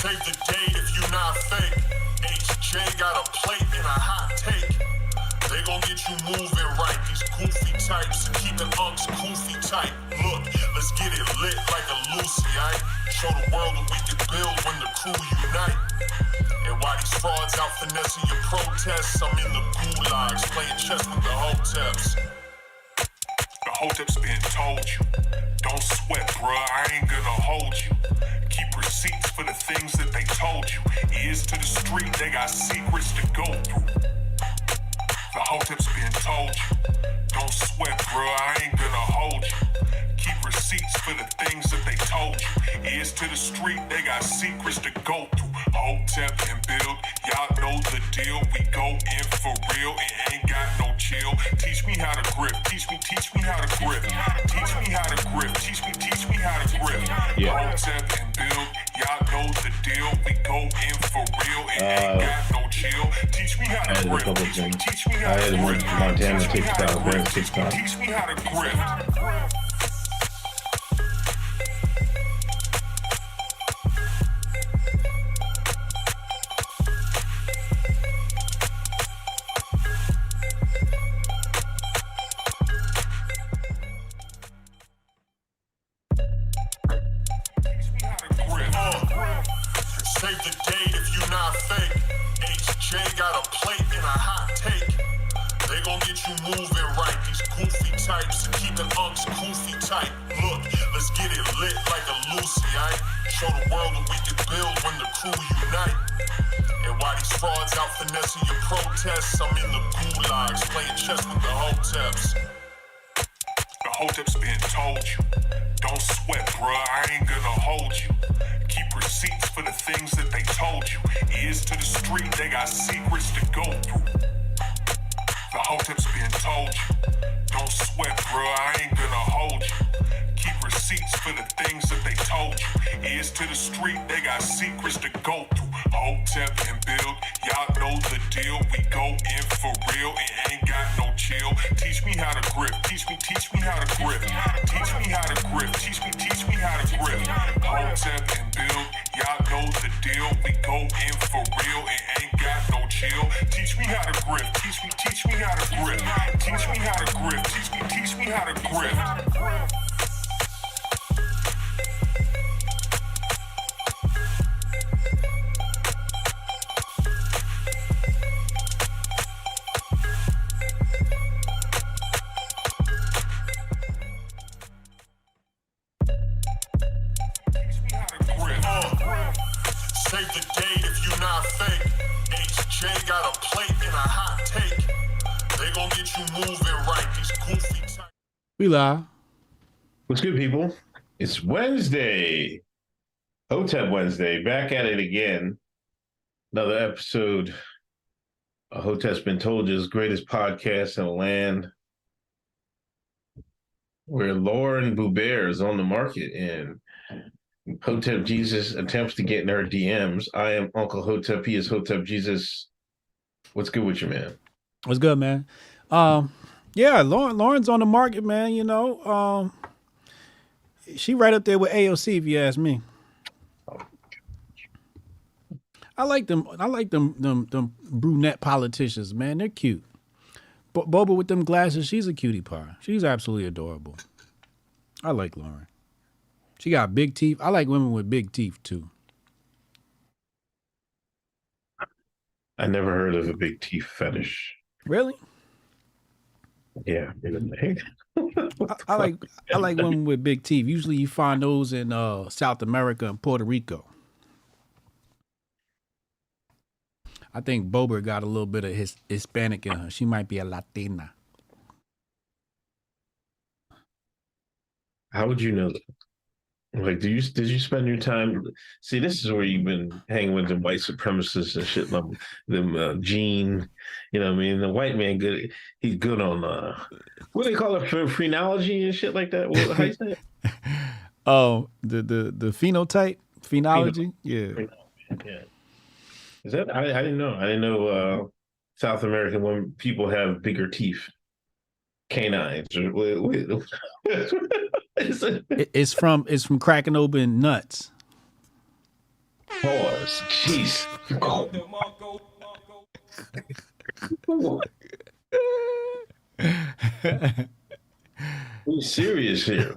Save the date if you not fake. HJ got a plate and a hot take. They gon' get you moving right. These goofy types and keeping unks goofy tight. Look, let's get it lit like a Lucy, aight? Show the world what we can build when the crew unite. And why these frauds out finessing your protests? I'm in the gulags playing chess with the Hoteps. The Hoteps been told you. Don't sweat, bruh, I ain't gonna hold you. Keep receipts for the things that they told you. Ears to the street, they got secrets to go through. The Hoteps been told you. Don't sweat, bruh, I ain't gonna hold you. Keep receipts for the things that they told you. Ears to the street, they got secrets to go through. Hotep and build, y'all know the deal. We go in for real and ain't got no chill. Teach me how to grip, teach me how to grip. Teach me how to grip, teach me how to grip. Hotep and build, y'all know the deal. We go in for real and ain't got no chill. Teach me how to grip, teach me how to grip. Montana TikTok, Teach me how to grip. Save the date if you not fake. HJ got a plate and a hot take. They gon' get you moving right. These goofy types and keeping unks goofy tight. Look, let's get it lit like a Lucy, aight? Show the world what we can build when the crew unite. And why these frauds out finessing your protests? I'm in the gulags playing chess with the Hoteps. The Hoteps been told you. Don't sweat, bruh, I ain't gonna hold you. Keep receipts for the things that they told you. Ears to the street, they got secrets to go through. The Hoteps been told you. Don't sweat, bruh, I ain't gonna hold you. Keep receipts for the things that they told you. Ears to the street, they got secrets to go through. Hotep and build, y'all know the deal. We go in for real and ain't got no chill. Teach me how to grip, teach me how to grip. Teach me how to grip, teach me how to grip. Hotep and build, y'all know the deal. We go in for real and ain't got no chill. Teach me how to grip, teach me how to grip. Teach me how to grip, teach me how to grip. Save the date if you not fake. HJ got a plate and a hot take. They gon' get you moving right. These goofy types. We live. What's good, people? It's Wednesday. Hotep Wednesday. Back at it again. Another episode of Hotep's Been Told You's greatest podcast in the land. Where Lauren Boebert is on the market and Hotep Jesus attempts to get in her DMs. I am Uncle Hotep. He is Hotep Jesus. What's good with you, man? What's good, man? Yeah, Lauren's on the market, man. You know, she right up there with AOC, if you ask me. I like them brunette politicians, man. They're cute. Boebert with them glasses, she's a cutie pie. She's absolutely adorable. I like Lauren. She got big teeth. I like women with big teeth, too. I never heard of a big teeth fetish. Really? Yeah. I like women with big teeth. Usually you find those in South America and Puerto Rico. I think Bobert got a little bit of Hispanic in her. She might be a Latina. How would you know that? Like, did you spend your time? See, this is where you've been hanging with them white supremacists and shit, like them Gene. You know what I mean? The white man, good. He's good on what do they call it? Phrenology and shit like that. How you say it? Oh, the phenotype, phenology. Yeah. Yeah. Is that? I didn't know. I didn't know South American women people have bigger teeth, canines. It's from cracking open nuts. Pause. Jeez. We're serious here.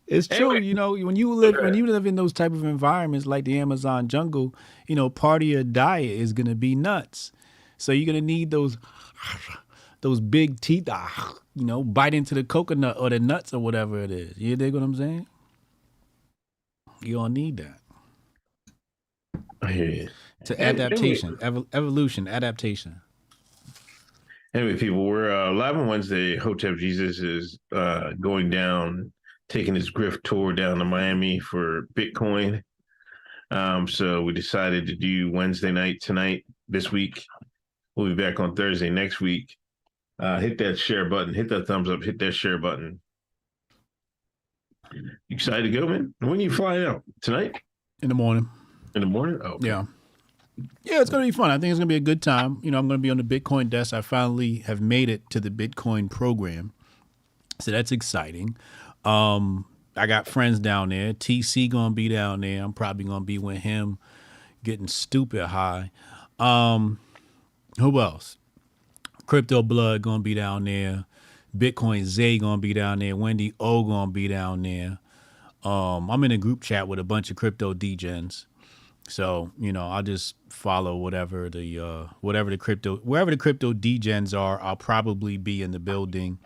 It's true, Anyway. you know, when you live in those type of environments like the Amazon jungle, you know, part of your diet is gonna be nuts. So you're gonna need those big teeth, you know, bite into the coconut or the nuts or whatever it is. You dig what I'm saying? You don't need that. I hear you. To adaptation, evolution, adaptation. Anyway, people, we're live on Wednesday. Hotep Jesus is going down, taking his Grift tour down to Miami for Bitcoin. So we decided to do Wednesday night tonight, this week. We'll be back on Thursday next week. Hit that share button, hit that thumbs up, hit that share button. You excited to go, man? When are you flying out? Tonight? In the morning. In the morning? Oh, okay. Yeah. Yeah, it's going to be fun. I think it's going to be a good time. You know, I'm going to be on the Bitcoin desk. I finally have made it to the Bitcoin program. So that's exciting. I got friends down there. TC going to be down there. I'm probably going to be with him getting stupid high. Who else? Crypto Blood going to be down there. Bitcoin Zay going to be down there. Wendy O going to be down there. I'm in a group chat with a bunch of crypto degens. So, you know, I'll just follow wherever the crypto degens are, I'll probably be in the building.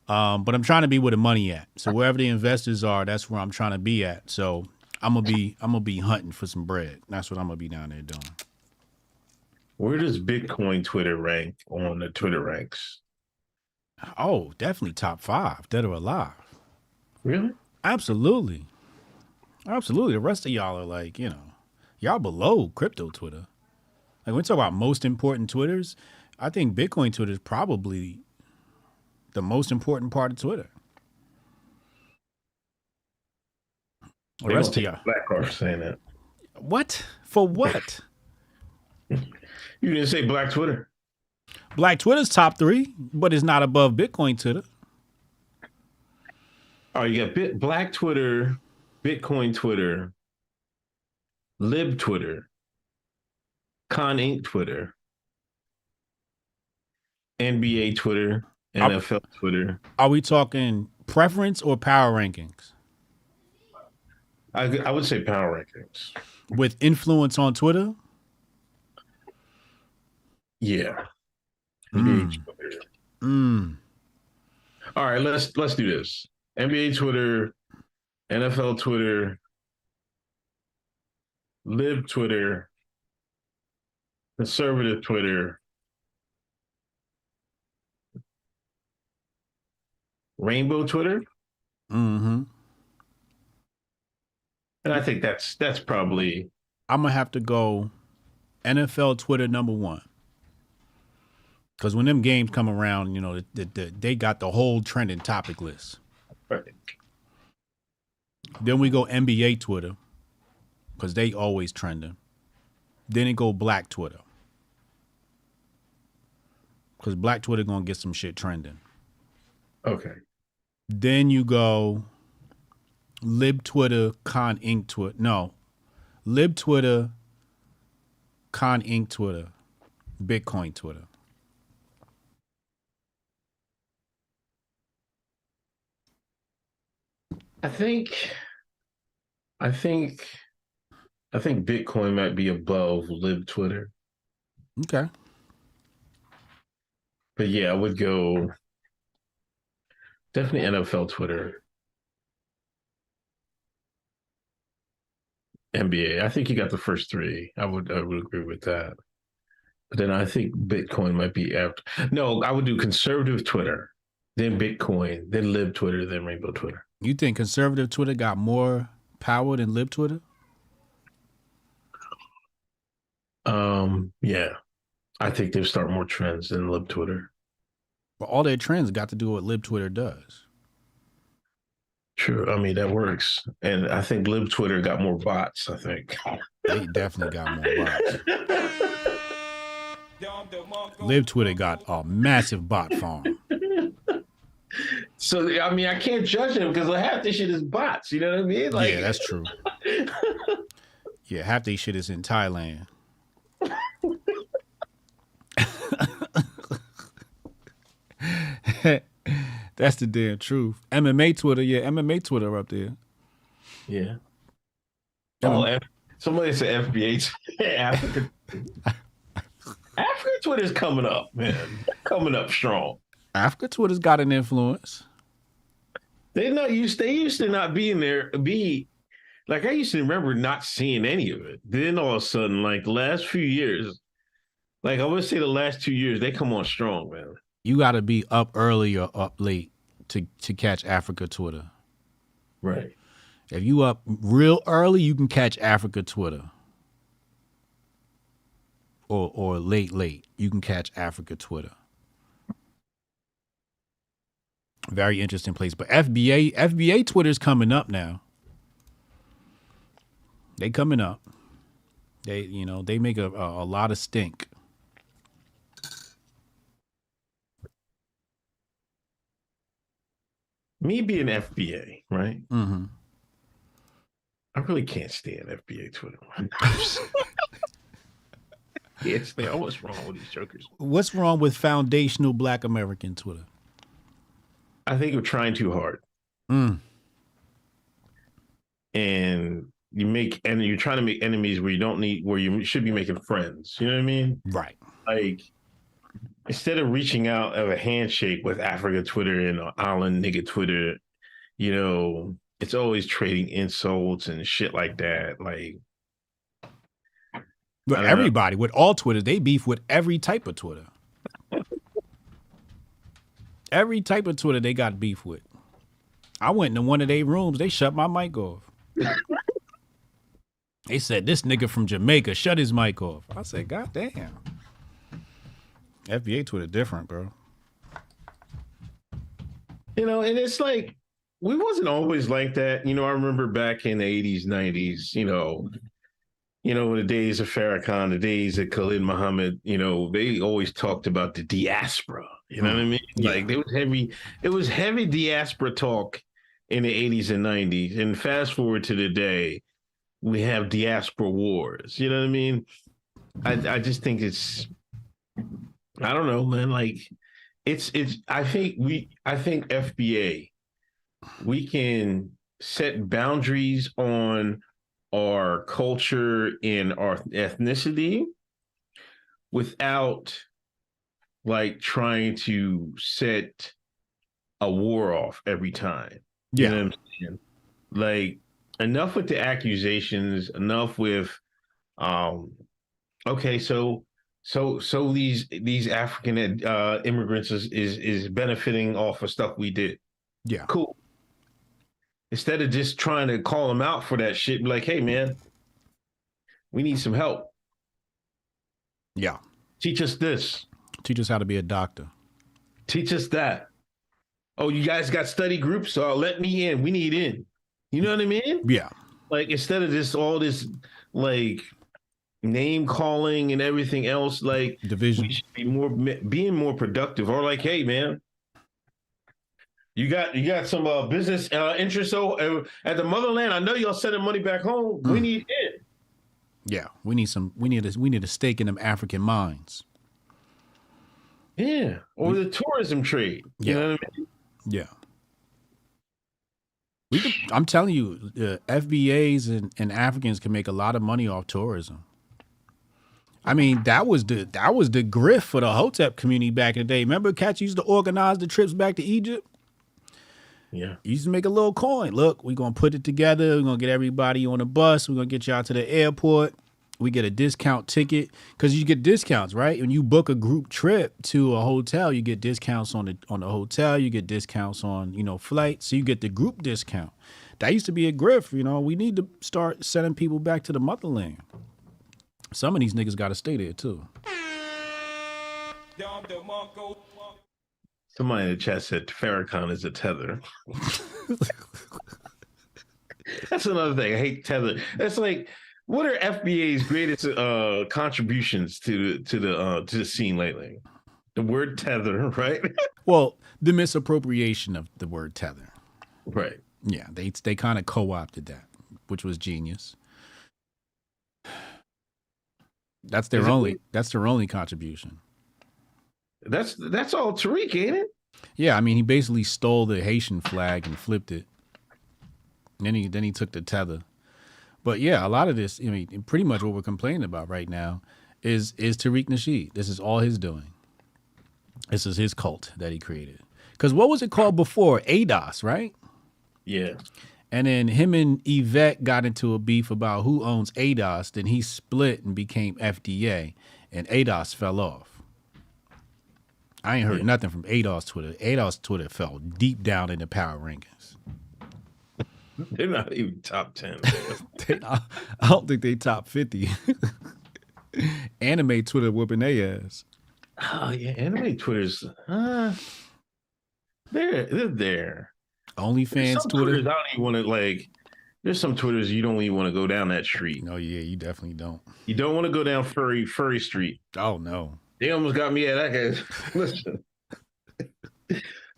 But I'm trying to be where the money at. So wherever the investors are, that's where I'm trying to be at. So I'm gonna be hunting for some bread. That's what I'm gonna be down there doing. Where does Bitcoin Twitter rank on the Twitter ranks? Oh, definitely top 5, dead or alive. Really? Absolutely. Absolutely. The rest of y'all are like, you know, y'all below crypto Twitter. Like when we talk about most important Twitters, I think Bitcoin Twitter is probably the most important part of Twitter. The rest of y'all. BlackRock saying that. What? For what? You didn't say Black Twitter. Black Twitter's top 3, but it's not above Bitcoin Twitter. Oh, you got Black Twitter, Bitcoin Twitter, Lib Twitter, Con Inc. Twitter, NBA Twitter, NFL Twitter. Are we talking preference or power rankings? I would say power rankings. With influence on Twitter? Yeah. All right, let's do this. NBA Twitter, NFL Twitter, Lib Twitter, conservative Twitter, Rainbow Twitter. Mm-hmm. And I think that's probably. I'm gonna have to go NFL Twitter #1. Because when them games come around, you know, they got the whole trending topic list. Right. Then we go NBA Twitter, because they always trending. Then it go Black Twitter, because Black Twitter gonna get some shit trending. Okay. Then you go Lib Twitter, Con Inc. Twitter. No, Lib Twitter, Con Inc. Twitter, Bitcoin Twitter. I think Bitcoin might be above Lib Twitter. Okay. But yeah, I would go definitely NFL Twitter. NBA. I think you got the first 3. I would agree with that. But then I think Bitcoin might be after. No, I would do conservative Twitter, then Bitcoin, then Lib Twitter, then Rainbow Twitter. You think conservative Twitter got more power than Lib Twitter? Yeah. I think they start more trends than Lib Twitter. But all their trends got to do what Lib Twitter does. True. I mean, that works. And I think Lib Twitter got more bots, I think. They definitely got more bots. Lib Twitter got a massive bot farm. So, I mean, I can't judge them because half this shit is bots. You know what I mean? Like, yeah, that's true. Yeah, half they shit is in Thailand. That's the damn truth. MMA Twitter, yeah, MMA Twitter up there. Yeah. Oh, somebody said FBA. Africa. Africa Twitter's coming up, man. Coming up strong. Africa Twitter's got an influence. They used to not being there. Like I used to remember not seeing any of it. Then all of a sudden, like the last few years, like I would say the last 2 years, they come on strong, man. You got to be up early or up late to catch Africa Twitter. Right. If you up real early, you can catch Africa Twitter. Or late, you can catch Africa Twitter. Very interesting place. But FBA Twitter's coming up now. They coming up. They make a lot of stink. Me being FBA, right? Mm-hmm. I really can't stand FBA Twitter. It's there. What's wrong with these jokers? What's wrong with foundational Black American Twitter? I think you're trying too hard. And you're trying to make enemies where you should be making friends. You know what I mean? Right. Like instead of reaching out of a handshake with Africa Twitter and Island nigga Twitter, it's always trading insults and shit like that. Like, but everybody with all Twitter, they beef with every type of Twitter. Every type of Twitter they got beef with. I went into one of their rooms, they shut my mic off. They said, this nigga from Jamaica shut his mic off. I said, God damn. FBA Twitter different, bro. And it's like, we wasn't always like that. I remember back in the 80s, 90s, the days of Farrakhan, the days of Khalid Muhammad, they always talked about the diaspora. You know what I mean? Yeah. Like it was heavy diaspora talk in the 80s and 90s. And fast forward to today, we have diaspora wars. You know what I mean? I just think I don't know, man. Like I think FBA, we can set boundaries on our culture and our ethnicity without like trying to set a war off every time. Yeah. You know what I'm saying? Like enough with the accusations, enough with okay, so these African immigrants is benefiting off of stuff we did. Yeah. Cool. Instead of just trying to call them out for that shit, be like, hey, man, we need some help. Yeah. Teach us this. Teach us how to be a doctor. Teach us that. Oh, you guys got study groups? Let me in. We need in. You know what I mean? Yeah. Like, instead of just all this, like, name calling and everything else, like, division. We should be being more productive. Or like, hey, man, you got some business interests at the motherland. I know y'all sending money back home. We need in. Yeah, we need a stake in them African mines. Yeah, or the tourism trade. You know what I mean? Yeah. I'm telling you, FBAs and Africans can make a lot of money off tourism. I mean, that was the grift for the Hotep community back in the day. Remember, cats used to organize the trips back to Egypt. Yeah. You used to make a little coin. Look, we're going to put it together. We're going to get everybody on a bus. We're going to get you out to the airport. We get a discount ticket because you get discounts, right? When you book a group trip to a hotel, you get discounts on the hotel. You get discounts on, flights. So you get the group discount. That used to be a grift. We need to start sending people back to the motherland. Some of these niggas got to stay there, too. Somebody in the chat said Farrakhan is a tether. That's another thing. I hate tether. That's like, what are FBA's greatest contributions to the scene lately? The word tether, right? Well, the misappropriation of the word tether. Right. Yeah, they kind of co-opted that, which was genius. That's their only contribution. That's all Tariq, ain't it? Yeah, I mean, he basically stole the Haitian flag and flipped it. And then he took the tether. But yeah, a lot of this, I mean, pretty much what we're complaining about right now is Tariq Nasheed. This is all his doing. This is his cult that he created. Because what was it called before? ADOS, right? Yeah. And then him and Yvette got into a beef about who owns ADOS. Then he split and became FDA, and ADOS fell off. I ain't heard nothing from ADOS Twitter. ADOS Twitter fell deep down in the power rankings. They're not even top 10. I don't think they top 50. Anime Twitter whooping their ass. Oh yeah, anime Twitter's they're there. OnlyFans Twitter. Twitters, I don't even want to like. There's some Twitters you don't even want to go down that street. Oh yeah, you definitely don't. You don't want to go down furry street. Oh no. They almost got me at that guy. Listen,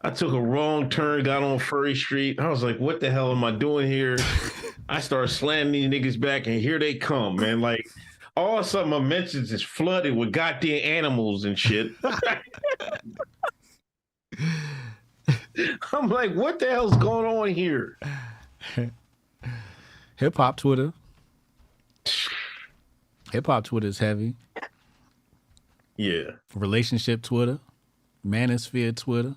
I took a wrong turn, got on Furry Street. I was like, what the hell am I doing here? I started slamming these niggas back, and here they come, man. Like, all of a sudden, my mentions is flooded with goddamn animals and shit. I'm like, what the hell's going on here? Hip hop Twitter. Hip hop Twitter is heavy. Yeah. Relationship Twitter. Manosphere Twitter.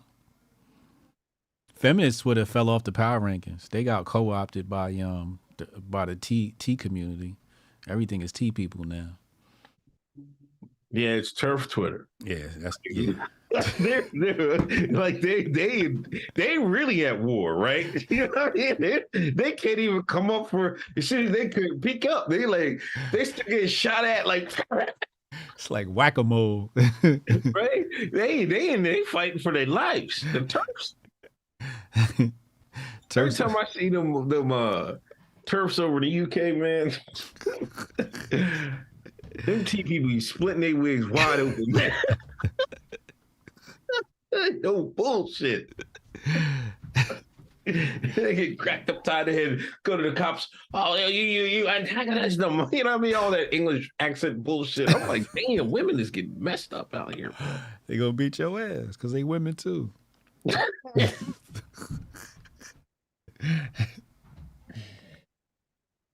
Feminist Twitter fell off the power rankings. They got co-opted by the T community. Everything is T people now. Yeah, it's turf Twitter. Yeah, they're like they really at war, right? You know what I mean? They can't even come up for as soon as they could peek up. They still get shot at like it's like whack-a-mole. Right? They fighting for their lives. The Turks. Every time I see them Turfs over the UK, man. Them T people be splitting their wigs wide open, man. No bullshit. They get cracked upside the head, go to the cops. Oh, you antagonize them. You know what I mean? All that English accent bullshit. I'm like, damn, women is getting messed up out here. They gonna beat your ass because they women too.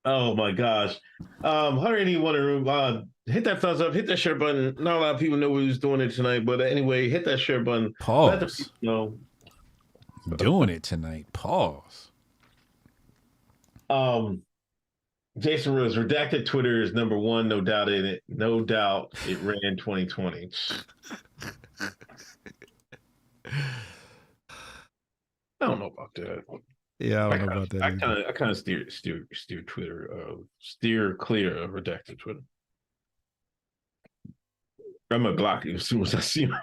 Oh my gosh. 181 in the room. Hit that thumbs up, hit that share button. Not a lot of people know we was doing it tonight, but anyway, hit that share button. Pause. No. Doing it tonight. Pause. Jason Rose, redacted Twitter is number one, no doubt in it. No doubt it ran 2020. I don't know about that. Yeah, I don't know about that. I kind of steer Twitter, steer clear of redacted Twitter. I'm gonna block you as soon as I see him.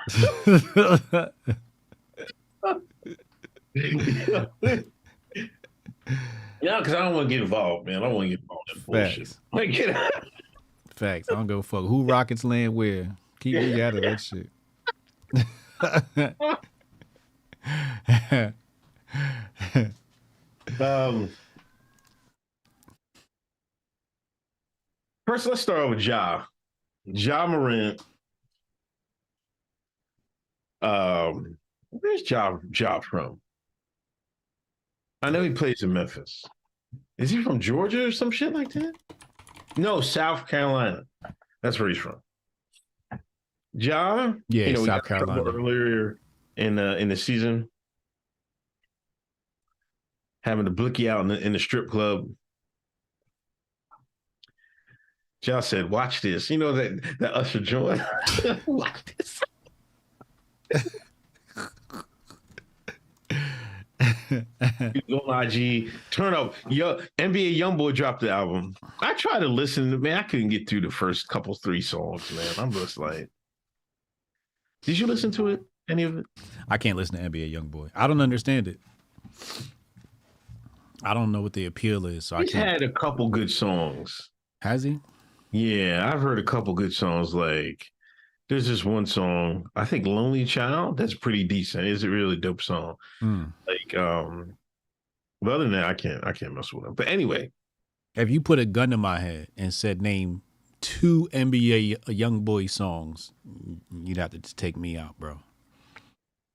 Yeah, because I don't want to get involved, man. I don't want to get involved in bullshit. Like, get out. Facts. I don't go fuck who rockets land where. Keep me out of that shit. First, let's start off with Ja Morant. Where's Ja from? I know he plays in Memphis. Is he from Georgia or some shit like that? No, South Carolina. That's where he's from. Ja, yeah, South Carolina. Earlier in the season, having the blicky out in the strip club. Ja said, "Watch this." You know that Usher joint. Watch this. On IG, turn up. NBA YoungBoy dropped the album. I tried to listen, man. I couldn't get through the first couple 3 songs, man. I'm just like, did you listen to it? Any of it? I can't listen to NBA YoungBoy. I don't understand it. I don't know what the appeal is. So He's had a couple good songs. Has he? Yeah, I've heard a couple good songs. Like, there's this one song, I think Lonely Child, that's pretty decent. It's a really dope song. Like, but other than that, I can't mess with him. But anyway. If you put a gun to my head and said name 2 NBA young boy songs, you'd have to just take me out, bro.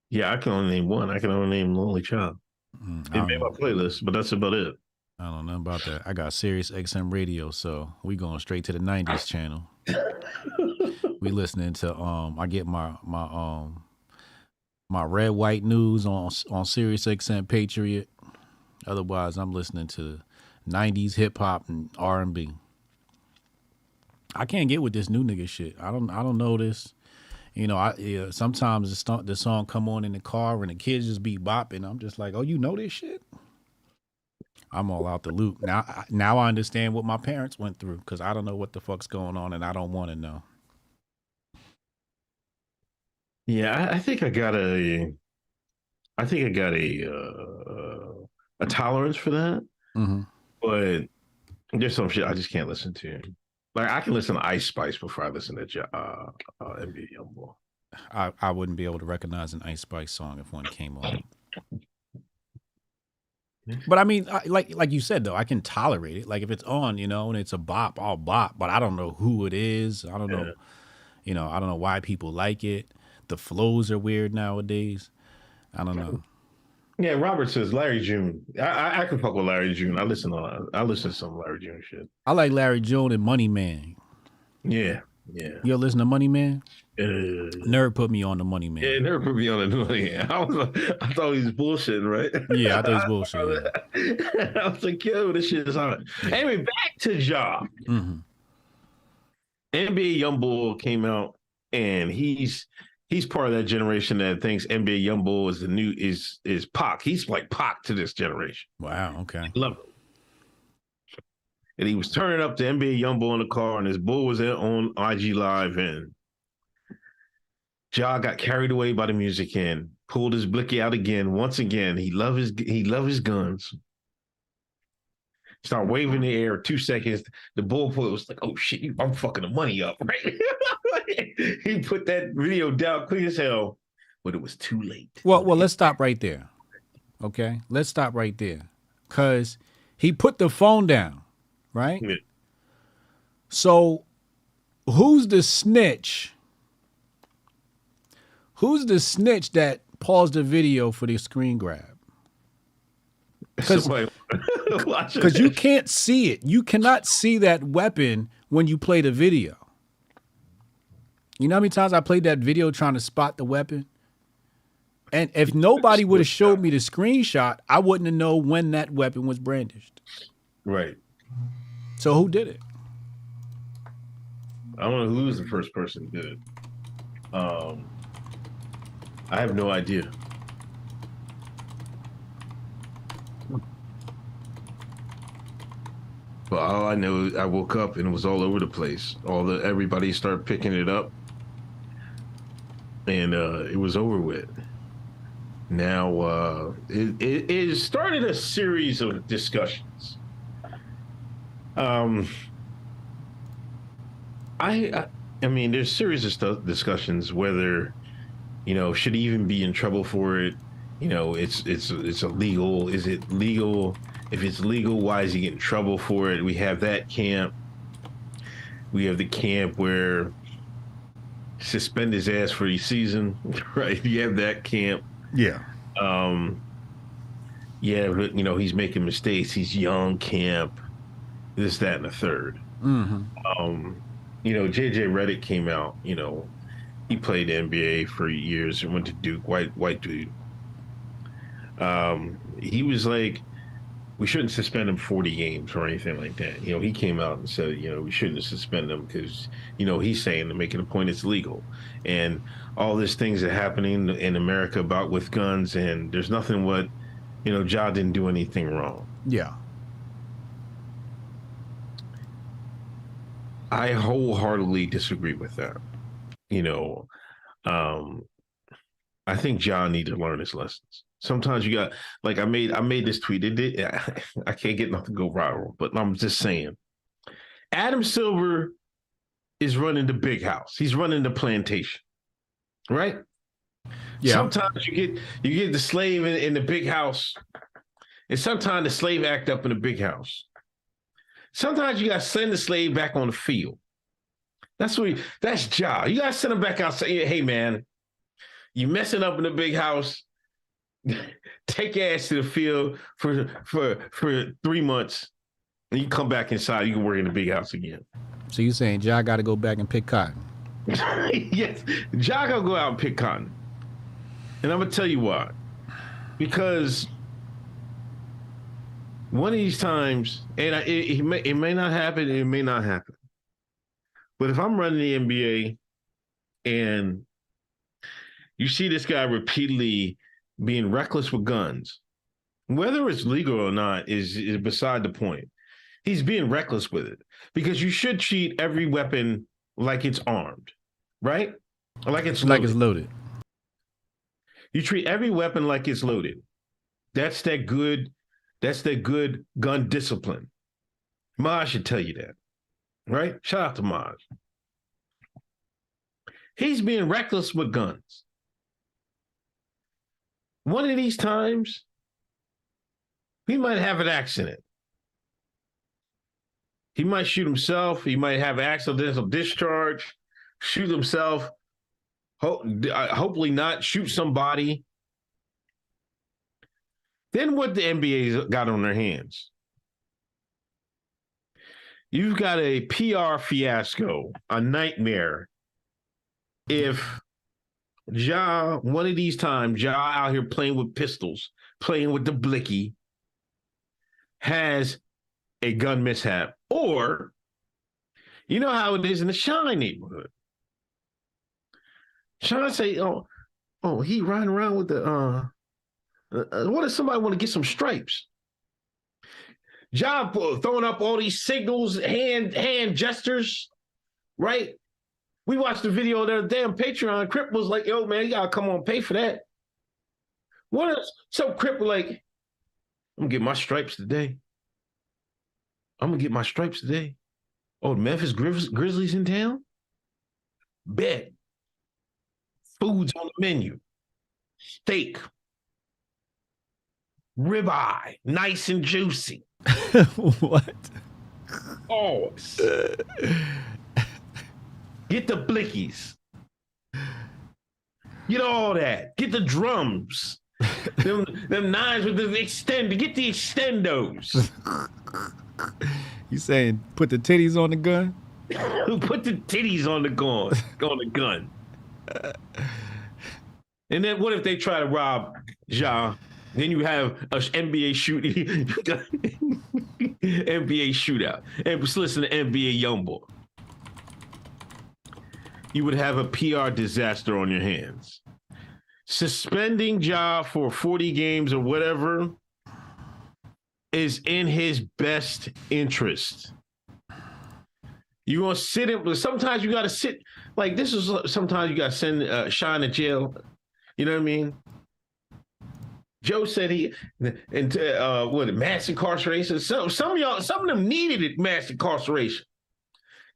Yeah, I can only name one. I can only name Lonely Child. It made my playlist, but that's about it. I don't know about that. I got Sirius XM radio, so we going straight to the 90s channel. We listening to I get my red white news on Sirius XM Patriot. Otherwise, I'm listening to 90s hip hop and R&B. I can't get with this new nigga shit. I don't know this. You know, sometimes the song come on in the car and the kids just be bopping. I'm just like, oh, you know this shit? I'm all out the loop. Now I understand what my parents went through because I don't know what the fuck's going on and I don't want to know. Yeah, I think I got a tolerance for that. Mm-hmm. But there's some shit I just can't listen to. Like I can listen to Ice Spice before I listen to NBA YoungBoy. I wouldn't be able to recognize an Ice Spice song if one came on. But I mean, like you said though, I can tolerate it. Like if it's on, you know, and it's a bop, I'll bop. But I don't know who it is. I don't know, you know, I don't know why people like it. The flows are weird nowadays. I don't know. Yeah, Robert says Larry June. I can fuck with Larry June. I listen to some Larry June shit. I like Larry June and Money Man. Yeah. You listen to Money Man? Nerd put me on the Money Man. Yeah, Nerd put me on the Money Man. I thought he was bullshitting, right? Yeah, I thought he was bullshitting. Yeah. I was like, yo, this shit is hard. Yeah. Anyway, back to Ja. Mm-hmm. NBA YoungBoy came out, and he's part of that generation that thinks NBA YoungBoy is the new is Pac. He's like Pac to this generation. Wow. Okay. Love it. And he was turning up the NBA YoungBoy in the car, and his bull was there on IG Live, and Ja got carried away by the music and pulled his blicky out again. Once again, he loved his guns. Start waving in the air. 2 seconds. The bullboy was like, "Oh shit, I'm fucking the money up." Right? He put that video down clean as hell, but it was too late. Well, let's stop right there. Okay, let's stop right there, cause he put the phone down, right? Yeah. So, who's the snitch? Who's the snitch that paused the video for the screen grab? Because you can't see it. You cannot see that weapon when you play the video. You know how many times I played that video trying to spot the weapon? And if nobody would have showed me the screenshot, I wouldn't have known when that weapon was brandished. Right. So who did it? I don't know who was the first person who did it. I have no idea. But all I know is I woke up and it was all over the place. Everybody started picking it up, and it was over with. Now it started a series of discussions. I mean, there's a series of discussions whether, you know, should he even be in trouble for it? You know, it's illegal. Is it legal? If it's legal, why is he getting in trouble for it? We have that camp. We have the camp where suspend his ass for the season, right? You have that camp. Yeah. Yeah, but, you know, he's making mistakes. He's young camp. This, that, and the third. Mm-hmm. You know, J.J. Redick came out. You know, he played the NBA for years and went to Duke. White dude. He was like, we shouldn't suspend him 40 games or anything like that. You know, he came out and said, you know, we shouldn't suspend him because, you know, he's saying to making a point it's legal. And all these things are happening in America about with guns, and there's nothing what, you know, Ja didn't do anything wrong. Yeah. I wholeheartedly disagree with that. You know, I think Ja need to learn his lessons. Sometimes you got, like, I made this tweet. I can't get nothing to go viral, but I'm just saying. Adam Silver is running the big house. He's running the plantation, right? Yeah. Sometimes you get the slave in the big house, and sometimes the slave act up in the big house. Sometimes you got to send the slave back on the field. That's Ja. You gotta send him back outside. Hey man, you messing up in the big house. Take your ass to the field for 3 months, and you come back inside. You can work in the big house again. So you saying Ja got to go back and pick cotton? Yes, Ja gotta go out and pick cotton, and I'm gonna tell you why. Because one of these times, and it may not happen, it may not happen. But if I'm running the NBA and you see this guy repeatedly being reckless with guns, whether it's legal or not is beside the point. He's being reckless with it because you should treat every weapon like it's armed, right? Or like it's loaded. You treat every weapon like it's loaded. That's that good gun discipline. Maj should tell you that, right? Shout out to Maj. He's being reckless with guns. One of these times, he might have an accident. He might shoot himself. He might have accidental discharge, shoot himself. Hopefully not shoot somebody. Then what the NBA got on their hands? You've got a PR fiasco, a nightmare. If Ja, one of these times, Ja out here playing with pistols, playing with the blicky, has a gun mishap. Or, you know how it is in the Shine neighborhood. Shine say, oh, he riding around with the, what if somebody want to get some stripes? Ja throwing up all these signals, hand gestures, right? We watched the video there, damn Patreon. Crip was like, yo, man, you gotta come on, pay for that. What if some Crip like, I'm gonna get my stripes today. Oh, the Memphis Grizzlies in town? Bet. Food's on the menu. Steak. Ribeye. Nice and juicy. What? Oh. Get the blickies. Get all that. Get the drums. them knives with the extend. Get the extendos. You saying put the titties on the gun? Put the titties on the gun. And then what if they try to rob Ja? Then you have an NBA shooting, NBA shootout, and listen to NBA Youngboy. You would have a PR disaster on your hands. Suspending Ja for 40 games or whatever is in his best interest. You gonna sit in, sometimes you gotta sit, like this is, sometimes you gotta send Shine to jail. You know what I mean? Joe said mass incarceration. Some of them needed it, mass incarceration.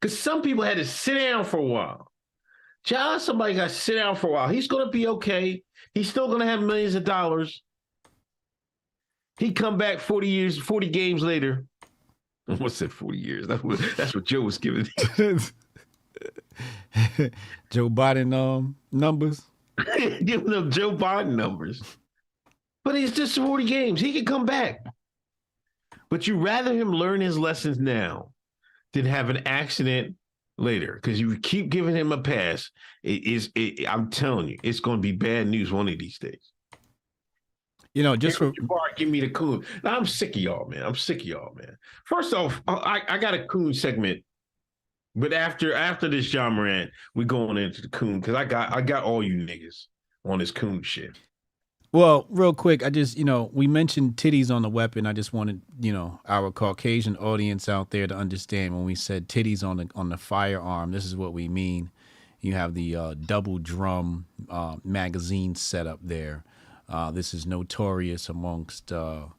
Because some people had to sit down for a while. Ja, somebody got to sit down for a while. He's going to be okay. He's still going to have millions of dollars. He come back 40 games later. What's that, 40 years? That's what Joe was giving. Joe Biden numbers? Giving them Joe Biden numbers. But it's just 40 games. He can come back. But you rather him learn his lessons now than have an accident later, because you keep giving him a pass. I'm telling you, it's going to be bad news one of these days. You know, just for give me the Coon. Now, I'm sick of y'all, man. First off, I got a Coon segment, but after this John Morant, we're going into the Coon because I got all you niggas on this Coon shit. Well, real quick, I just, we mentioned titties on the weapon. I just wanted, our Caucasian audience out there to understand when we said titties on the firearm, this is what we mean. You have the double drum magazine set up there. This is notorious amongst the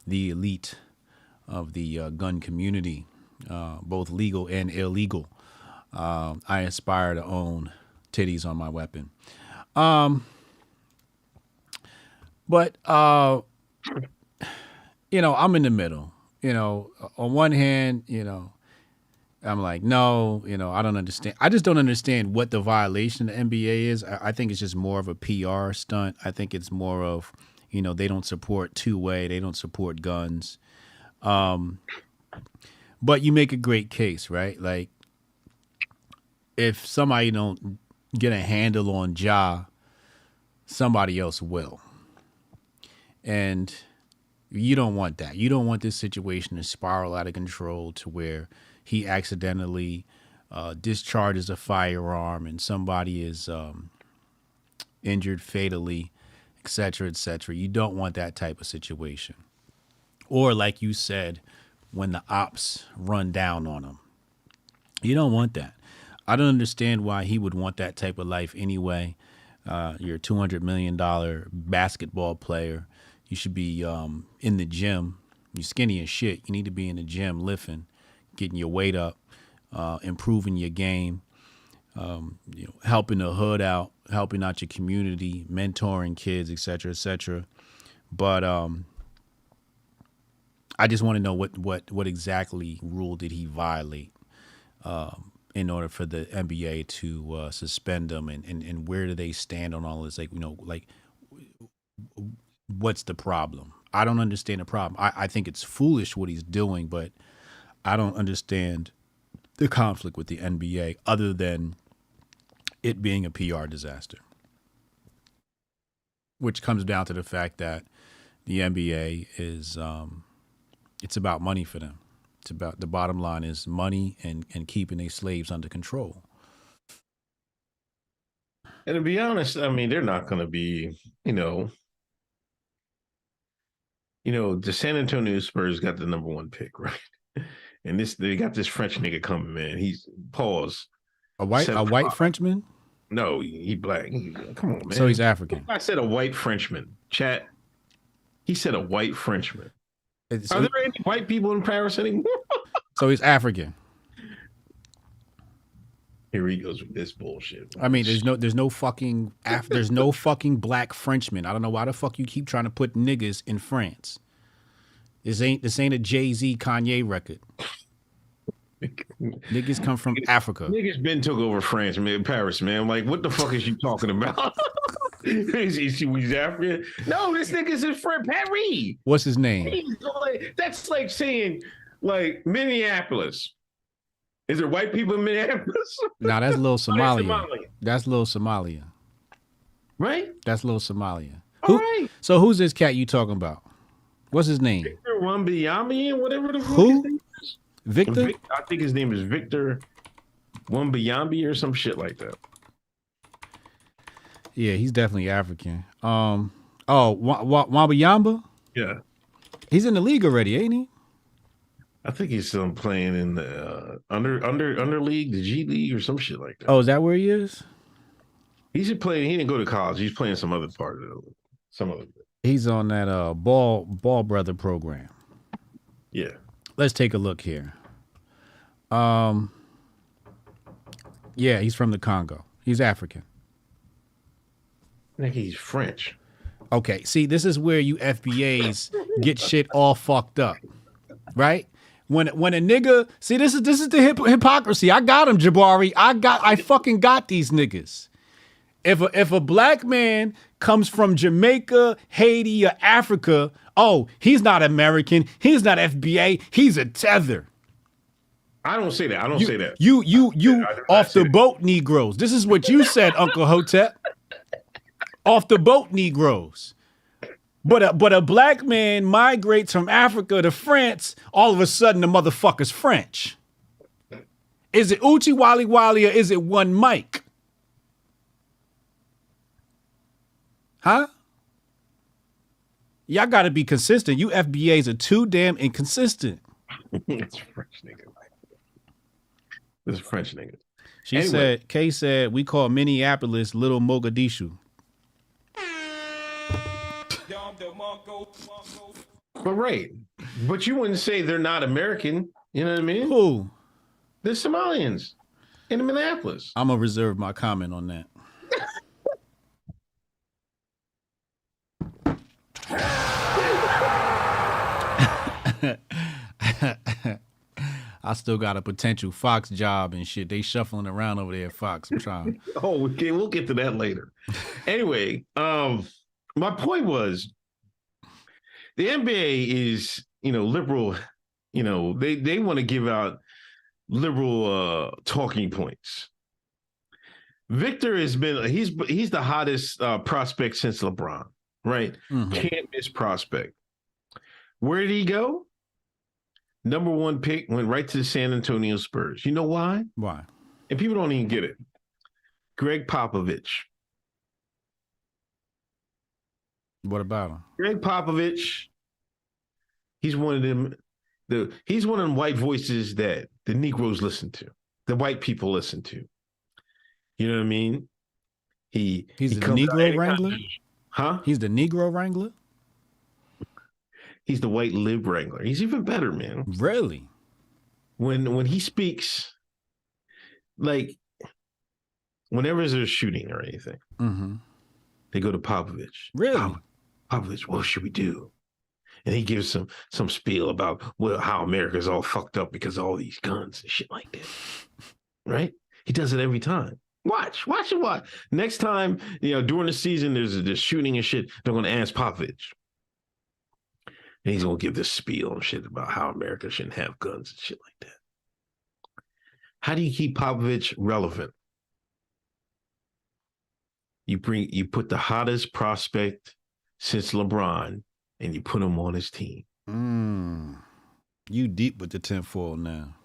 elite of the gun community, both legal and illegal. I aspire to own titties on my weapon. But, I'm in the middle. On one hand, I'm like, no, I don't understand. I just don't understand what the violation of the NBA is. I think it's just more of a PR stunt. I think it's more of, they don't support two-way. They don't support guns. But you make a great case, right? Like, if somebody don't get a handle on Ja, somebody else will. And you don't want that. You don't want this situation to spiral out of control to where he accidentally discharges a firearm and somebody is injured fatally, et cetera, et cetera. You don't want that type of situation. Or like you said, when the ops run down on him. You don't want that. I don't understand why he would want that type of life anyway. You're a $200 million basketball player. You should be in the gym. You're skinny as shit. You need to be in the gym lifting, getting your weight up, improving your game, helping the hood out, helping out your community, mentoring kids, et cetera, et cetera. But I just want to know what exactly rule did he violate in order for the NBA to suspend him, and where do they stand on all this? What's the problem? I don't understand the problem. I think it's foolish what he's doing, but I don't understand the conflict with the NBA other than it being a PR disaster, which comes down to the fact that the NBA is it's about money for them. It's about, the bottom line is money and keeping their slaves under control. And to be honest, I mean, they're not going to be, the San Antonio Spurs got the #1 pick, right? And they got this French nigga coming, man. He's pause. A white Frenchman? No, he black. Come on, man. So he's African. I said a white Frenchman. Chat. He said a white Frenchman. Are there any white people in Paris anymore? So he's African. Here he goes with this bullshit. I mean, there's no fucking black Frenchman. I don't know why the fuck you keep trying to put niggas in France. This ain't a Jay-Z Kanye record. Niggas come from Africa. Niggas been took over France, man, Paris, man. Like, what the fuck is you talking about? He's African? No, this nigga's in Paris. What's his name? That's like saying, like, Minneapolis. Is there white people in Minneapolis? Nah, that's Little Somalia. That's Little Somalia. Right? That's Little Somalia. Right. So who's this cat you talking about? What's his name? Victor Wembanyama, whatever the fuck Who? his name is. Victor? I think his name is Victor Wembanyama or some shit like that. Yeah, he's definitely African. Wembanyama? Yeah. He's in the league already, ain't he? I think he's still playing in the under league, the G League or some shit like that. Oh, is that where he is? He's playing. He didn't go to college. He's playing some other part of some other. He's on that ball brother program. Yeah. Let's take a look here. Yeah, he's from the Congo. He's African. I think he's French. Okay, see, this is where you FBAs get shit all fucked up, right? When a nigga, see, this is the hypocrisy. I got him, Jabari. I fucking got these niggas. If a black man comes from Jamaica, Haiti, or Africa, oh, he's not American. He's not FBA. He's a tether. I don't say that. I don't say that. You off the boat Negroes. This is what you said, Uncle Hotep. Off the boat Negroes. But a black man migrates from Africa to France, all of a sudden the motherfucker's French. Is it Uchi Wally Wally or is it one Mike? Huh? Y'all gotta be consistent. You FBAs are too damn inconsistent. It's a French nigga. It's a French nigga. Kay said, we call Minneapolis Little Mogadishu. But right. But you wouldn't say they're not American. You know what I mean? Who? The Somalians in Minneapolis. I'm going to reserve my comment on that. I still got a potential Fox job and shit. They shuffling around over there at Fox. I'm trying. Oh, we'll get to that later. Anyway, my point was the NBA is, liberal. They want to give out liberal talking points. Victor has been he's the hottest prospect since LeBron, right? Mm-hmm. Can't miss prospect. Where did he go? Number 1 pick, went right to the San Antonio Spurs. You know why? Why? And people don't even get it. Greg Popovich. What about him? Greg Popovich, he's one of them. He's one of them white voices that the Negroes listen to, the white people listen to. You know what I mean? He's the Negro Wrangler? Huh? He's the Negro Wrangler? He's the white lib wrangler. He's even better, man. Really? When he speaks, like, whenever there's a shooting or anything, they go to Popovich. Really? Popovich, what should we do? And he gives some spiel about how America's all fucked up because of all these guns and shit like that. Right? He does it every time. Watch. Next time, during the season, there's shooting and shit, they're going to ask Popovich. And he's going to give this spiel and shit about how America shouldn't have guns and shit like that. How do you keep Popovich relevant? You put the hottest prospect since LeBron and you put him on his team. You deep with the tinfoil now.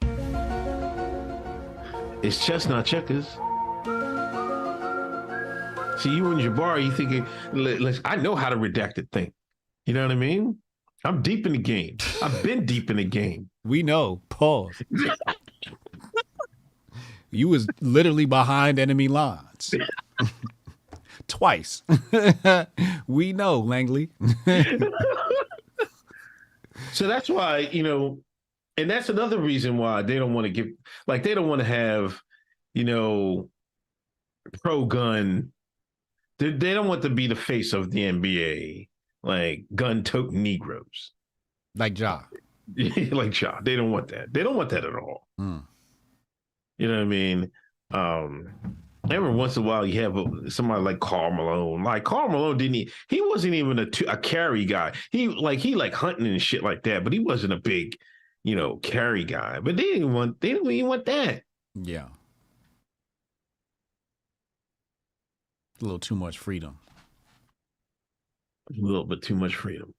It's chestnut checkers. See, you and Jabbar, you thinking, I know how to redact a thing. You know what I mean? I'm deep in the game. I've been deep in the game. We know. Pause. You was literally behind enemy lines. Twice. We know, Langley. So that's why, and that's another reason why they don't want to they don't want to have, pro-gun. They don't want to be the face of the NBA. Like gun-tote Negroes. Like Ja. Like Ja. They don't want that. They don't want that at all. You know what I mean? Every once in a while, you have somebody like Karl Malone. Like Karl Malone he wasn't even a carry guy. He hunting and shit like that, but he wasn't a big, carry guy. But they didn't even want that. Yeah. A little too much freedom. A little bit too much freedom.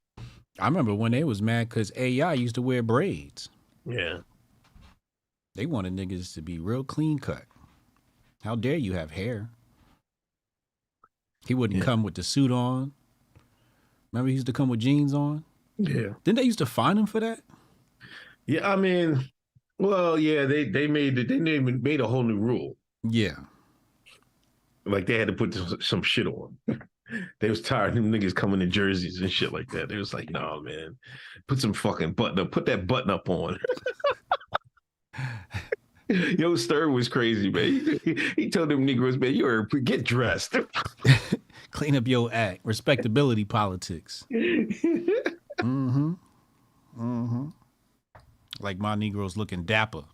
I remember when they was mad because AI used to wear braids. Yeah. They wanted niggas to be real clean cut. How dare you have hair? He wouldn't come with the suit on. Remember he used to come with jeans on? Yeah. Didn't they used to fine him for that? Yeah, I mean, well, yeah, they made a whole new rule. Yeah. Like they had to put some shit on. They was tired of them niggas coming in jerseys and shit like that. They was like, nah, man, put some fucking button up. Put that button up on. Yo, Stern was crazy, man. He told them Negroes, man, get dressed. Clean up your act. Respectability politics. Like my Negroes looking dapper.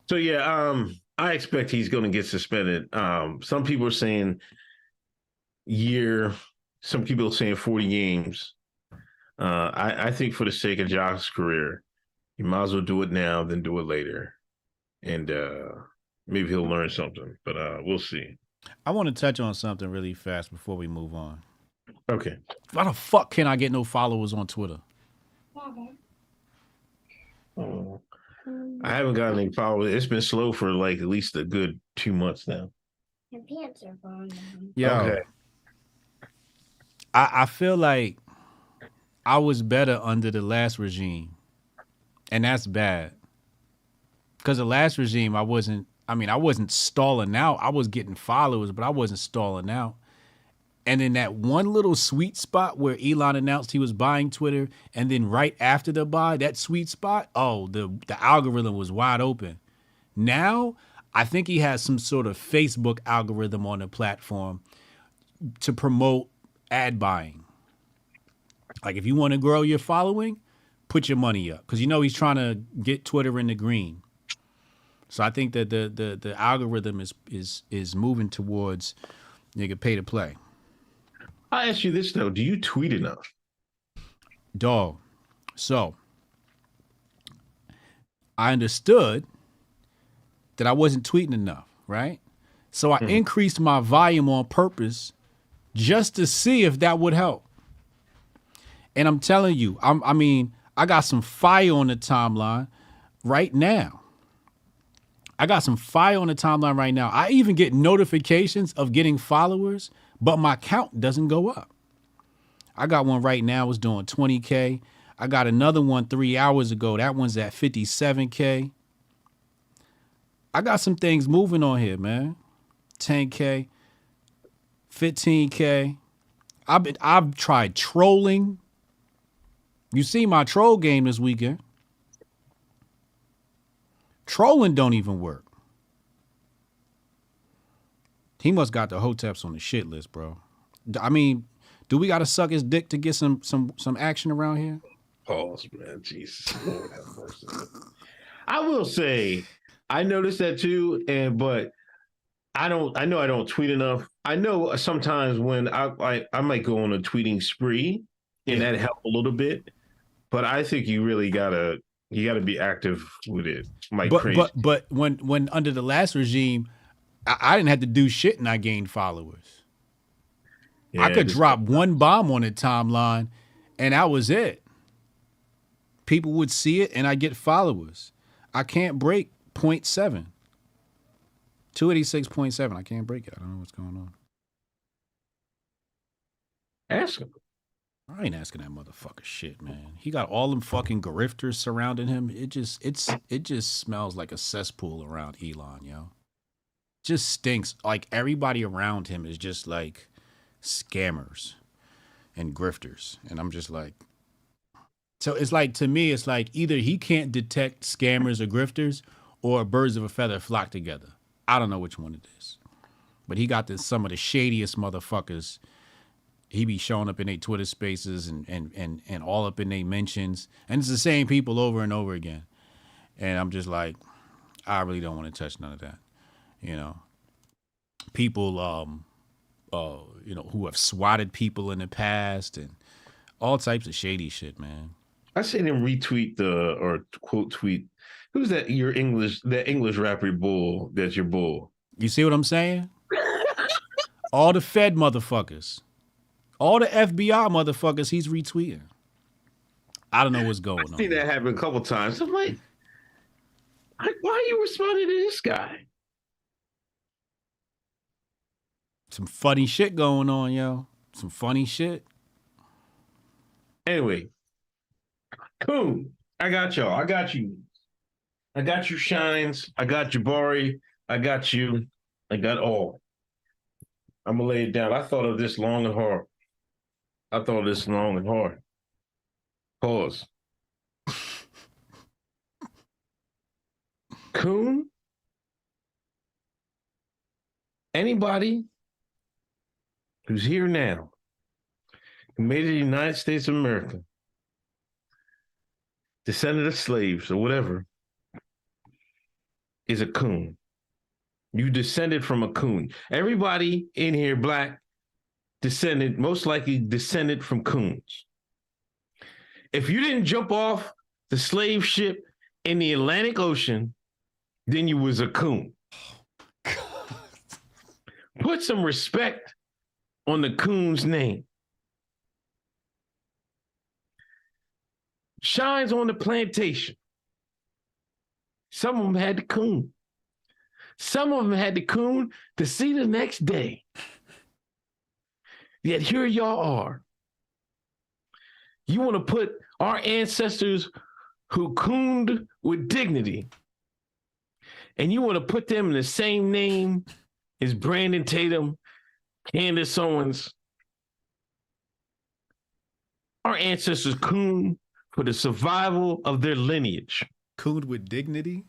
So yeah, I expect he's going to get suspended. Some people are saying year. Some people are saying 40 games. I think for the sake of Josh's career, you might as well do it now than do it later. And maybe he'll learn something, but we'll see. I want to touch on something really fast before we move on. Okay. Why the fuck can't I get no followers on Twitter? Oh. I haven't gotten any followers. It's been slow for like at least a good 2 months now. Your pants are falling down. Yeah. Okay. I feel like I was better under the last regime. And that's bad. Because the last regime, I wasn't stalling out. I was getting followers, but I wasn't stalling out. And in that one little sweet spot where Elon announced he was buying Twitter, and then right after the buy, that sweet spot, the algorithm was wide open. Now, I think he has some sort of Facebook algorithm on the platform to promote ad buying. Like if you want to grow your following, put your money up, because you know he's trying to get Twitter in the green. So I think that the algorithm is moving towards nigga pay to play. I ask you this though: do you tweet enough? Dog. So I understood that I wasn't tweeting enough, right? So I increased my volume on purpose just to see if that would help. And I'm telling you, I got some fire on the timeline right now. I even get notifications of getting followers, but my count doesn't go up. I got one right now, it's doing 20K. I got another one 3 hours ago. That one's at 57K. I got some things moving on here, man. 10K, 15K. I've tried trolling. You see my troll game this weekend. Trolling don't even work. He must got the Hoteps on the shit list, bro. I mean, do we got to suck his dick to get some action around here? Pause, man. Jesus, Lord have mercy. I will say, I noticed that too, but I know I don't tweet enough. I know sometimes when I might go on a tweeting spree, and that help a little bit. But I think you really gotta be active with it. But when under the last regime, I didn't have to do shit and I gained followers. Yeah, I could drop one bomb on the timeline and that was it. People would see it and I get followers. I can't break 0.7. 286.7. I can't break it. I don't know what's going on. Ask him. I ain't asking that motherfucker shit, man. He got all them fucking grifters surrounding him. It just smells like a cesspool around Elon, yo. Just stinks. Like everybody around him is just like scammers and grifters. And I'm just like, so it's like, to me, it's like either he can't detect scammers or grifters or birds of a feather flock together. I don't know which one it is. But he got some of the shadiest motherfuckers. He be showing up in their Twitter spaces and all up in their mentions. And it's the same people over and over again. And I'm just like, I really don't want to touch none of that. You know, people, who have swatted people in the past and all types of shady shit, man. I seen him retweet or quote tweet. Who's that? That English rapper bull. That's your bull. You see what I'm saying? All the Fed motherfuckers. All the FBI motherfuckers he's retweeting. I don't know what's going on. I've seen that happen a couple times. I'm like, why are you responding to this guy? Some funny shit going on, yo. Some funny shit. Anyway, Coon, I got y'all. I got you. I got you, Shines. I got Jabari. I got you. I got all. I'm going to lay it down. I thought of this long and hard. Pause. Coon? Anybody who's here now, who made it to the United States of America, descendant of slaves or whatever, is a coon. You descended from a coon. Everybody in here, black, most likely descended from coons. If you didn't jump off the slave ship in the Atlantic Ocean, then you was a coon. Put some respect on the coon's name. Shines on the plantation. Some of them had the coon. Some of them had the coon to see the next day. Yet here y'all are. You want to put our ancestors who cooned with dignity, and you want to put them in the same name as Brandon Tatum, Candace Owens. Our ancestors cooned for the survival of their lineage. Cooned with dignity?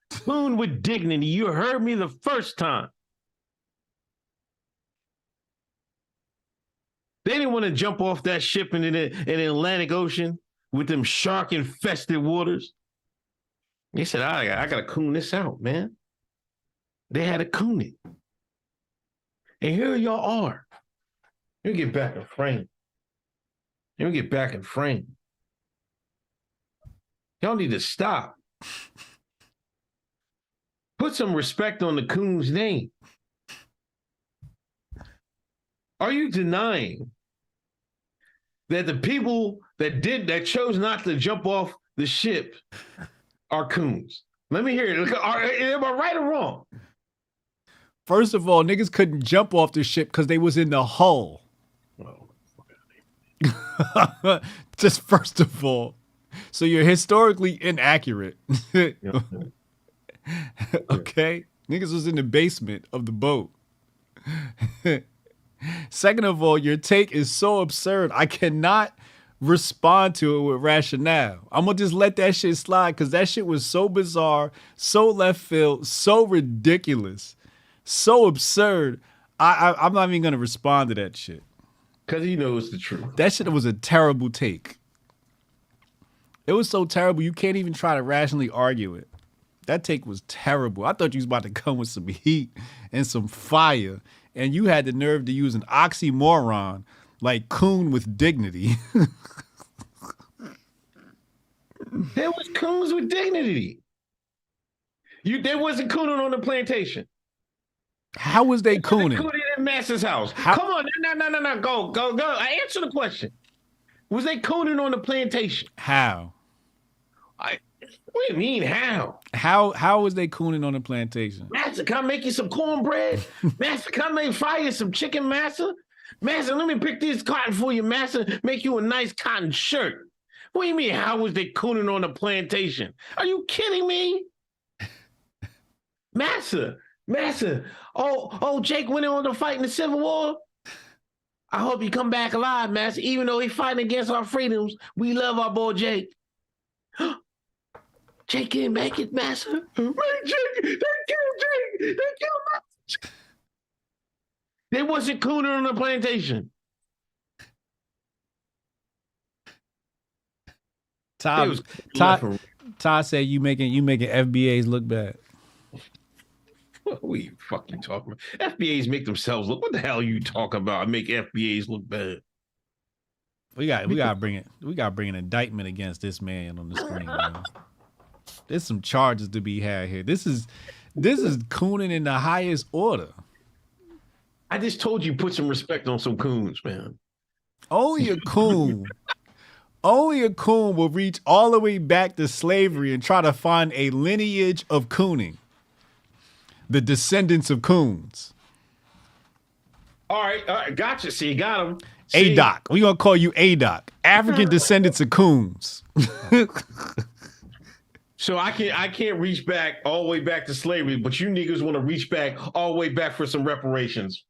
Cooned with dignity. You heard me the first time. They didn't want to jump off that ship in the Atlantic Ocean with them shark-infested waters. They said, I got to coon this out, man. They had to coon it. And here y'all are. You get back in frame. You get back in frame. Y'all need to stop. Put some respect on the Coons name. Are you denying that the people that chose not to jump off the ship are Coons? Let me hear it. Am I right or wrong? First of all, niggas couldn't jump off the ship because they was in the hull. Oh. Just first of all. So you're historically inaccurate. Okay? Niggas was in the basement of the boat. Second of all, your take is so absurd. I cannot respond to it with rationale. I'm going to just let that shit slide because that shit was so bizarre, so left field, so ridiculous, so absurd. I'm not even going to respond to that shit. Because he knows the truth. That shit was a terrible take. It was so terrible, you can't even try to rationally argue it. That take was terrible. I thought you was about to come with some heat and some fire, and you had the nerve to use an oxymoron like coon with dignity. There was coons with dignity. There wasn't cooning on the plantation. How was they cooning? Cooning at Master's house. Come on, no. Go. I answer the question. Was they cooning on the plantation? How? What do you mean, how? How was they cooning on the plantation? Master, can I make you some cornbread? Master, can I fry you some chicken, Master? Master, let me pick this cotton for you, Master. Make you a nice cotton shirt. What do you mean, how was they cooning on the plantation? Are you kidding me? Master. Oh, Jake went on to fight in the Civil War. I hope you come back alive, Master. Even though he's fighting against our freedoms, we love our boy Jake. Jake can't make it, Master. Man, Jake, they killed Jake. They killed Master. They wasn't cooning on the plantation. Todd said you making FBAs look bad. What are you fucking talking about? FBAs make themselves look. What the hell are you talking about? Make FBAs look bad. We gotta bring it. We gotta bring an indictment against this man on the screen. Man. There's some charges to be had here. This is cooning in the highest order. I just told you put some respect on some coons, man. Only a coon will reach all the way back to slavery and try to find a lineage of cooning. The descendants of coons. All right, gotcha. See, you got him. ADOC. We're going to call you ADOC. African descendants of coons. So I can't reach back all the way back to slavery, but you niggas want to reach back all the way back for some reparations.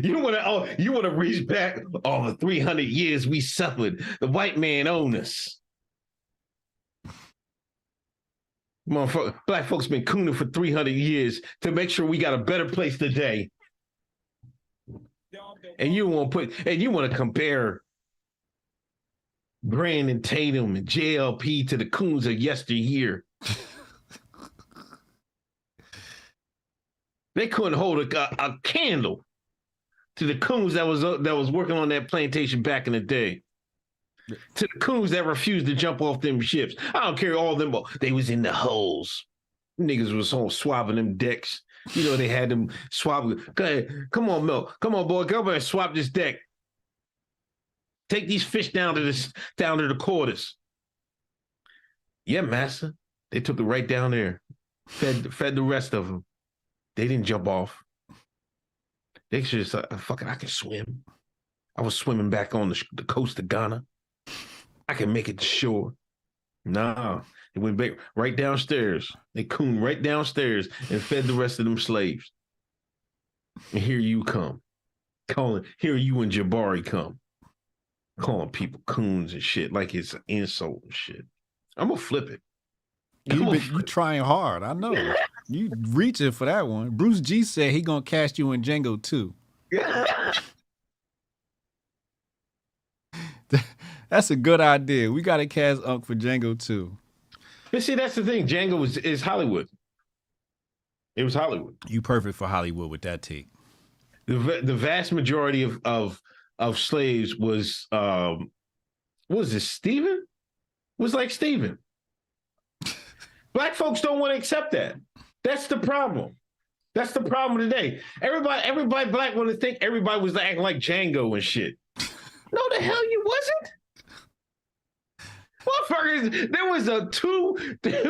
You want to reach back all the 300 years we suffered. The white man owned us. Black folks been cooning for 300 years to make sure we got a better place today. And you want to compare Brandon Tatum and JLP to the coons of yesteryear. They couldn't hold a candle to the coons that was working on that plantation back in the day. To the coons that refused to jump off them ships. I don't care all them, they was in the holes. Niggas was all swabbing them decks. You know, they had them swab. Go ahead. Come on, Mel. Come on, boy. Go over and swap this deck. Take these fish down to the quarters. Yeah, master. They took it right down there. Fed the rest of them. They didn't jump off. They should have said, fuck it, I can swim. I was swimming back on the coast of Ghana. I can make it to shore. Nah, they went back right downstairs. They cooned right downstairs and fed the rest of them slaves. And here you come. Here you and Jabari come. Calling people coons and shit like it's an insult and shit. I'm going to flip it. You trying hard. I know. You reaching for that one. Bruce G said he gonna cast you in Django too. That's a good idea. We gotta cast Unc for Django too. But see, that's the thing. Django is Hollywood. It was Hollywood. You perfect for Hollywood with that take. The vast majority of slaves was what was this, Stephen? Was like Stephen. Black folks don't want to accept that. That's the problem. That's the problem today. Everybody black want to think everybody was acting like Django and shit. No, the hell you wasn't. Motherfuckers, there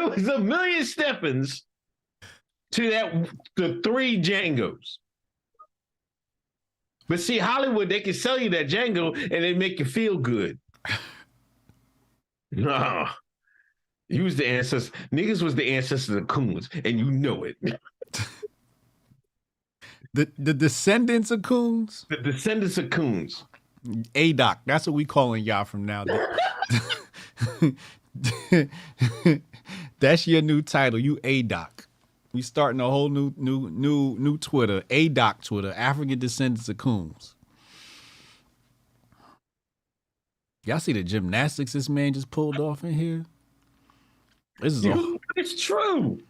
was a million Stephens to the 3 Djangos. But see, Hollywood, they can sell you that Django and they make you feel good. Nah. You was the ancestor. Niggas was the ancestor of Coons, and you know it. The descendants of Coons? The descendants of Coons. A-Doc. That's what we calling y'all from now. That's your new title. You A-Doc. We starting a whole new Twitter. A-Doc Twitter. African descendants of Coons. Y'all see the gymnastics this man just pulled off in here? It's true.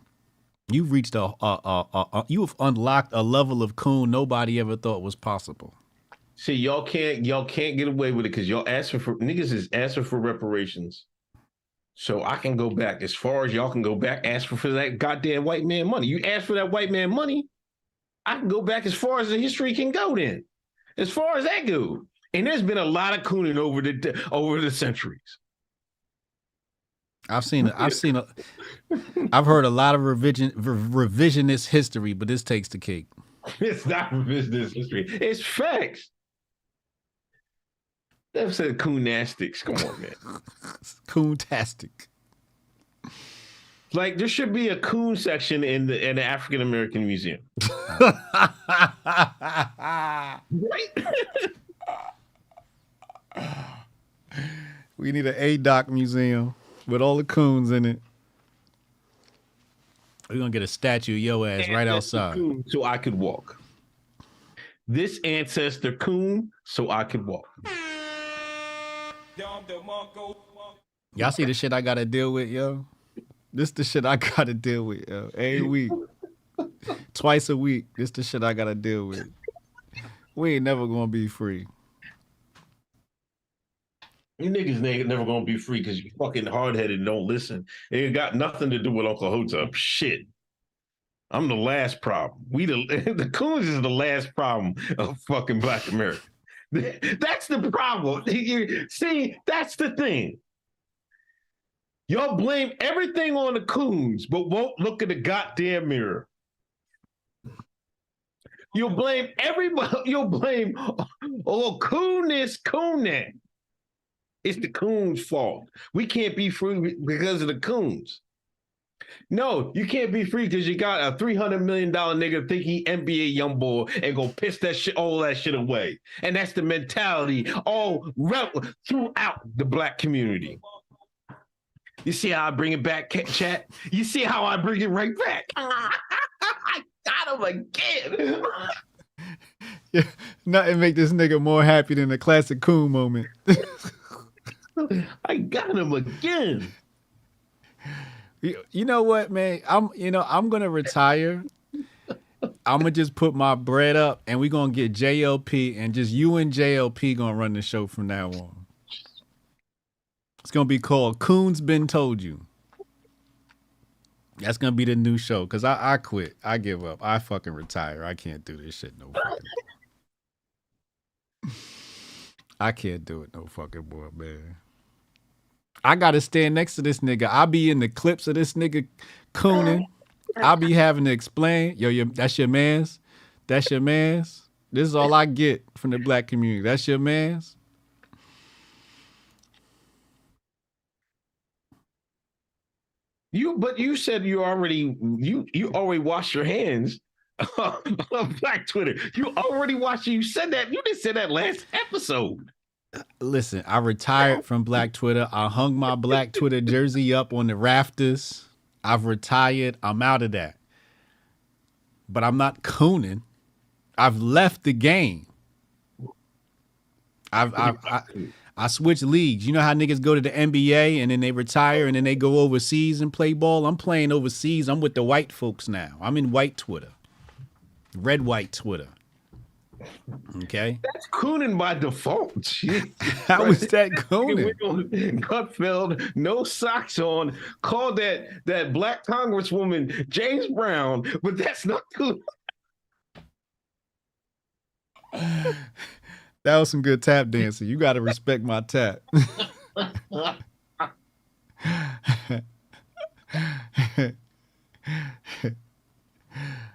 You've reached you have unlocked a level of coon nobody ever thought was possible. See, y'all can't get away with it because niggas is asking for reparations. So I can go back as far as y'all can go back, ask for that goddamn white man money. You ask for that white man money, I can go back as far as the history can go then. As far as that goes. And there's been a lot of cooning over the centuries. I've heard a lot of revisionist history, but this takes the cake. It's not revisionist history. It's facts. That said coon-nastics. Come on, man. Coon-tastic. Like there should be a coon section in the African American Museum. Right? We need an A-Doc museum with all the coons in it. We're gonna get a statue of your ass right outside. So I could walk. This ancestor coon, so I could walk. Y'all see the shit I gotta deal with, yo? This the shit I gotta deal with, yo. Every week. Twice a week. This the shit I gotta deal with. We ain't never gonna be free. You niggas ain't never gonna be free because you fucking hard-headed and don't listen. It ain't got nothing to do with Uncle Hotep. Shit. I'm the last problem. The Coons is the last problem of fucking Black America. That's the problem. See, that's the thing. Y'all blame everything on the Coons, but won't look in the goddamn mirror. You'll blame everybody. You'll blame, Coon this, Coon that. It's the Coons' fault. We can't be free because of the Coons. No, you can't be free because you got a $300 million nigga think he NBA young boy and go piss all that shit away. And that's the mentality all throughout the Black community. You see how I bring it back, chat? You see how I bring it right back? I got him again. Yeah, nothing make this nigga more happy than a classic Coon moment. I got him again. You know what, man? I'm gonna retire. I'm gonna just put my bread up, and we're gonna get JLP, and just you and JLP gonna run the show from now on. It's gonna be called Coons Been Told You. That's gonna be the new show. Cause I quit. I give up. I fucking retire. I can't do this shit no fucking. I can't do it no fucking more, man. I gotta stand next to this nigga. I be in the clips of this nigga cooning. I be having to explain, that's your mans. That's your mans. This is all I get from the Black community. That's your mans. But you said you already washed your hands on Black Twitter. You already watched it. You said that. You didn't say that last episode. Listen, I retired from Black Twitter. I hung my Black Twitter jersey up on the rafters. I've retired. I'm out of that. But I'm not cooning. I've left the game. I switched leagues. You know how niggas go to the NBA and then they retire and then they go overseas and play ball? I'm playing overseas. I'm with the white folks now. I'm in white Twitter. Red, white Twitter. Okay? That's cooning by default. How is that cooning? Gutfeld, no socks on, called that black congresswoman James Brown, but that's not cooning. That was some good tap dancing. You got to respect my tap.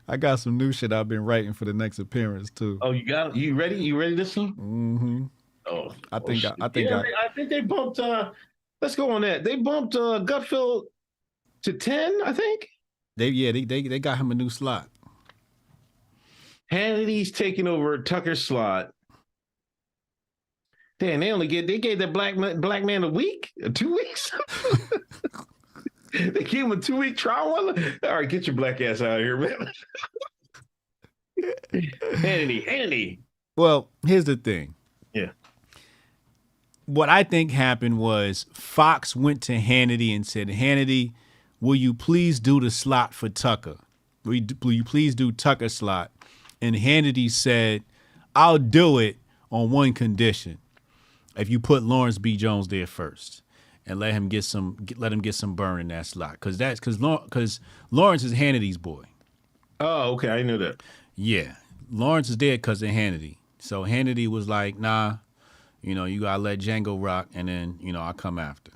I got some new shit I've been writing for the next appearance too. Oh, you ready? You ready this one? Mm-hmm. Oh, I think I think they bumped. Let's go on that. They bumped Gutfeld to 10. I think. They got him a new slot. Hannity's taking over Tucker's slot. Damn, they gave that black man a week, 2 weeks. They gave him a 2-week trial. All right, get your black ass out of here, man. Hannity. Well, here's the thing. Yeah. What I think happened was Fox went to Hannity and said, Hannity, will you please do the slot for Tucker? Will you please do Tucker slot? And Hannity said, I'll do it on one condition. If you put Lawrence B. Jones there first and let him get some burn in that slot. Because Lawrence is Hannity's boy. Oh, okay. I knew that. Yeah. Lawrence is there because of Hannity. So Hannity was like, nah, you got to let Django rock and then, I'll come after.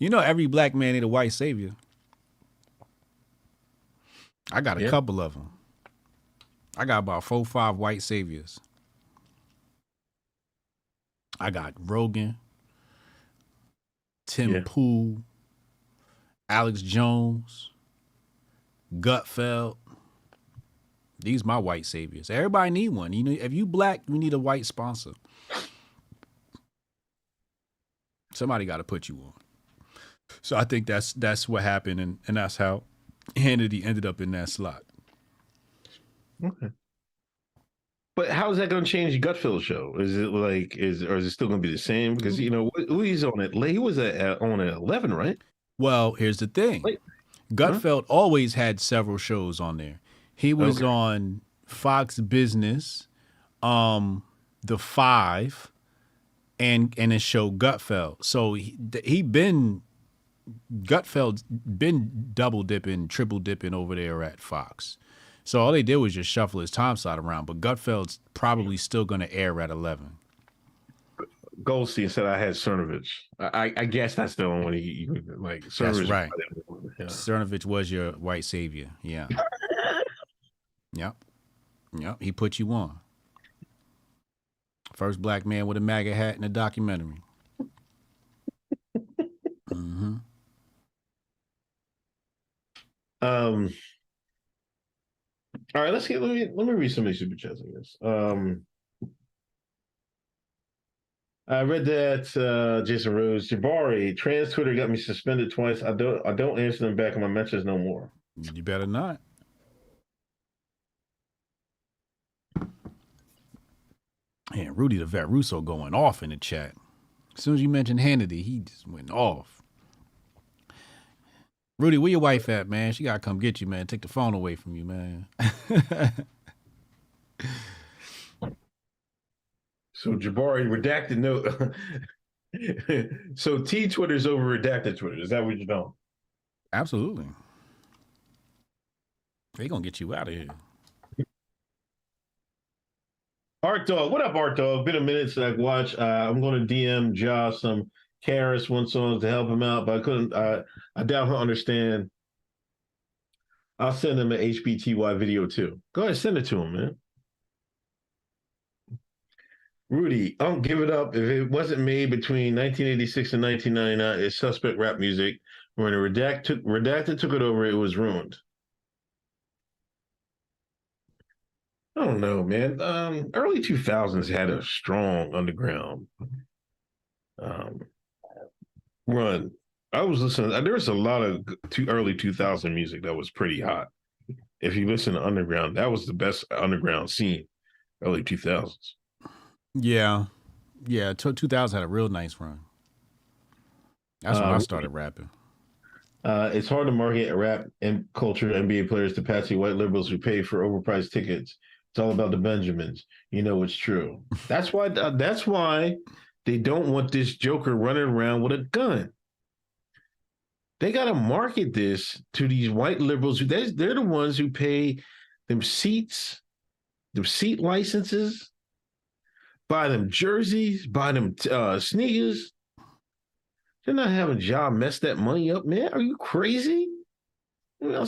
Every black man ain't a white savior. I got a couple of them. I got about 4 or 5 white saviors. I got Rogan, Tim Pool, Alex Jones, Gutfeld. These my white saviors. Everybody need one. If you black, you need a white sponsor. Somebody got to put you on. So I think that's what happened, and that's how Hannity ended up in that slot. Okay. But how is that going to change the Gutfeld show? Is it or is it still going to be the same? Because he's on it. He was on at 11, right? Well, here's the thing. Gutfeld always had several shows on there. He was on Fox Business, The Five, and his show Gutfeld. So Gutfeld's been double dipping, triple dipping over there at Fox. So all they did was just shuffle his time slot around. But Gutfeld's probably still going to air at 11. Goldstein said I had Cernovich. I guess that's the only one he like. Cernovich. That's right. Yeah. Cernovich was your white savior. Yeah. Yep. He put you on. First black man with a MAGA hat in a documentary. Mm-hmm. All right, let me read some of these super chats, I guess. I read that Jason Rose, Jabari, trans Twitter got me suspended twice. I don't answer them back in my messages no more. You better not. And Rudy the Vet Russo going off in the chat. As soon as you mentioned Hannity, he just went off. Rudy, where your wife at, man? She gotta come get you, man. Take the phone away from you, man. So Jabari, redacted note. So T Twitter's over redacted Twitter. Is that what you're doing? Absolutely. They gonna get you out of here. Art Dog, what up, Art Dog? Been a minute since I watched. I'm going to DM Josh some KRS-One songs to help him out, but I couldn't. I doubt he'll understand. I'll send him an HBTY video too. Go ahead, send it to him, man. Rudy, I don't give it up. If it wasn't made between 1986 and 1999, it's suspect rap music. When Redacted took it over, it was ruined. I don't know, man. Early 2000s had a strong underground run. I was listening. There was a lot of early 2000 music that was pretty hot. If you listen to underground, that was the best underground scene, early 2000s. Yeah. 2000 had a real nice run. That's when I started rapping. It's hard to market rap and culture NBA players to patsy white liberals who pay for overpriced tickets. It's all about the Benjamins. You know it's true. That's why. That's why they don't want this joker running around with a gun. They got to market this to these white liberals. They're the ones who pay them seats, them seat licenses, buy them jerseys, buy them sneakers. They're not having job mess that money up, man. Are you crazy?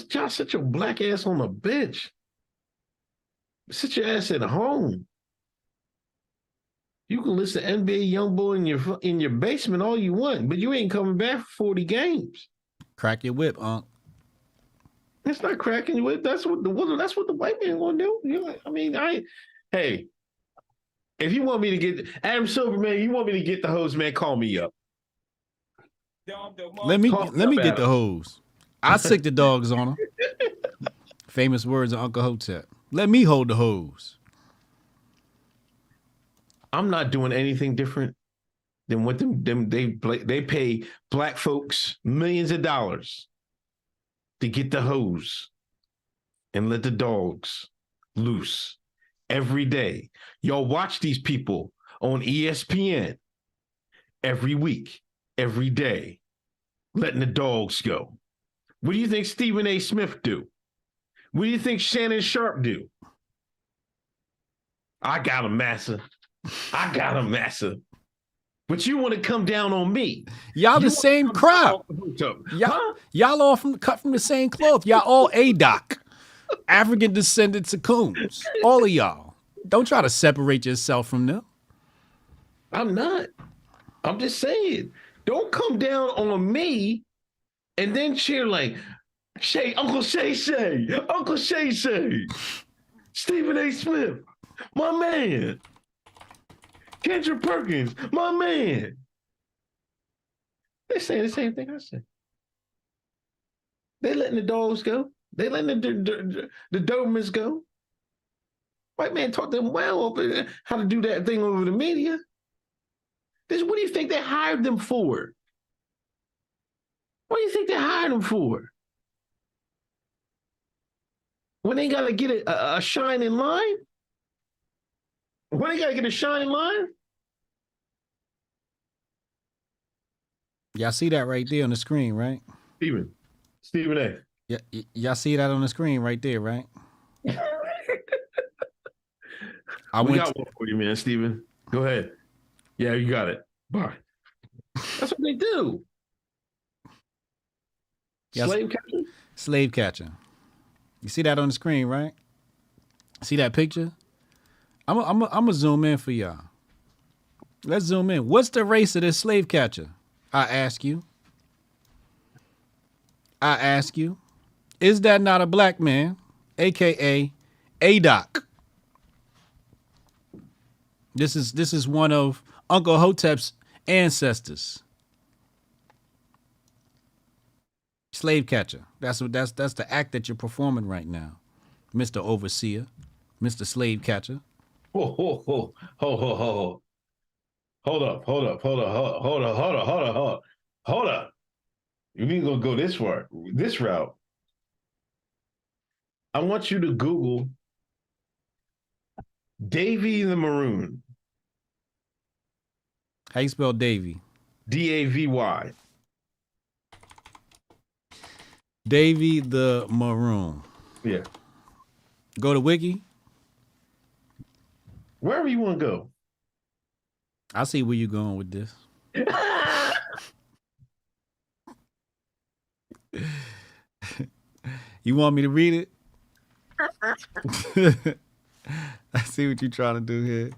Josh, sit your black ass on the bench. Sit your ass at home. You can listen to NBA YoungBoy in your basement all you want, but you ain't coming back for 40 games. Crack your whip, Unc. It's not cracking your whip. That's what the white man gonna do. Hey, if you want me to get Adam Silverman, you want me to get the hose, man, call me up. Let me get the hose. I sick the dogs on them. Famous words of Uncle Hotep. Let me hold the hose. I'm not doing anything different than what they pay black folks millions of dollars to get the hose and let the dogs loose every day. Y'all watch these people on ESPN every week, every day, letting the dogs go. What do you think Stephen A. Smith do? What do you think Shannon Sharp do? I got him, massa. But you want to come down on me. Y'all the same crowd. Y'all all cut from the same cloth. Y'all all ADOC. African descendants of Coons. All of y'all. Don't try to separate yourself from them. I'm not. I'm just saying. Don't come down on me and then cheer like Uncle Shay, Stephen A. Smith, my man. Kendra Perkins, my man. They saying the same thing I said. They letting the dogs go. They letting the Dobermans go. White man taught them well how to do that thing over the media. What do you think they hired them for? What do you think they hired them for? When they got to get a shine in line? When they got to get a shine in line? Y'all see that right there on the screen, right? Stephen A. Yeah, y'all see that on the screen right there, right? We got one for you, man, Stephen. Go ahead. Yeah, you got it. Bye. That's what they do. Slave catching? Slave catching. You see that on the screen, right? See that picture? I'm gonna zoom in for y'all. Let's zoom in. What's the race of this slave catcher? I ask you. Is that not a black man, aka ADOC? This is one of Uncle Hotep's ancestors. Slave catcher. That's the act that you're performing right now, Mr. Overseer, Mr. Slave Catcher. Hold up. You need to go this route. I want you to Google Davy the Maroon. How you spell Davy? Davy. Davy the Maroon. Yeah. Go to Wiki. Wherever you want to go. I see where you're going with this. You want me to read it? I see what you're trying to do here.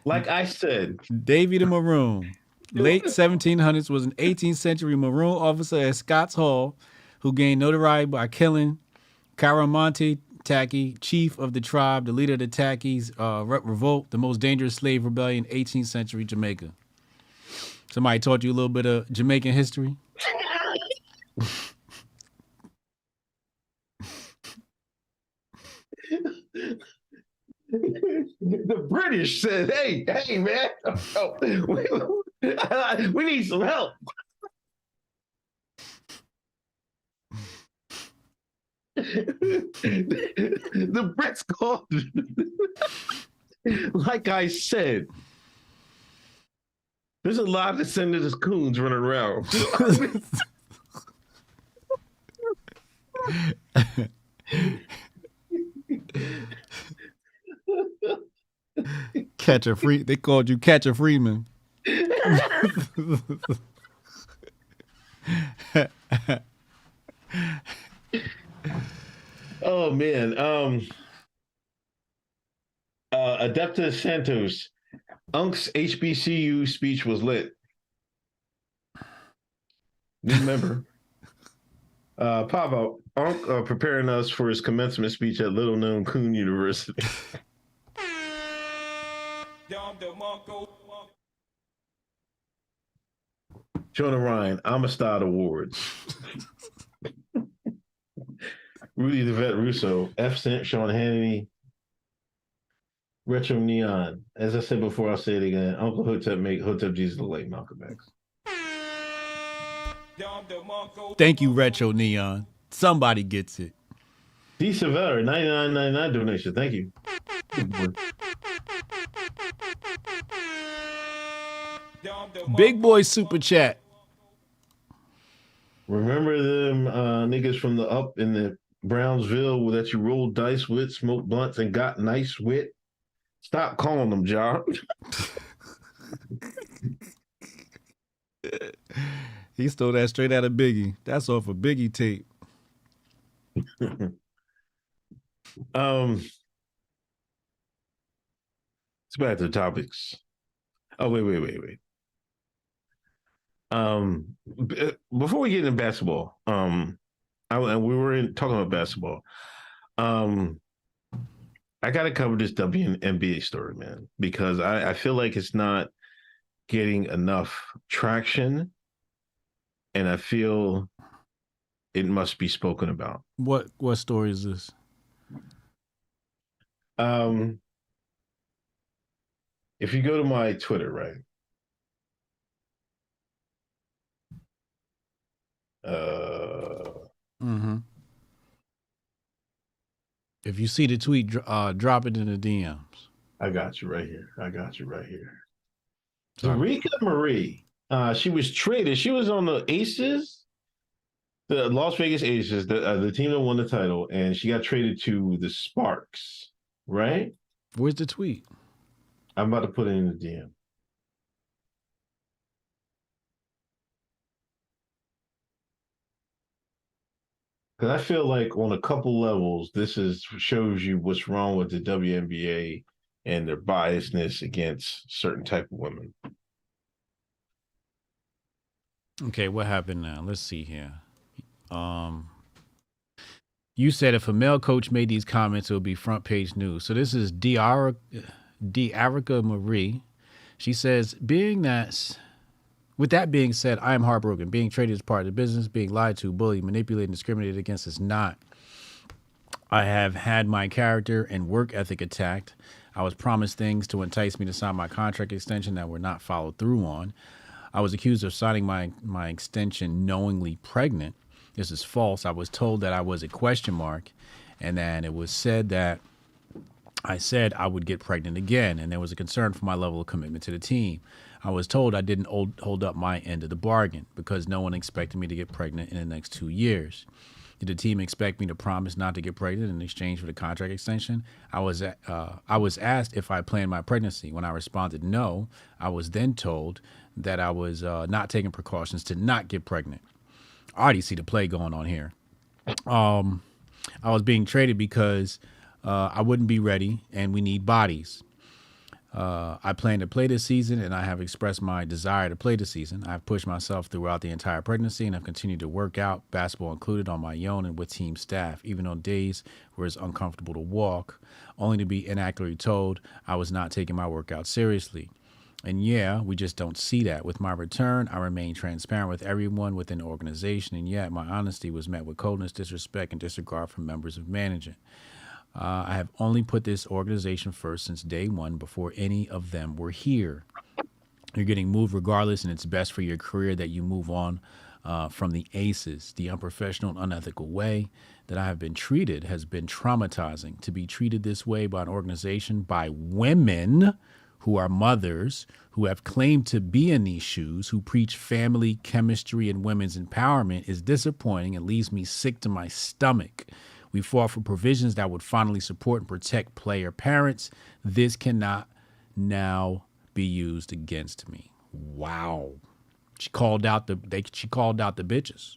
Like I said. Davy the Maroon. Late 1700s was an 18th century Maroon officer at Scott's Hall who gained notoriety by killing Caramonte Tacky, chief of the tribe, the leader of the Tackies revolt, the most dangerous slave rebellion in 18th century Jamaica. Somebody taught you a little bit of Jamaican history? The British said, hey, man, we need some help. The Brits called. Like I said, there's a lot of senators Coons running around. They called you Catcher Freeman. Oh man. Adeptus Santos. Unc's HBCU speech was lit. Remember. Pavo, Unc preparing us for his commencement speech at little known Coon University. Jonah Ryan, Amistad Awards. Rudy the Vet Russo, F. Cent, Sean Hannity, Retro Neon. As I said before, I'll say it again. Uncle Hotep make Hotep Jesus look like Malcolm X. Thank you, Retro Neon. Somebody gets it. D. Severa, $99.99 donation. Thank you. Big boy super chat. Remember them niggas from the up in the Brownsville that you rolled dice with, smoked blunts, and got nice with? Stop calling them, John. He stole that straight out of Biggie. That's off a Biggie tape. Let's back to the topics. Oh, wait. Before we get into basketball, and we were talking about basketball. I got to cover this WNBA story, man, because I feel like it's not getting enough traction, and I feel it must be spoken about. What story is this? If you go to my Twitter, right? If you see the tweet, drop it in the DMs. I got you right here. Tarika Marie, she was traded. She was on the Aces, the Las Vegas Aces, the team that won the title, and she got traded to the Sparks, right? Where's the tweet? I'm about to put it in the DM. Because I feel like on a couple levels, shows you what's wrong with the WNBA and their biasness against certain type of women. Okay, what happened now? Let's see here. You said if a male coach made these comments, it would be front page news. So this is Diarica Marie. She says, with that being said, I am heartbroken. Being traded is part of the business. Being lied to, bullied, manipulated, and discriminated against is not. I have had my character and work ethic attacked. I was promised things to entice me to sign my contract extension that were not followed through on. I was accused of signing my extension knowingly pregnant. This is false. I was told that I was a question mark, and then it was said that I said I would get pregnant again, and there was a concern for my level of commitment to the team. I was told I didn't hold up my end of the bargain because no one expected me to get pregnant in the next 2 years. Did the team expect me to promise not to get pregnant in exchange for the contract extension? I was asked if I planned my pregnancy. When I responded no, I was then told that I was not taking precautions to not get pregnant. I already see the play going on here. I was being traded because I wouldn't be ready and we need bodies. I plan to play this season, and I have expressed my desire to play this season. I've pushed myself throughout the entire pregnancy, and I've continued to work out, basketball included, on my own and with team staff, even on days where it's uncomfortable to walk, only to be inaccurately told I was not taking my workout seriously. And yeah, we just don't see that. With my return, I remain transparent with everyone within the organization, and yet my honesty was met with coldness, disrespect, and disregard from members of management. I have only put this organization first since day one before any of them were here. You're getting moved regardless, and it's best for your career that you move on from the aces. The unprofessional and unethical way that I have been treated has been traumatizing. To be treated this way by an organization, by women who are mothers, who have claimed to be in these shoes, who preach family, chemistry, and women's empowerment, is disappointing and leaves me sick to my stomach. We fought for provisions that would finally support and protect player parents. This cannot now be used against me. Wow. She called out the bitches.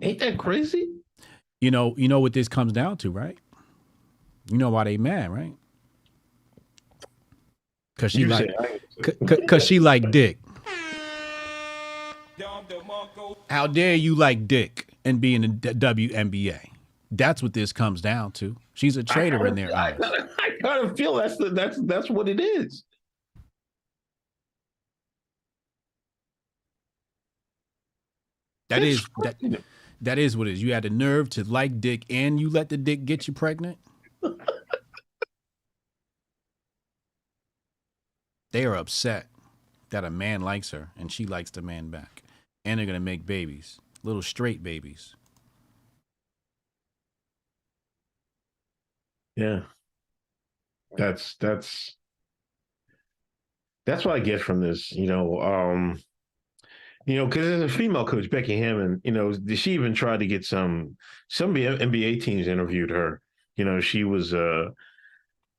Ain't that crazy? You know what this comes down to, right? You know why they mad, right? Cause she like dick. How dare you like dick and be in the WNBA? That's what this comes down to. She's a traitor in their eyes. I kind of feel that's what it is. That is what it is. You had the nerve to like dick and you let the dick get you pregnant. They are upset that a man likes her and she likes the man back. And they're going to make babies, little straight babies. Yeah. That's what I get from this, because there's a female coach, Becky Hammon, she even tried to get some NBA teams interviewed her. She was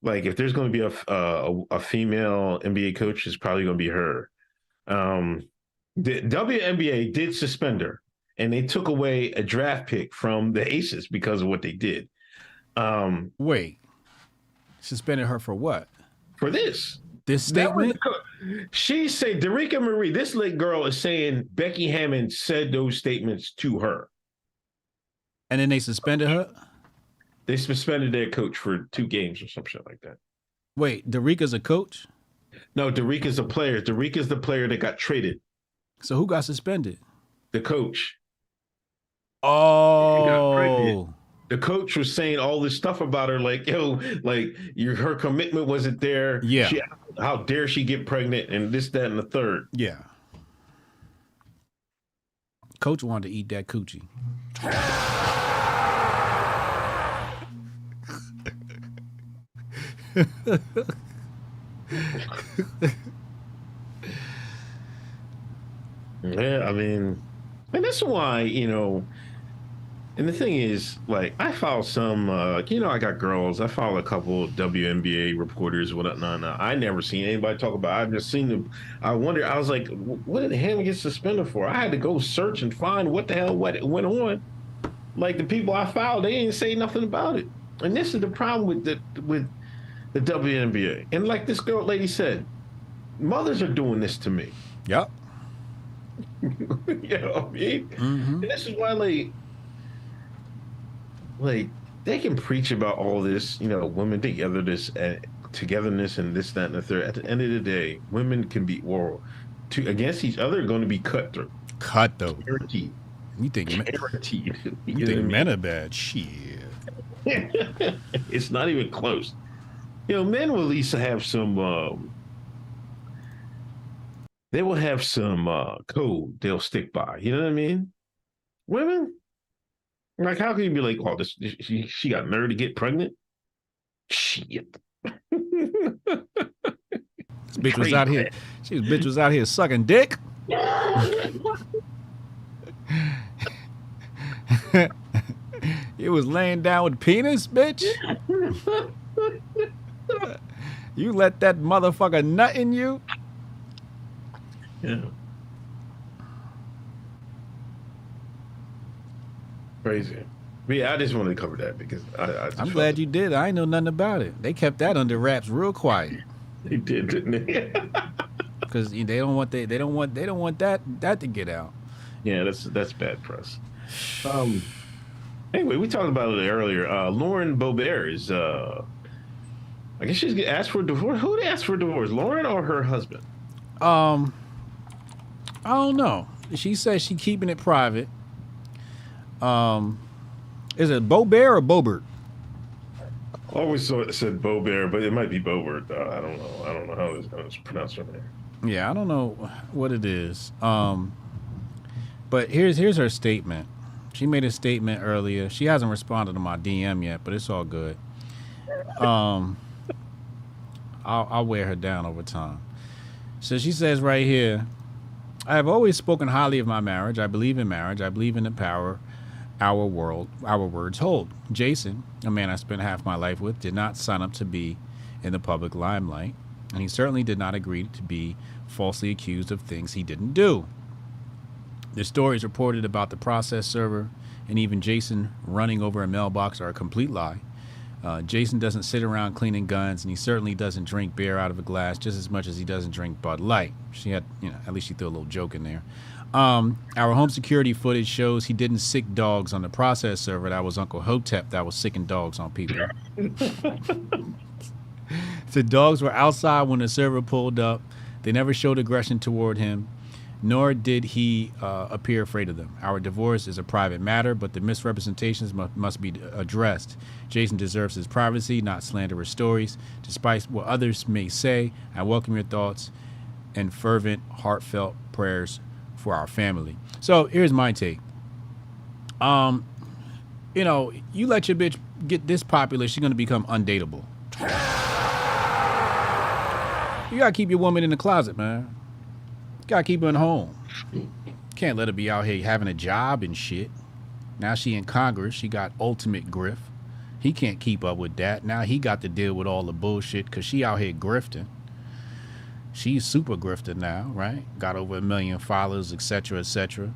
like, if there's going to be a female NBA coach, it's probably going to be her. The WNBA did suspend her, and they took away a draft pick from the Aces because of what they did. Wait, suspended her for what? For this statement? She said, Derica Marie, this little girl is saying Becky Hammon said those statements to her. And then they suspended her? They suspended their coach for 2 games or some shit like that. Wait, Derica's a coach? No, Derica's a player. Derica's the player that got traded. So who got suspended? The coach. Oh. The coach was saying all this stuff about her, like, her commitment wasn't there. Yeah. How dare she get pregnant and this, that, and the third. Yeah. Coach wanted to eat that coochie. Yeah, I mean, and that's why, and the thing is, like, I follow some, I got girls, I follow a couple of WNBA reporters, whatnot. I never seen anybody talk about it. I've just seen them. I was like, what did Hammon get suspended for? I had to go search and find what the hell went on. Like, the people I followed, they didn't say nothing about it. And this is the problem with the WNBA. And like this lady said, mothers are doing this to me. Yep. You know what I mean? Mm-hmm. And this is why, like they can preach about all this, women togetherness and this, that, and the third. At the end of the day, women can be against each other, going to be cutthroat. Guaranteed. You think men are bad? Shit. It's not even close. Men will at least have some. They will have some code they'll stick by. You know what I mean? Women, like, how can you be like, oh, she got nerve to get pregnant? Shit. This bitch was out here. Bitch was out here sucking dick. You was laying down with penis, bitch. You let that motherfucker nut in you. Yeah. Crazy. Yeah, I just wanted to cover that because I'm glad you did. I ain't know nothing about it. They kept that under wraps real quiet. They did, didn't they? Because they don't want that to get out. Yeah, that's bad press. Anyway, we talked about it earlier. Lauren Boebert is I guess she's asked for a divorce. Who asked for a divorce, Lauren or her husband? I don't know. She says she keeping it private. Is it Boebert or Bobert? I always thought it said Boebert, but it might be Boebert. I don't know. I don't know how it's pronounced her name. Yeah, I don't know what it is. But here's her statement. She made a statement earlier. She hasn't responded to my DM yet, but it's all good. I'll wear her down over time. So she says right here, I have always spoken highly of my marriage. I believe in marriage. I believe in the power our words hold. Jason, a man I spent half my life with, did not sign up to be in the public limelight, and he certainly did not agree to be falsely accused of things he didn't do. The stories reported about the process server and even Jason running over a mailbox are a complete lie. Jason doesn't sit around cleaning guns, and he certainly doesn't drink beer out of a glass just as much as he doesn't drink Bud Light. She had, at least she threw a little joke in there. Our home security footage shows he didn't sick dogs on the process server. That was Uncle Hotep that was sicking dogs on people. The dogs were outside when the server pulled up. They never showed aggression toward him, nor did he appear afraid of them. Our divorce is a private matter, but the misrepresentations must be addressed. Jason deserves his privacy, not slanderous stories. Despite what others may say, I welcome your thoughts and fervent, heartfelt prayers for our family. So here's my take. You let your bitch get this popular, she's going to become undateable. You got to keep your woman in the closet, man. Gotta keep her in home. Can't let her be out here having a job and shit. Now she in Congress. She got ultimate grift. He can't keep up with that. Now he got to deal with all the bullshit because she out here grifting. She's super grifter now, right? Got over 1 million followers, etc., etc.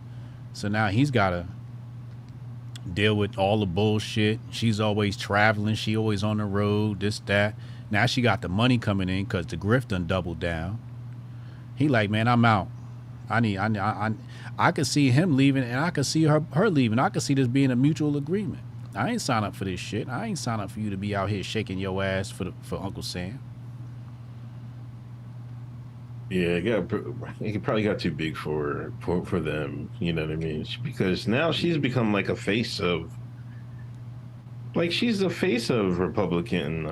So now he's got to deal with all the bullshit. She's always traveling. She always on the road, this, that. Now she got the money coming in because the grift done doubled down. He like, man, I'm out. I could see him leaving, and I could see her leaving. I could see this being a mutual agreement. I ain't sign up for this shit. I ain't sign up for you to be out here shaking your ass for Uncle Sam. Yeah, he probably got too big for them. You know what I mean? Because now she's become like a face of, like she's the face of Republican.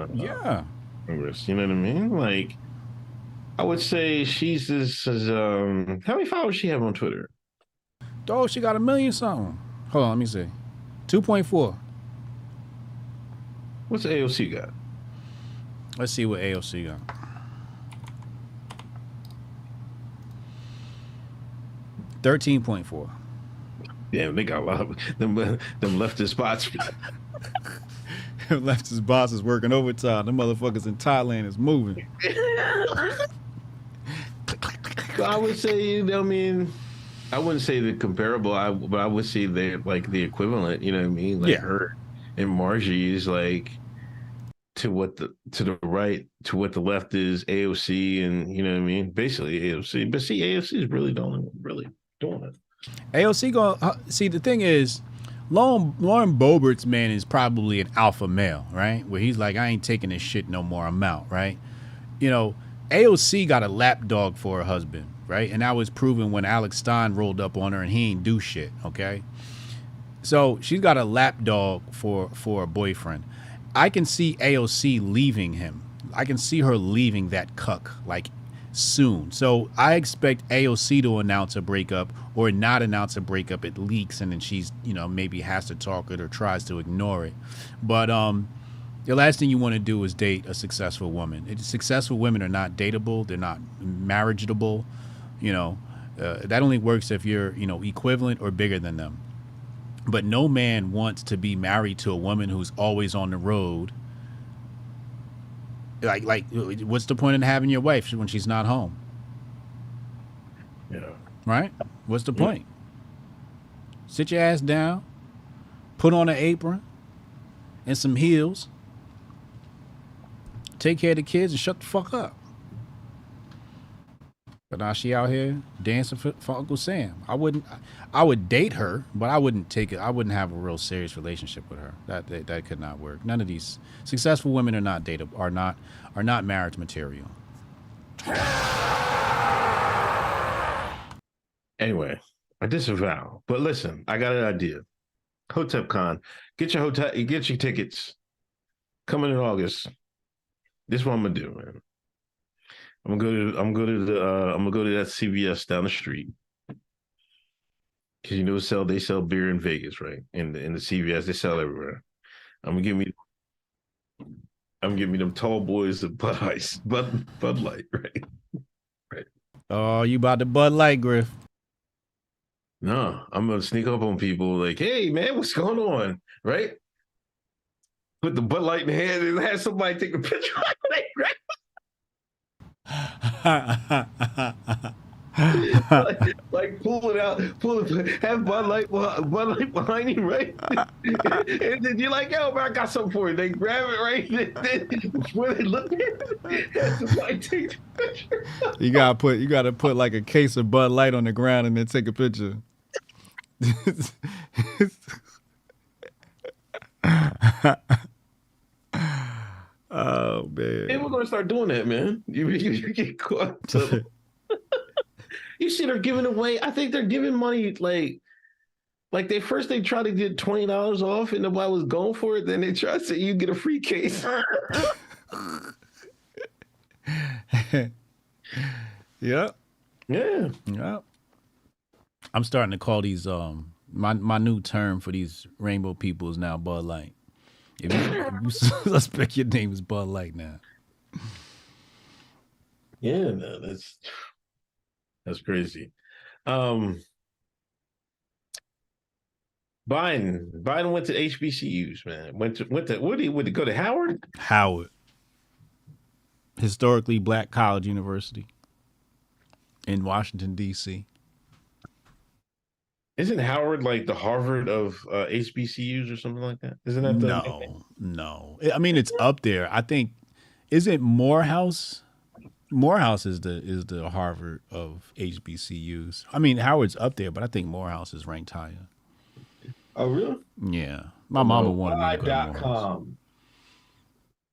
Congress. You know what I mean? Like, I would say she's this. How many followers she have on Twitter? Dog, she got 1 million something. Hold on, let me see. 2.4. What's AOC got? Let's see what AOC got. 13.4. Damn, they got a lot of them leftist bots. Leftist boss is working overtime. The motherfuckers in Thailand is moving. I would say, I mean, I wouldn't say the comparable, but I would say that like the equivalent. You know what I mean? Like her and Margie is like to the right to what the left is AOC, and you know what I mean? Basically AOC. But see, AOC is really the only one really doing it. AOC see, the thing is, Lauren Boebert's man is probably an alpha male, right? Where he's like, I ain't taking this shit no more. I'm out, right? AOC got a lapdog for her husband, right? And that was proven when Alex Stein rolled up on her and he ain't do shit, okay? So she's got a lapdog for a boyfriend. I can see AOC leaving him. I can see her leaving that cuck, like, soon. So I expect AOC to announce a breakup or not announce a breakup. It leaks and then she's, maybe has to talk it or tries to ignore it. But the last thing you want to do is date a successful woman. Successful women are not dateable. They're not marriageable. That only works if you're, equivalent or bigger than them. But no man wants to be married to a woman who's always on the road. Like, what's the point in having your wife when she's not home? Yeah. Right? What's the point? Sit your ass down, put on an apron and some heels, take care of the kids, and shut the fuck up. But now she out here dancing for Uncle Sam. I would date her, but I wouldn't take it. I wouldn't have a real serious relationship with her. That could not work. None of these successful women are not are not marriage material. Anyway, I disavow. But listen, I got an idea. Hotep Con, get your tickets. Coming in August. This is what I'm gonna do, man. I'm gonna go to that CVS down the street. Cause you know they sell beer in Vegas, right? In the CVS, they sell everywhere. I'm gonna give me them tall boys of Bud Light, right? Right. Oh, you about to Bud Light, Griff? No, I'm gonna sneak up on people like, hey man, what's going on? Right? Put the Bud Light in the hand and have somebody take a picture of it, right? like pull it out, have Bud Light behind you, right? And then you're like, yo, man, I got something for you. They grab it, right? Then before they look at it, have somebody take the picture. You gotta put like a case of Bud Light on the ground and then take a picture. Oh man! Hey, we're gonna start doing that, man. You get caught. So. You see, they're giving away. I think they're giving money like they try to get $20 off, and nobody was going for it. Then they try to say you get a free case. Yep. Yeah. Yep. I'm starting to call these my new term for these rainbow people is now Bud Light. If you suspect your name is Bud Light now. Yeah, no, that's crazy. Biden went to HBCUs, man. Went to where did he go to Howard? Howard. Historically black college university in Washington, D.C. Isn't Howard like the Harvard of HBCUs or something like that? Isn't that No. I mean, it's up there. I think, is it Morehouse? Morehouse is the Harvard of HBCUs. I mean, Howard's up there, but I think Morehouse is ranked higher. Oh, really? Yeah. My mama wanted me to go to Morehouse.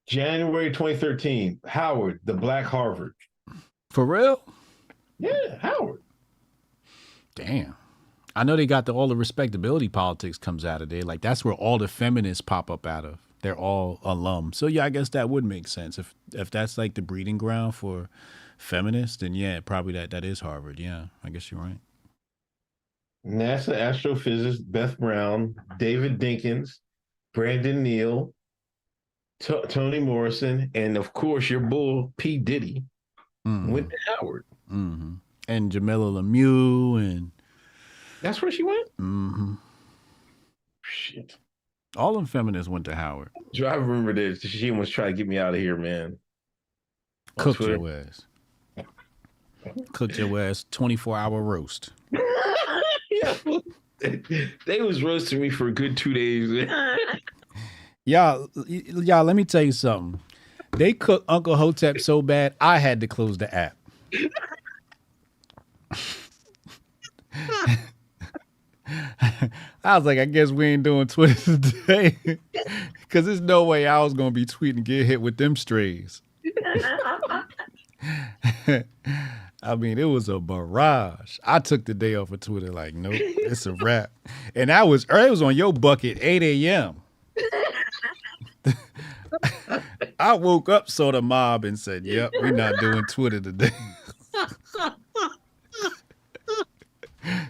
January 2013, Howard, the Black Harvard. For real? Yeah, Howard. Damn. I know they got all the respectability politics comes out of there. Like, that's where all the feminists pop up out of. They're all alum. So, yeah, I guess that would make sense. If that's like the breeding ground for feminists, then, yeah, probably that is Harvard. Yeah, I guess you're right. NASA astrophysicist Beth Brown, David Dinkins, Brandon Neal, Toni Morrison, and, of course, your bull, P. Diddy, went to Howard. Mm-hmm. And Jamila Lemieux and... That's where she went? Mm-hmm. Shit. All them feminists went to Howard. I remember this. She almost tried to get me out of here, man. Cook your ass. Cook your ass 24-hour roast. Yeah. They was roasting me for a good 2 days. Y'all, let me tell you something. They cooked Uncle Hotep so bad, I had to close the app. I was like, I guess we ain't doing Twitter today. Because there's no way I was going to be tweeting and get hit with them strays. I mean, it was a barrage. I took the day off of Twitter like, nope, it's a wrap. And it was on your bucket, 8 a.m. I woke up, saw the mob, and said, yep, we're not doing Twitter today.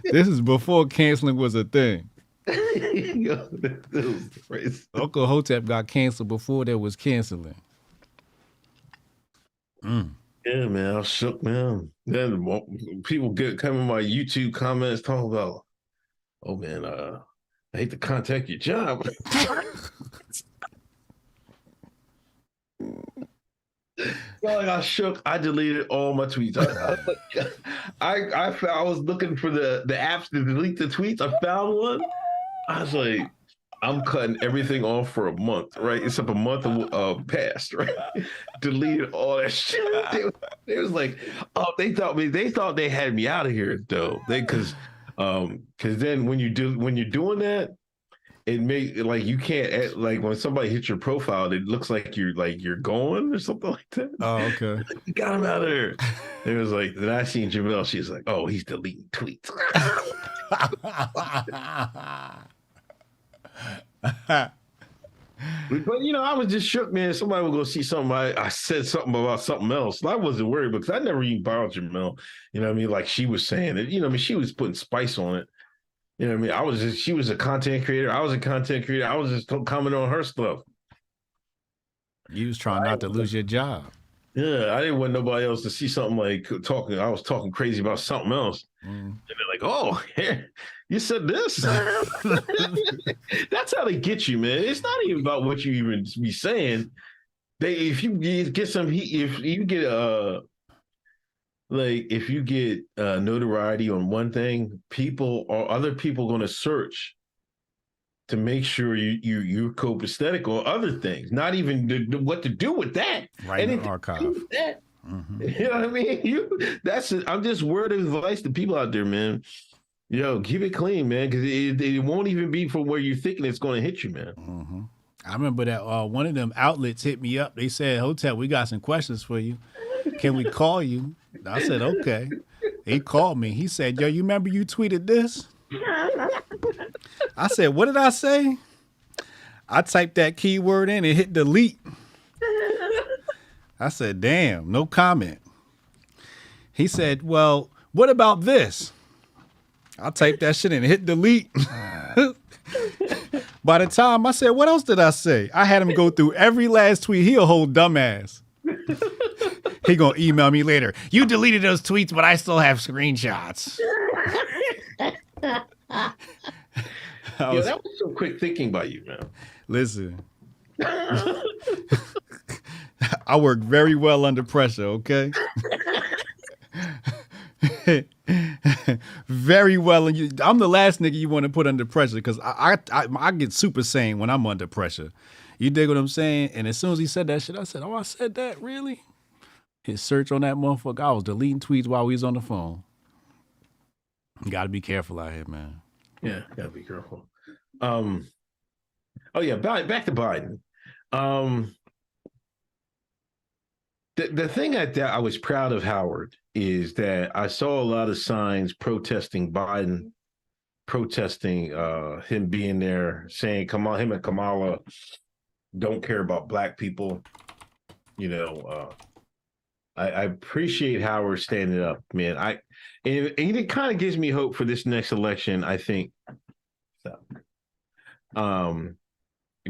This is before canceling was a thing. Uncle Hotep got canceled before there was canceling. Yeah, man, I was shook, man. Then people come in my YouTube comments talking about, oh man, I hate to contact your job. So I got shook. I deleted all my tweets. I was looking for the apps to delete the tweets. I found one. I was like, I'm cutting everything off for a month, right? Except a month passed, right? Deleted all that shit. They was like, oh, they thought they had me out of here though. Because then when you're doing that, it may like you can't like when somebody hits your profile, it looks like you're going or something like that. Oh, okay. You got him out of there. It was like, then I seen Jamel. She's like, oh, he's deleting tweets. But I was just shook, man. Somebody would go see something. I said something about something else. And I wasn't worried because I never even borrowed Jamel. You know what I mean? Like she was saying it. I mean, she was putting spice on it. You know what I mean? She was a content creator. I was a content creator. I was just commenting on her stuff. You was trying not to lose your job. Yeah, I didn't want nobody else to see something like talking. I was talking crazy about something else. And they're like, oh, you said this? That's how they get you, man. It's not even about what you even be saying. If you get some heat, if you get notoriety on one thing, other people going to search to make sure you're copacetic or other things. Not even what to do with that. Right in the archive. Mm-hmm. You know what I mean? I'm just word of advice to people out there, man. Keep it clean, man, because it won't even be from where you're thinking it's going to hit you, man. Mm-hmm. I remember that one of them outlets hit me up. They said, Hotep, we got some questions for you. Can we call you? I said, okay. He called me. He said, yo, you remember you tweeted this? I said, what did I say? I typed that keyword in and hit delete. I said, damn, no comment. He said, well, what about this? I typed that shit in and hit delete. By the time I said, what else did I say? I had him go through every last tweet. He a whole dumbass. He gonna email me later. You deleted those tweets, but I still have screenshots. That was so quick thinking by you, man. Listen. I work very well under pressure, okay? Very well. And I'm the last nigga you want to put under pressure because I get super sane when I'm under pressure. You dig what I'm saying? And as soon as he said that shit, I said, oh, I said that? Really? His search on that motherfucker, I was deleting tweets while we was on the phone. You got to be careful out here, man. Yeah, got to be careful. Oh, yeah, back to Biden. The thing that I was proud of Howard is that I saw a lot of signs protesting Biden, protesting him being there, saying him and Kamala don't care about black people. I appreciate Howard standing up, man. And it kind of gives me hope for this next election. I think, it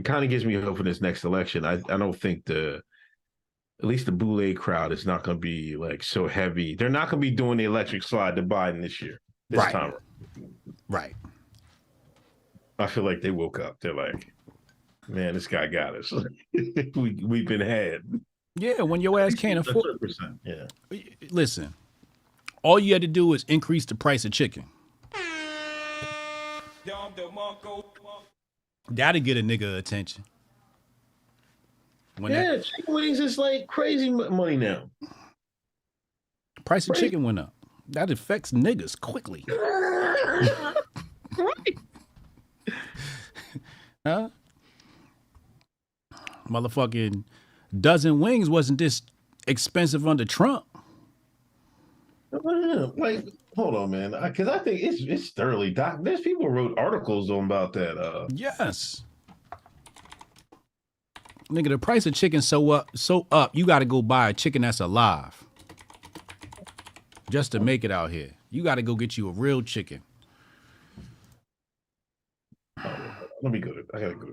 kind of gives me hope for this next election. I don't think at least the Boule crowd is not going to be like so heavy. They're not going to be doing the electric slide to Biden this time. Right. I feel like they woke up. They're like, man, this guy got us. We've been had. Yeah, when your ass can't afford. 100%, yeah. Listen, all you had to do is increase the price of chicken. That'll get a nigga attention. Chicken wings is like crazy money now. Price of chicken went up. That affects niggas quickly. Right. Huh? Motherfucking dozen wings wasn't this expensive under Trump. Like, hold on, man. Because I think it's thoroughly there's people who wrote articles on about that. Yes. Nigga, the price of chicken so up, you got to go buy a chicken that's alive just to make it out here. You got to go get you a real chicken. Let me go I gotta go.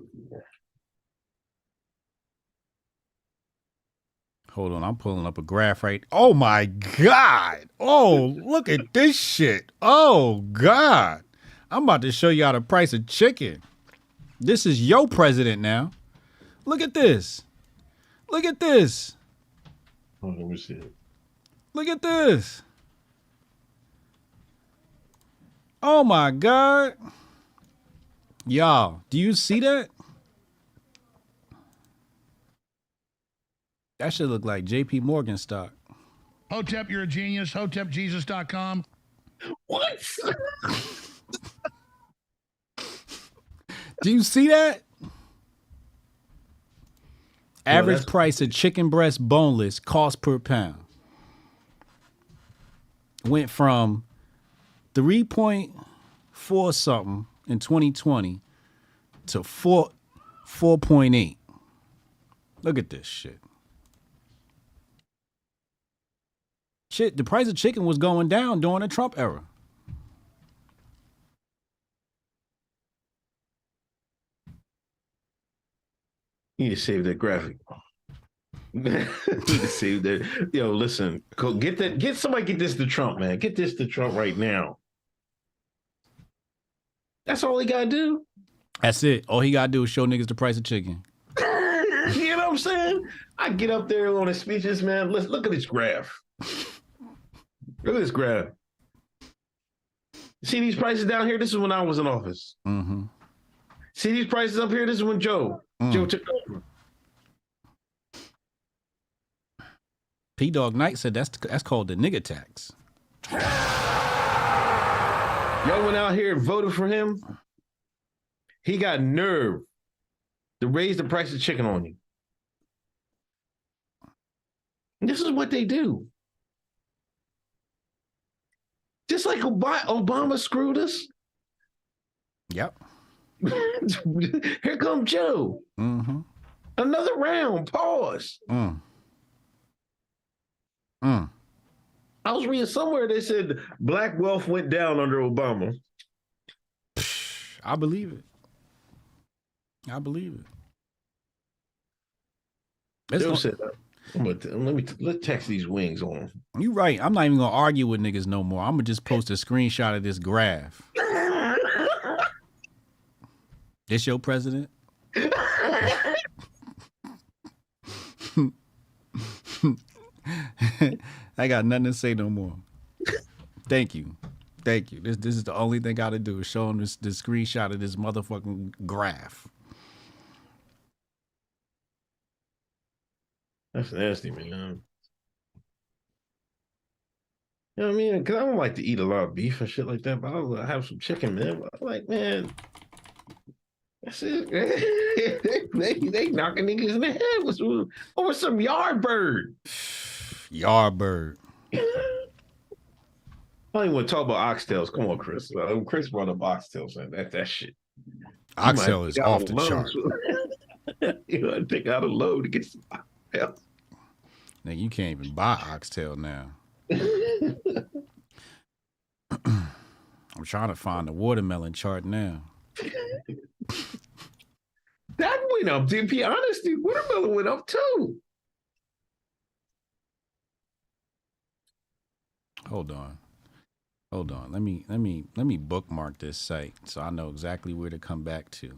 Hold on, I'm pulling up a graph right. Oh my God. Oh, look at this shit. Oh God. I'm about to show you how the price of chicken. This is your president now. Look at this. Look at this. Oh, let me see it. Look at this. Oh my God. Y'all, do you see that? That should look like JP Morgan stock. Hotep, you're a genius. HotepJesus.com. What? Do you see that? Average that's- price of chicken breast boneless, cost per pound, went from 3.4 something in 2020 to 4.8. Look at this shit. Shit, the price of chicken was going down during the Trump era. You need to save that graphic. You need to save that. Yo, listen, go get that. Get this to Trump, man. Get this to Trump right now. That's all he gotta do. That's it. All he gotta do is show niggas the price of chicken. You know what I'm saying? I get up there on his speeches, man. Let's look at this graph. Look at this graph. See these prices down here? This is when I was in office. Mm-hmm. See these prices up here? This is when Joe took over. P Dog Knight said that's called the nigga tax. Y'all went out here and voted for him. He got nerve to raise the price of chicken on you. And this is what they do. Just like Obama screwed us. Yep. Here comes Joe. Mm-hmm. Another round. Pause. I was reading somewhere they said black wealth went down under Obama. I believe it. I believe it. Joe said, let's text these wings on. You right. I'm not even gonna argue with niggas no more. I'm gonna just post a screenshot of this graph. This your president? I got nothing to say no more. Thank you. This is the only thing I gotta do is show him this screenshot of this motherfucking graph. That's nasty, man. You know what I mean? Because I don't like to eat a lot of beef and shit like that, but I'll have some chicken, man. But I'm like, man, that's it. they knocking niggas in the head over some yard bird. Yardbird. I don't even want to talk about oxtails. Come on, Chris. Chris brought up oxtails, man. That shit. Oxtail is off the chart. You know, take out a load to get some oxtails. Now you can't even buy oxtail now. I'm trying to find the watermelon chart now. That went up, to be honest. The watermelon went up too. Hold on. Let me bookmark this site so I know exactly where to come back to.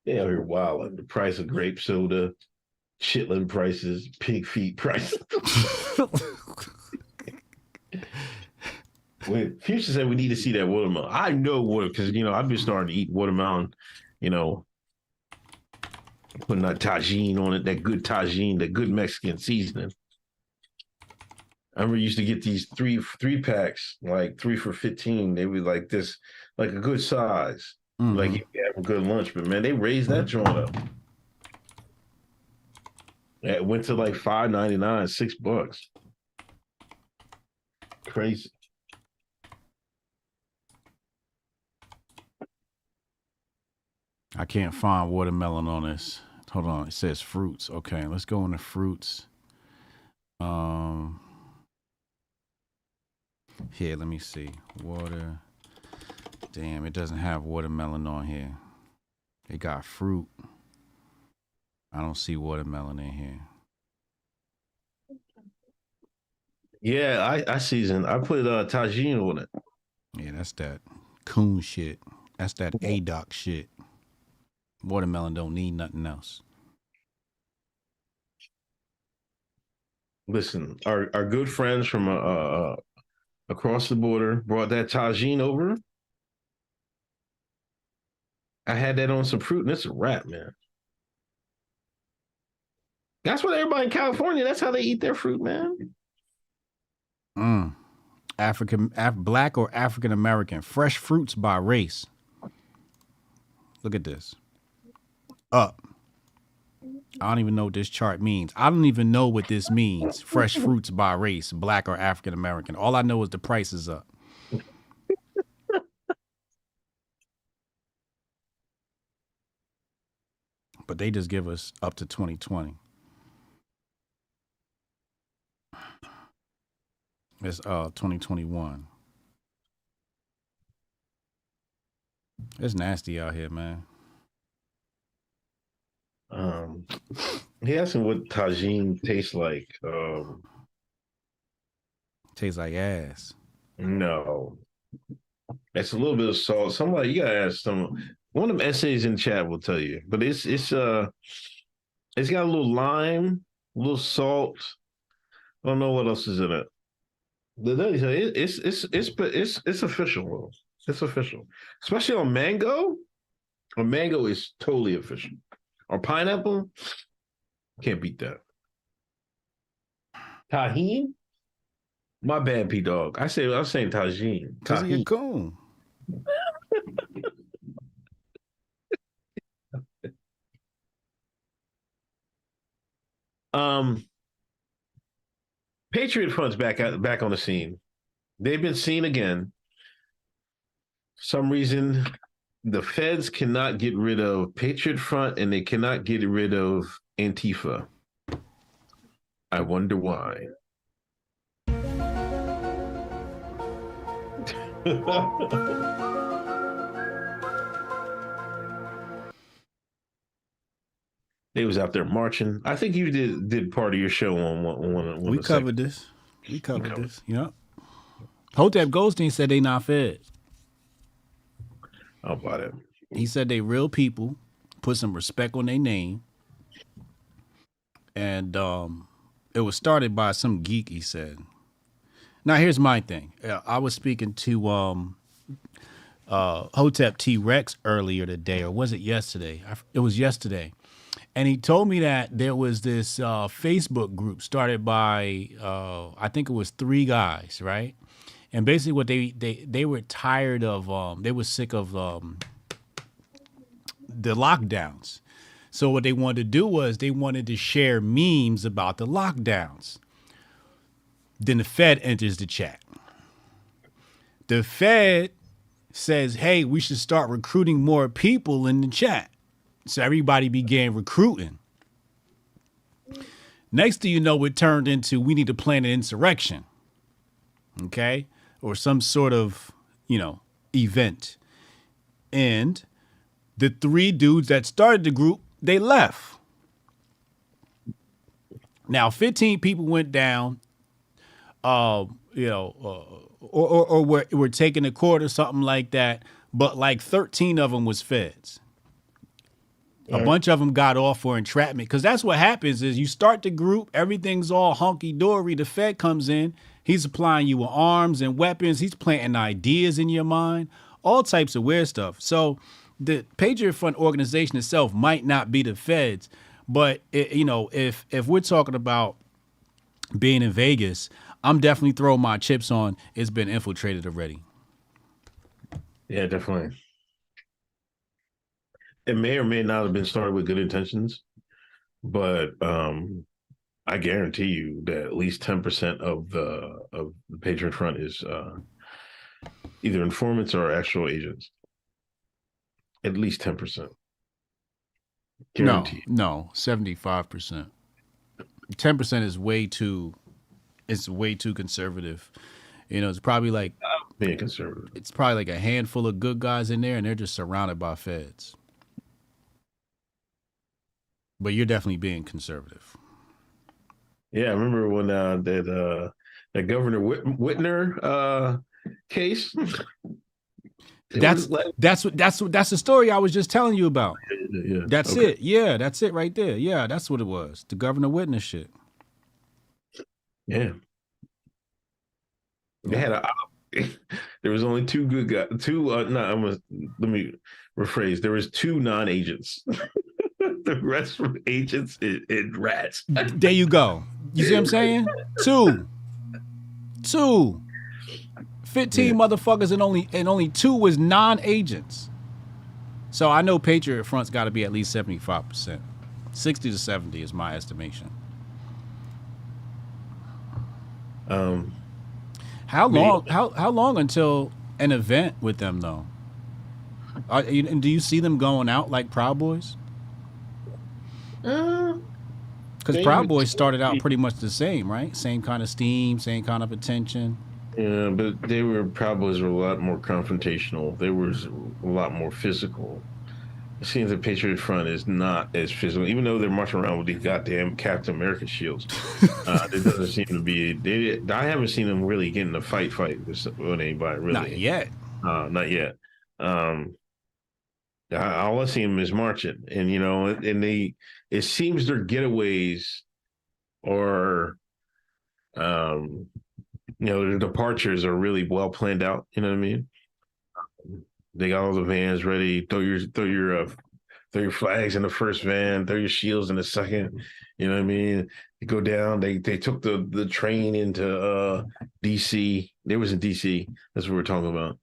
They out here wild. The price of grape soda, chitlin prices, pig feet prices. When Fuchsia said we need to see that watermelon. I know water because I've been starting to eat watermelon, putting that tagine on it, that good tagine, that good Mexican seasoning. I remember used to get these three packs, like 3 for $15. They were like this, like a good size. Mm-hmm. Like you have a good lunch, but man, they raised that joint up. It went to like $5.99, $6. Crazy. I can't find watermelon on this. Hold on, it says fruits. Okay, let's go into fruits. Here, let me see. Water. Damn, it doesn't have watermelon on here. It got fruit. I don't see watermelon in here. Yeah, I seasoned. I put tagine on it. Yeah, that's that Coons shit. That's that ADOC shit. Watermelon don't need nothing else. Listen, our good friends from across the border brought that tagine over. I had that on some fruit, and it's a wrap, man. That's what everybody in California. That's how they eat their fruit, man. Black or African American. Fresh fruits by race. Look at this. Up. I don't even know what this chart means. I don't even know what this means. Fresh fruits by race, black or African American. All I know is the price is up. But they just give us up to 2020. It's 2021. It's nasty out here, man. He asked him what tagine tastes like. Tastes like ass. No. It's a little bit of salt. Somebody, you gotta ask one of them essays in chat will tell you. But it's got a little lime, a little salt. I don't know what else is in it. It's official. It's official, especially on mango. On mango is totally official. On pineapple, can't beat that. Tahine, my bad, P Dog. I was saying tagine. Cause you're a coon. Patriot Front's back on the scene. They've been seen again. For some reason, the feds cannot get rid of Patriot Front and they cannot get rid of Antifa. I wonder why. They was out there marching. I think you did part of your show on one. We covered this. We covered this. Yep. Hotep Goldstein said they not fed. How about it? He said they real people, put some respect on their name. And it was started by some geek, he said. Now, here's my thing. I was speaking to Hotep T-Rex earlier today, or was it yesterday? It was yesterday. And he told me that there was this Facebook group started by, I think it was 3 guys, right? And basically what they were tired of, they were sick of the lockdowns. So what they wanted to do was they wanted to share memes about the lockdowns. Then the Fed enters the chat. The Fed says, hey, we should start recruiting more people in the chat. So everybody began recruiting. Next thing you know, it turned into we need to plan an insurrection. Okay? Or some sort of, event. And the 3 dudes that started the group, they left. Now, 15 people went down, or were taken to court or something like that. But like 13 of them was feds. A bunch of them got off for entrapment, because that's what happens is you start the group, everything's all hunky-dory. The Fed comes in, he's supplying you with arms and weapons. He's planting ideas in your mind, all types of weird stuff. So the Patriot Front organization itself might not be the feds, but if we're talking about being in Vegas, I'm definitely throwing my chips on it's been infiltrated already. Yeah, definitely. It may or may not have been started with good intentions, but I guarantee you that at least 10% of the Patriot Front is either informants or actual agents. At least 10%. Guaranteed. No, 75%. 10% is way too conservative. It's probably like being conservative. It's probably like a handful of good guys in there, and they're just surrounded by feds. But you're definitely being conservative. Yeah, I remember when that Governor Whitner case. That's the story I was just telling you about. Yeah. That's okay. it. Yeah, that's it right there. Yeah, that's what it was. The Governor Whitner shit. Yeah. They had a. There was only two good guys. Two. No, let me rephrase. There was two non-agents. The rest were agents and rats. There you go. You see what I'm saying? Two. 15 motherfuckers and only two was non-agents. So I know Patriot Front's got to be at least 75%. 60 to 70 is my estimation. How long until an event with them though? Do you see them going out like Proud Boys? Because Proud Boys started out pretty much the same, right? Same kind of steam, same kind of attention. Yeah, but Proud Boys were a lot more confrontational. They were a lot more physical. It seems the Patriot Front is not as physical, even though they're marching around with these goddamn Captain America shields. It doesn't seem to be. I haven't seen them really get in a fight with anybody. Really, not yet. Not yet. All I see them is marching, and it seems their getaways or their departures are really well planned out. You know what I mean? They got all the vans ready. Throw your flags in the first van. Throw your shields in the second. You know what I mean? You go down. They took the train into DC. They was in DC. That's what we're talking about.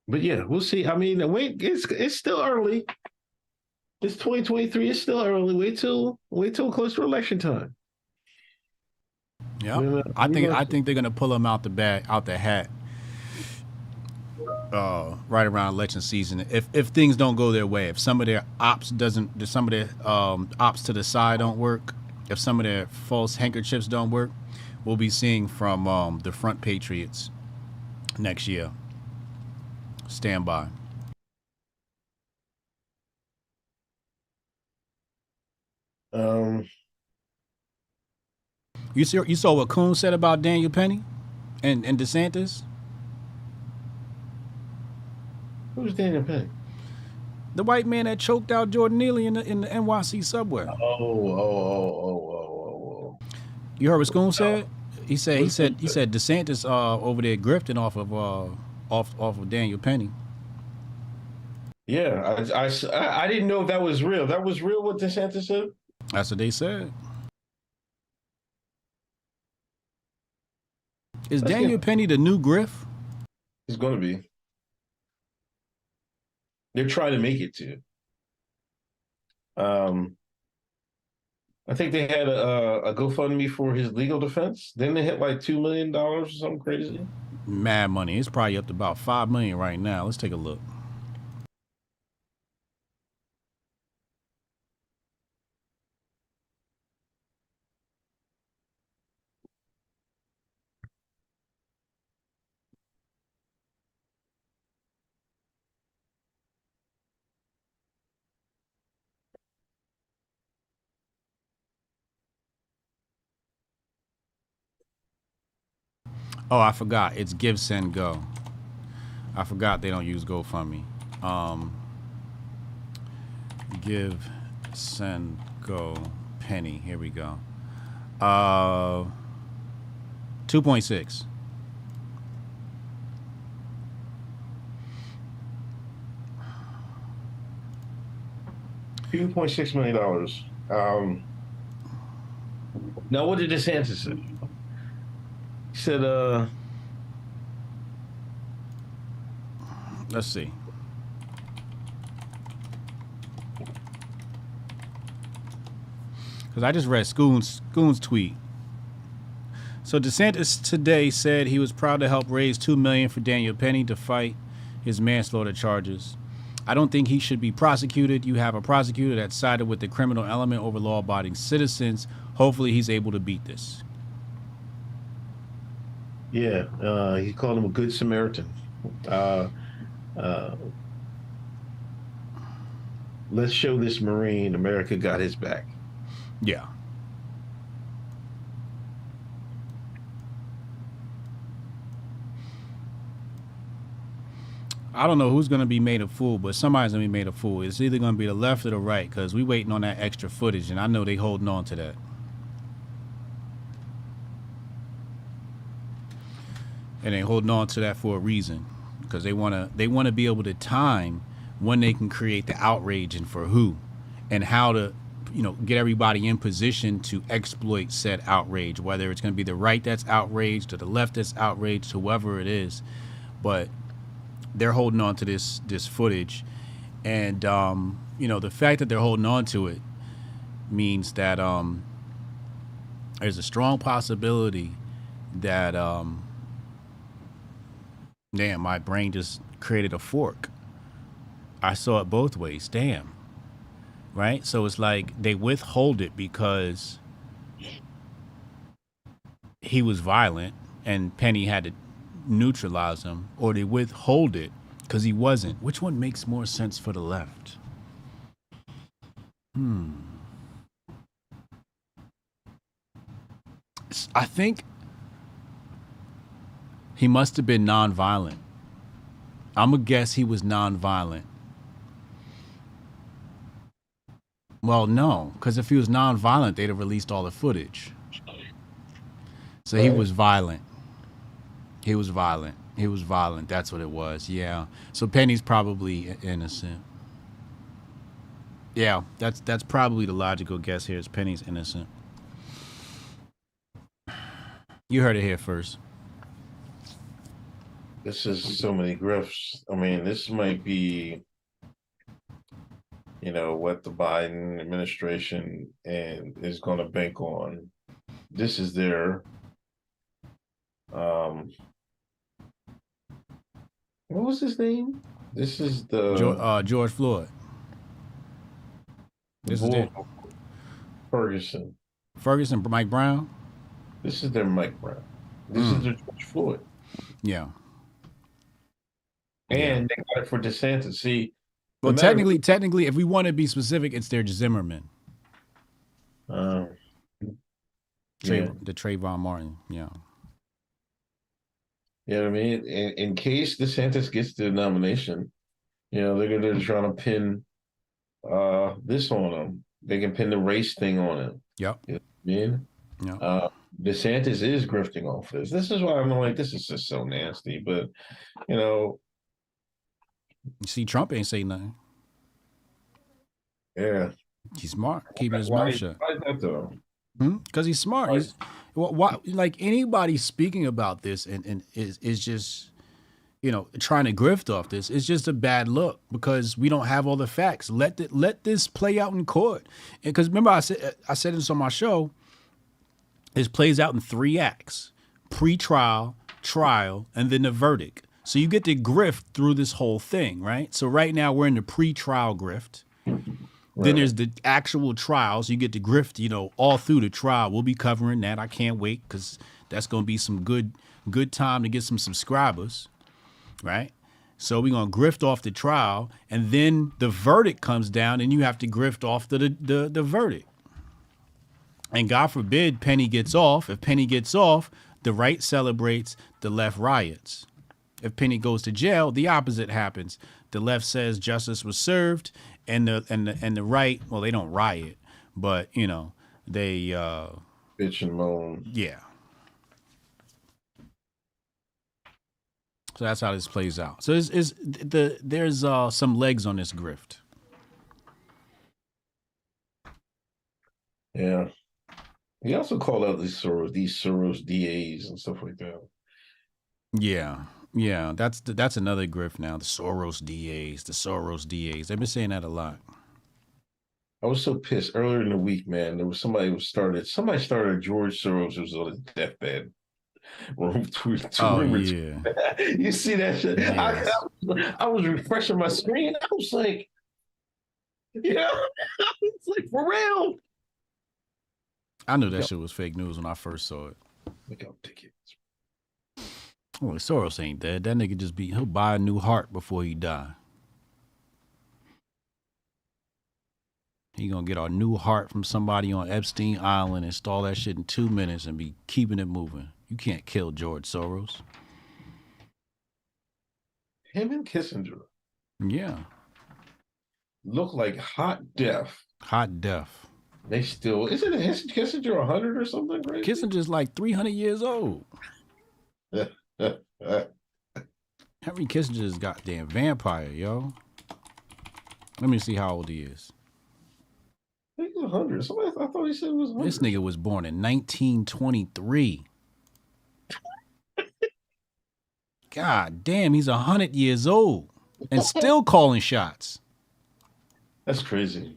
But yeah, we'll see. I mean, wait. It's still early. It's 2023. It's still early. Wait till close to election time. Yeah, I think they're gonna pull them out the hat. Right around election season, if things don't go their way, if some of their ops to the side don't work, if some of their false handkerchiefs don't work, we'll be seeing from the Front Patriots next year. Stand by. You saw what Coons said about Daniel Penny and DeSantis? Who's Daniel Penny? The white man that choked out Jordan Neely in the NYC subway. Oh. You heard what Coons said? He said DeSantis over there grifting off of Daniel Penny. Yeah, I didn't know if that was real. That was real what DeSantis said? That's what they said. Is Daniel Penny the new Grift? He's going to be. They're trying to make it to. I think they had a GoFundMe for his legal defense. Then they hit like $2 million or something crazy. Mad money. It's probably up to about $5 million right now. Let's take a look. Oh, I forgot. It's Give, Send, Go. I forgot they don't use GoFundMe. Give, Send, Go, Penny. Here we go. 2.6. $2.6 million. Now, what did DeSantis say? He said, let's see. Because I just read Coons' tweet. So DeSantis today said he was proud to help raise $2 million for Daniel Penny to fight his manslaughter charges. I don't think he should be prosecuted. You have a prosecutor that sided with the criminal element over law-abiding citizens. Hopefully he's able to beat this. Yeah, he called him a good Samaritan. Let's show this Marine America got his back. Yeah. I don't know who's going to be made a fool, but somebody's going to be made a fool. It's either going to be the left or the right, because we waiting on that extra footage, and I know they holding on to that. And they're holding on to that for a reason, because they want to be able to time when they can create the outrage and for who, and how to, get everybody in position to exploit said outrage, whether it's going to be the right that's outraged or the left that's outraged, whoever it is. But they're holding on to this footage, and the fact that they're holding on to it means that there's a strong possibility that damn, my brain just created a fork. I saw it both ways. Damn. Right? So it's like they withhold it because he was violent and Penny had to neutralize him, or they withhold it because he wasn't. Which one makes more sense for the left? I think he must have been nonviolent. I'm going to guess he was nonviolent. Well, no, because if he was nonviolent, they'd have released all the footage. So he was violent. He was violent. He was violent. That's what it was. Yeah. So Penny's probably innocent. Yeah, that's probably the logical guess here is Penny's innocent. You heard it here first. This is so many grifts. I mean, this might be, what the Biden administration is going to bank on. This is their, what was his name? This is the George Floyd. This is it. Ferguson, Mike Brown. This is their Mike Brown. This is their George Floyd. Yeah. And they got it for DeSantis. See, well, technically, if we want to be specific, it's their Zimmerman. Yeah. The Trayvon Martin. Yeah. You know what I mean? In case DeSantis gets the nomination, they're trying to pin this on him. They can pin the race thing on him. Yep. You know what I mean? Yeah. DeSantis is grifting off this. This is why I'm like, this is just so nasty. But, you see, Trump ain't saying nothing. Yeah. He's smart, keeping his mouth shut. Why is that though? Because he's smart. Like anybody speaking about this and is just, trying to grift off this, it's just a bad look because we don't have all the facts. Let this play out in court. And because remember I said this on my show, this plays out in 3 acts: pre-trial, trial, and then the verdict. So you get to grift through this whole thing, right? So right now we're in the pre-trial grift. Right. Then there's the actual trials. You get to grift, all through the trial. We'll be covering that. I can't wait because that's going to be some good time to get some subscribers, right? So we're going to grift off the trial, and then the verdict comes down, and you have to grift off the verdict. And God forbid Penny gets off. If Penny gets off, the right celebrates, the left riots. If Penny goes to jail, the opposite happens. The left says justice was served, and the right, well, they don't riot, but they bitch and moan. Yeah. So that's how this plays out. So there's some legs on this grift. Yeah. He also called out these Soros DAs and stuff like that. Yeah. Yeah, that's another grift now. The Soros DAs. They've been saying that a lot. I was so pissed earlier in the week, man. There was somebody started George Soros who was on his deathbed. Yeah. You see that shit? Yes. I was refreshing my screen. I was like, it's like for real. I knew that shit was fake news when I first saw it. Look out tickets. Well, Soros ain't dead. That nigga he'll buy a new heart before he die. He gonna get a new heart from somebody on Epstein Island, install that shit in 2 minutes and be keeping it moving. You can't kill George Soros. Him and Kissinger. Yeah. Look like hot death. Hot death. They still, isn't Kissinger 100 or something, right? Kissinger's like 300 years old. Henry Kissinger's goddamn vampire, yo. Let me see how old he is. I think he was 100. Somebody, I thought he said he was 100. This nigga was born in 1923. God damn, he's 100 years old and still calling shots. That's crazy.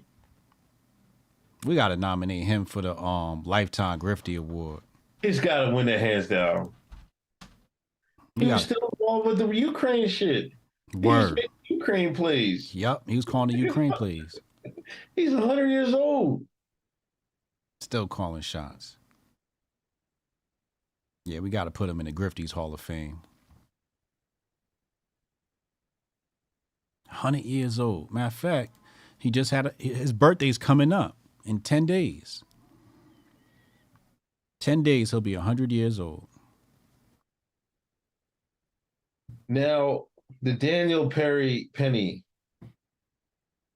We got to nominate him for the Lifetime Grifty Award. He's got to win that hands down. He was still involved with the Ukraine shit. Word. He was making Ukraine plays. Yep, he was calling the Ukraine plays. He's 100 years old. Still calling shots. Yeah, we got to put him in the Grifties Hall of Fame. 100 years old. Matter of fact, he just had his birthday's coming up in 10 days. 10 days, he'll be 100 years old. Now, the Daniel Penny,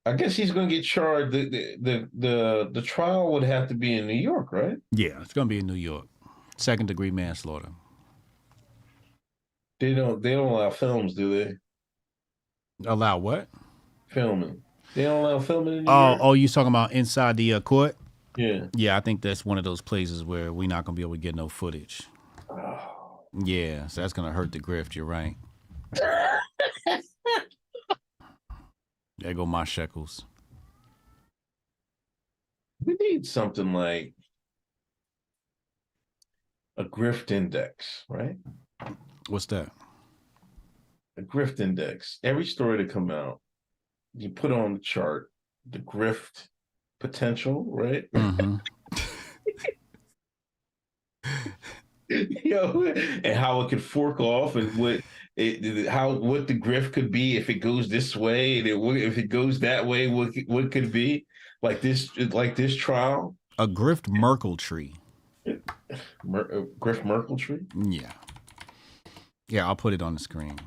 I guess he's going to get charged. The trial would have to be in New York, right? Yeah, it's going to be in New York. 2nd-degree manslaughter. They don't allow films, do they? Allow what? Filming. They don't allow filming in New York? Oh, you talking about inside the court? Yeah. Yeah, I think that's one of those places where we're not going to be able to get no footage. Oh. Yeah, so that's going to hurt the grift. You're right. There go my shekels. We need something like a grift index, right? What's that? A grift index. Every story to come out, you put on the chart the grift potential, right? Mm-hmm. And how it could fork off, and what the grift could be if it goes this way, and if it goes that way, what could be like this trial. A grift Merkle tree. Grift Merkle tree. Yeah, I'll put it on the screen.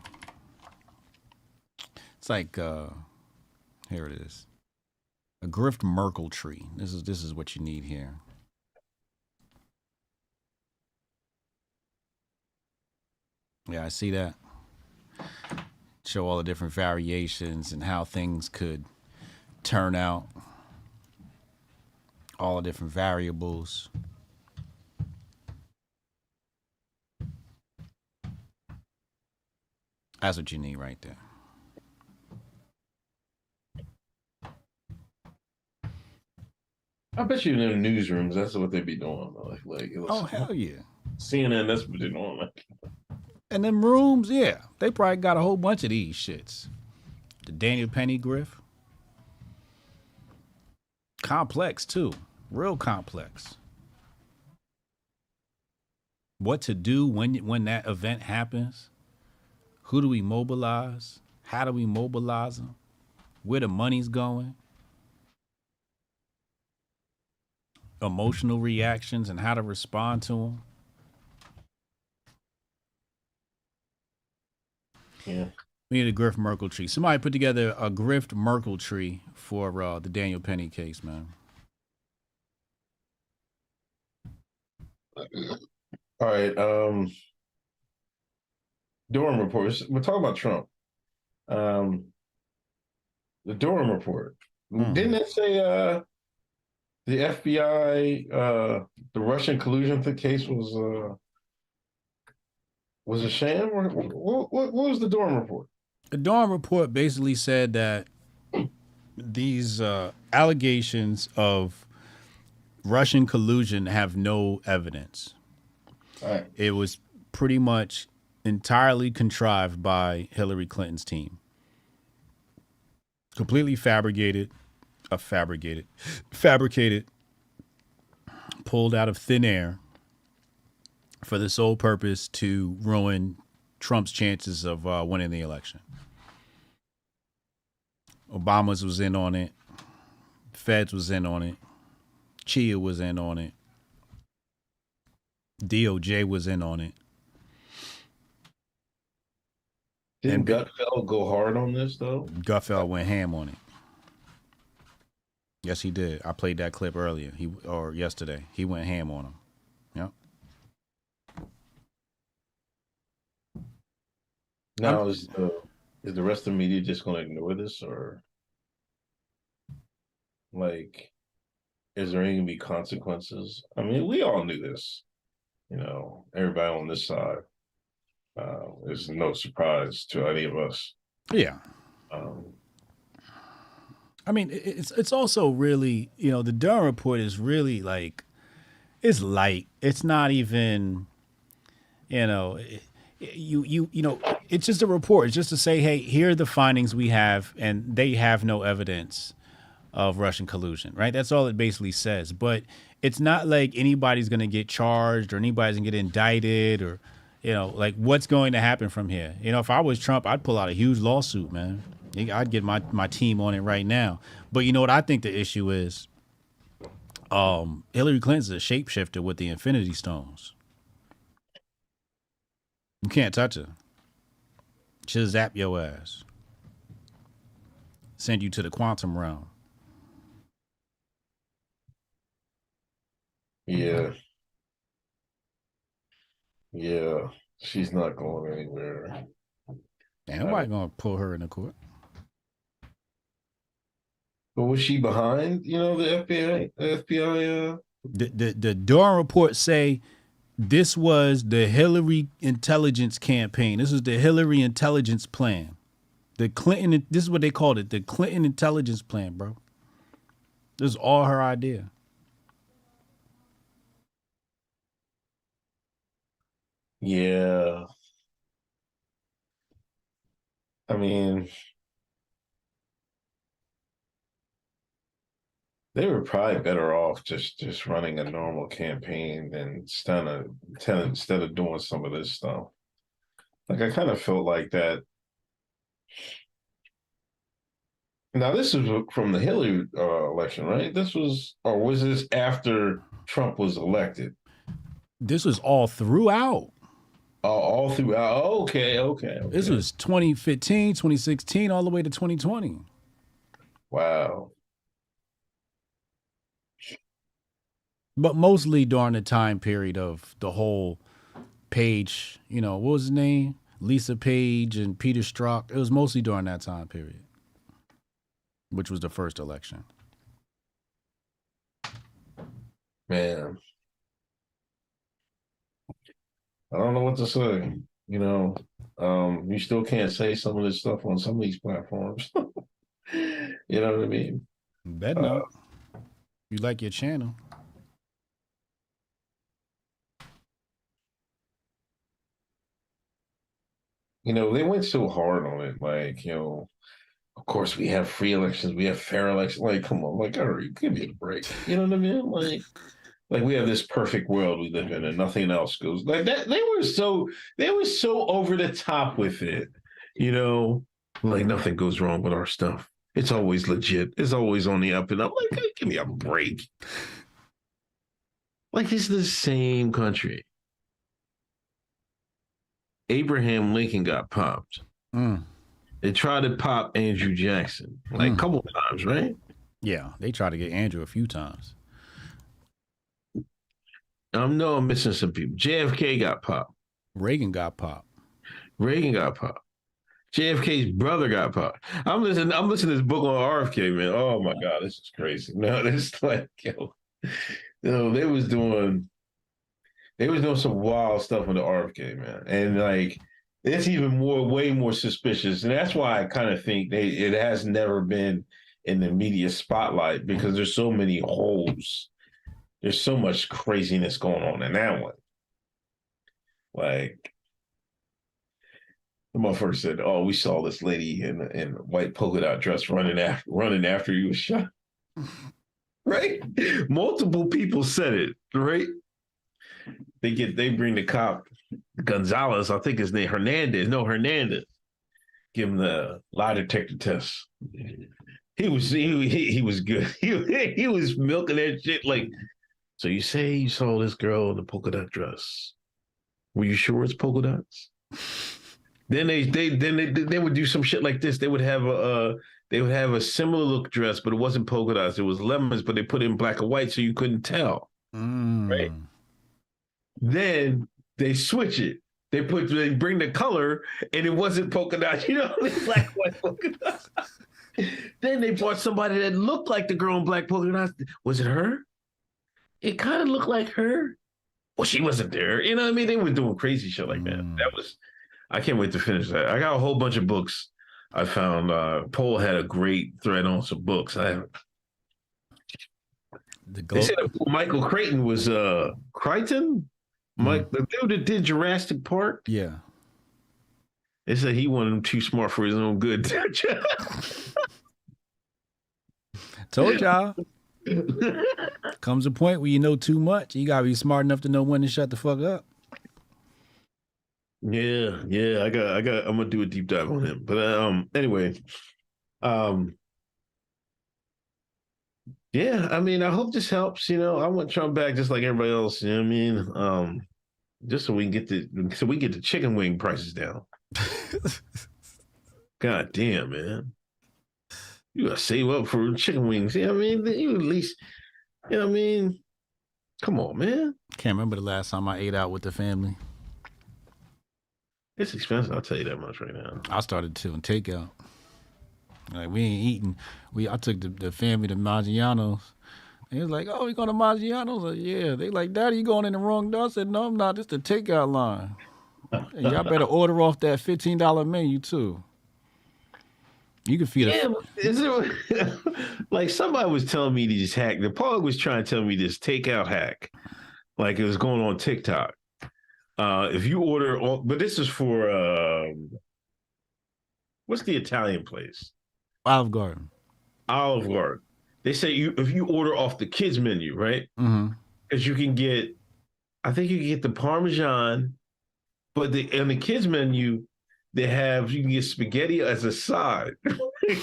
It's like here it is. A grift Merkle tree. This is what you need here. Yeah, I see that. Show all the different variations and how things could turn out. All the different variables. That's what you need right there. I bet you in the newsrooms, that's what they be doing. Like oh, hell yeah. CNN, that's what they're doing. Like. And them rooms, yeah, they probably got a whole bunch of these shits. The Daniel Penny grift. Complex, too. Real complex. What to do when that event happens. Who do we mobilize? How do we mobilize them? Where the money's going? Emotional reactions and how to respond to them. Yeah. We need a Grift Merkle tree. Somebody put together a Grift Merkle tree for the Daniel Penny case, man. All right. Durham Report. We're talking about Trump. The Durham Report. Didn't it say the FBI, the Russian collusion case was a sham? What was the Durham Report? The Durham Report basically said that these allegations of Russian collusion have no evidence. All right. It was pretty much entirely contrived by Hillary Clinton's team. Completely fabricated, pulled out of thin air for the sole purpose to ruin Trump's chances of winning the election. Obama's was in on it. Feds was in on it. Chia was in on it. DOJ was in on it. Didn't Gutfeld go hard on this, though? Gutfeld went ham on it. Yes, he did. I played that clip earlier. Yesterday. He went ham on him. Yep. Now, is the rest of the media just going to ignore this, or like, is there any going to be consequences? I mean, we all knew this. Everybody on this side. It's no surprise to any of us. Yeah. I mean, it's also really, the Durham Report is really like, it's light. It's not even, it's just a report. It's just to say, hey, here are the findings we have, and they have no evidence of Russian collusion, right? That's all it basically says. But it's not like anybody's going to get charged or anybody's going to get indicted or, like what's going to happen from here. If I was Trump, I'd pull out a huge lawsuit, man. I'd get my team on it right now. But you know what I think the issue is? Hillary Clinton's a shapeshifter with the Infinity Stones. You can't touch her. She'll zap your ass. Send you to the quantum realm. Yeah. Yeah. She's not going anywhere. Ain't nobody gonna pull her in the court. But was she behind, the FBI? The Durham Report say this was the Hillary intelligence campaign. This was the Hillary intelligence plan. The Clinton, this is what they called it, the Clinton intelligence plan, bro. This is all her idea. Yeah. I mean, they were probably better off just running a normal campaign than instead of doing some of this stuff. Like, I kind of felt like that. Now, this is from the Hillary election, right? Or was this after Trump was elected? This was all throughout. All throughout. Okay. This was 2015, 2016, all the way to 2020. Wow. But mostly during the time period of the whole Page, what was his name? Lisa Page and Peter Strzok. It was mostly during that time period, which was the first election. Man. I don't know what to say. You still can't say some of this stuff on some of these platforms. You know what I mean? Bet not. You like your channel. They went so hard on it. Like, of course we have free elections, we have fair elections. Like, come on, like, hurry, give me a break. You know what I mean? Like we have this perfect world we live in and nothing else goes like that. They were so over the top with it, like nothing goes wrong with our stuff. It's always legit. It's always on the up and up. Like, hey, give me a break. Like, this is the same country. Abraham Lincoln got popped. They tried to pop Andrew Jackson like a couple times, right? Yeah, they tried to get Andrew a few times. I'm missing some people. JFK got popped. Reagan got popped. JFK's brother got popped. I'm listening to this book on RFK, man. Oh my God, this is crazy. No, this like, they was doing some wild stuff with the RFK, man. And like, it's even way more suspicious. And that's why I kind of think it has never been in the media spotlight, because there's so many holes. There's so much craziness going on in that one. Like, the motherfucker said, "Oh, we saw this lady in a white polka dot dress running after he was shot." Right? Multiple people said it. Right? They bring the cop Gonzalez, I think his name Hernandez. Give him the lie detector test. He was good. He was milking that shit like. So you say you saw this girl in a polka dot dress. Were you sure it's polka dots? Then they would do some shit like this. They would have a similar look dress, but it wasn't polka dots. It was lemons, but they put it in black and white so you couldn't tell. Right? Then they switch it. They bring the color, and it wasn't polka dots. You know, black white polka dots. Then they brought somebody that looked like the girl in black polka dots. Was it her? It kind of looked like her. Well, she wasn't there. You know what I mean? They were doing crazy shit like that. I can't wait to finish that. I got a whole bunch of books I found. Paul had a great thread on some books. They said Michael Crichton was Crichton? The dude that did Jurassic Park? Yeah. They said he wanted him too smart for his own good. Told y'all. Comes a point where you know too much. You gotta be smart enough to know when to shut the fuck up. Yeah. I'm gonna do a deep dive on him. But anyway, yeah. I mean, I hope this helps. You know, I want Trump back just like everybody else. You know what I mean? Just so we can get the chicken wing prices down. God damn, man. You gotta save up for chicken wings. You know what I mean? You at least, you know what I mean? Come on, man. Can't remember the last time I ate out with the family. It's expensive, I'll tell you that much right now. I started doing takeout. Like, we ain't eating. I took the family to Maggiano's. And he was like, oh, we going to Maggiano's? Like, yeah. They like, Daddy, you going in the wrong door? I said, no, I'm not. It's the takeout line. And y'all better order off that $15 menu, too. You can feed like somebody was telling me this hack. The Paul was trying to tell me this takeout hack. Like it was going on TikTok. If you order, but this is for, what's the Italian place? Olive Garden. Olive Garden. They say if you order off the kids menu, right? Mm-hmm. Because you can get, I think you can get the Parmesan, but on the kids menu, you can get spaghetti as a side.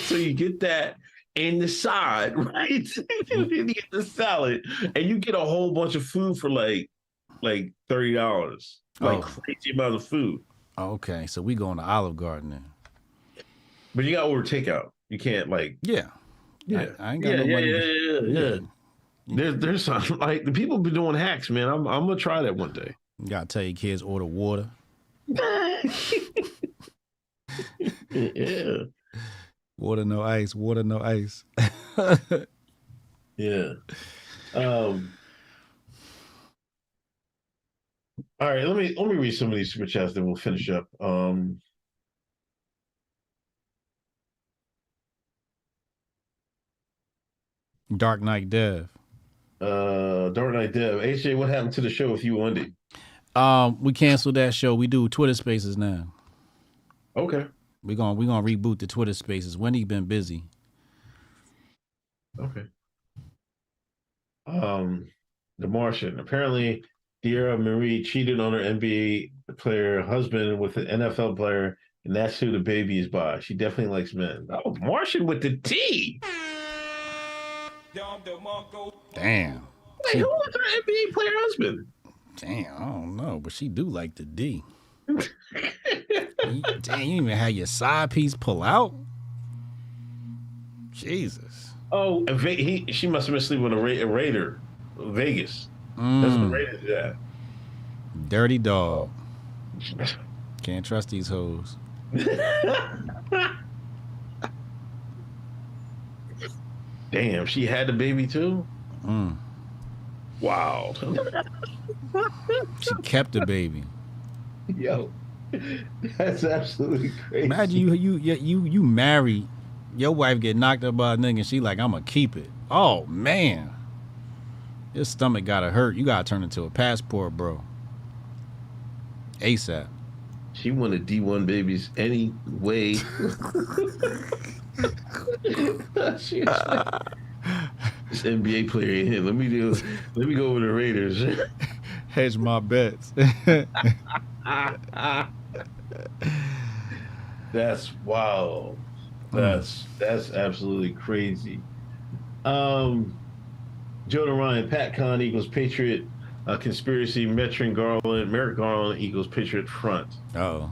So you get that and the side, right? You get the salad, and you get a whole bunch of food for like $30. Crazy amount of food. Okay, so we going to Olive Garden then. But you got to order takeout. You can't Yeah. I ain't got no money. Yeah. There's some, like the people be doing hacks, man. I'm gonna try that one day. You gotta tell your kids order water. Yeah. Water no ice. Water no ice. Yeah. All right. Let me read some of these super chats, then we'll finish up. Dark Knight Dev. Dark Knight Dev. AJ, what happened to the show with you Wendy? We canceled that show. We do Twitter Spaces now. Okay. We're gonna reboot the Twitter Spaces. Wendy been busy. Okay. The Martian. Apparently, Diarra Marie cheated on her NBA player husband with an NFL player, and that's who the baby is by. She definitely likes men. Oh, Martian with the T. Damn. Wait, who was her NBA player husband? Damn, I don't know, but she do like the D. Damn, you even had your side piece pull out? Jesus. Oh, she must have been sleeping with a Raider. Vegas. That's what Raiders is at. Dirty dog. Can't trust these hoes. Damn, she had the baby too? Wow. She kept the baby. Yo, that's absolutely crazy. Imagine you married, your wife get knocked up by a nigga and she like, I'm gonna keep it. Oh man. Your stomach gotta hurt. You gotta turn into a passport, bro. ASAP. She wanted D1 babies anyway. She was like, this NBA player in here. Let me go over the Raiders. Hedge my bets. That's wow. That's absolutely crazy. Jordan Ryan, Pat Con equals Patriot conspiracy. Merrick Garland equals Patriot Front. Uh-oh.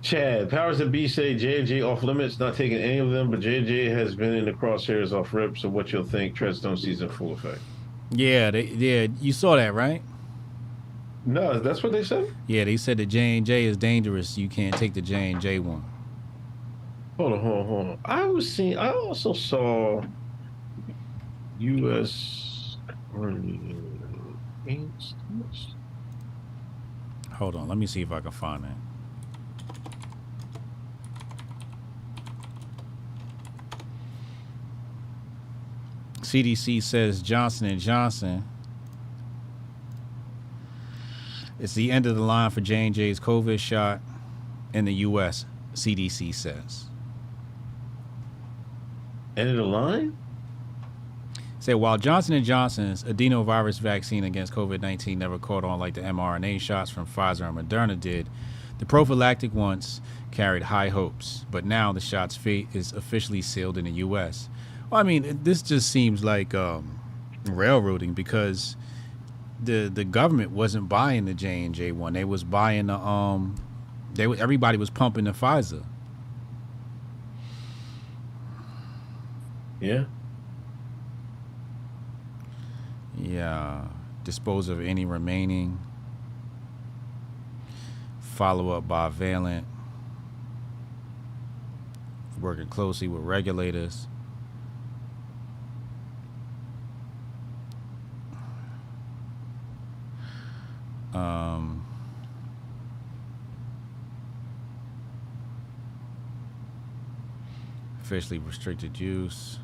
Chad, powers that be say J&J off limits, not taking any of them, but J&J has been in the crosshairs off rip, so what you'll think, Treadstone season full effect. Yeah, you saw that, right? No, that's what they said. Yeah, they said the J&J is dangerous. You can't take the J&J one. Hold on. I also saw U.S. Army instance. Hold on, let me see if I can find that. CDC says Johnson & Johnson. It's the end of the line for J&J's COVID shot in the U.S., CDC says. End of the line? Say, while Johnson & Johnson's adenovirus vaccine against COVID-19 never caught on like the mRNA shots from Pfizer and Moderna did, the prophylactic ones carried high hopes. But now the shot's fate is officially sealed in the U.S. Well, I mean, this just seems like railroading, because the government wasn't buying the J&J one. They was buying the everybody was pumping the Pfizer. Yeah. Yeah. Dispose of any remaining. Follow up bivalent. Working closely with regulators. Officially restricted use.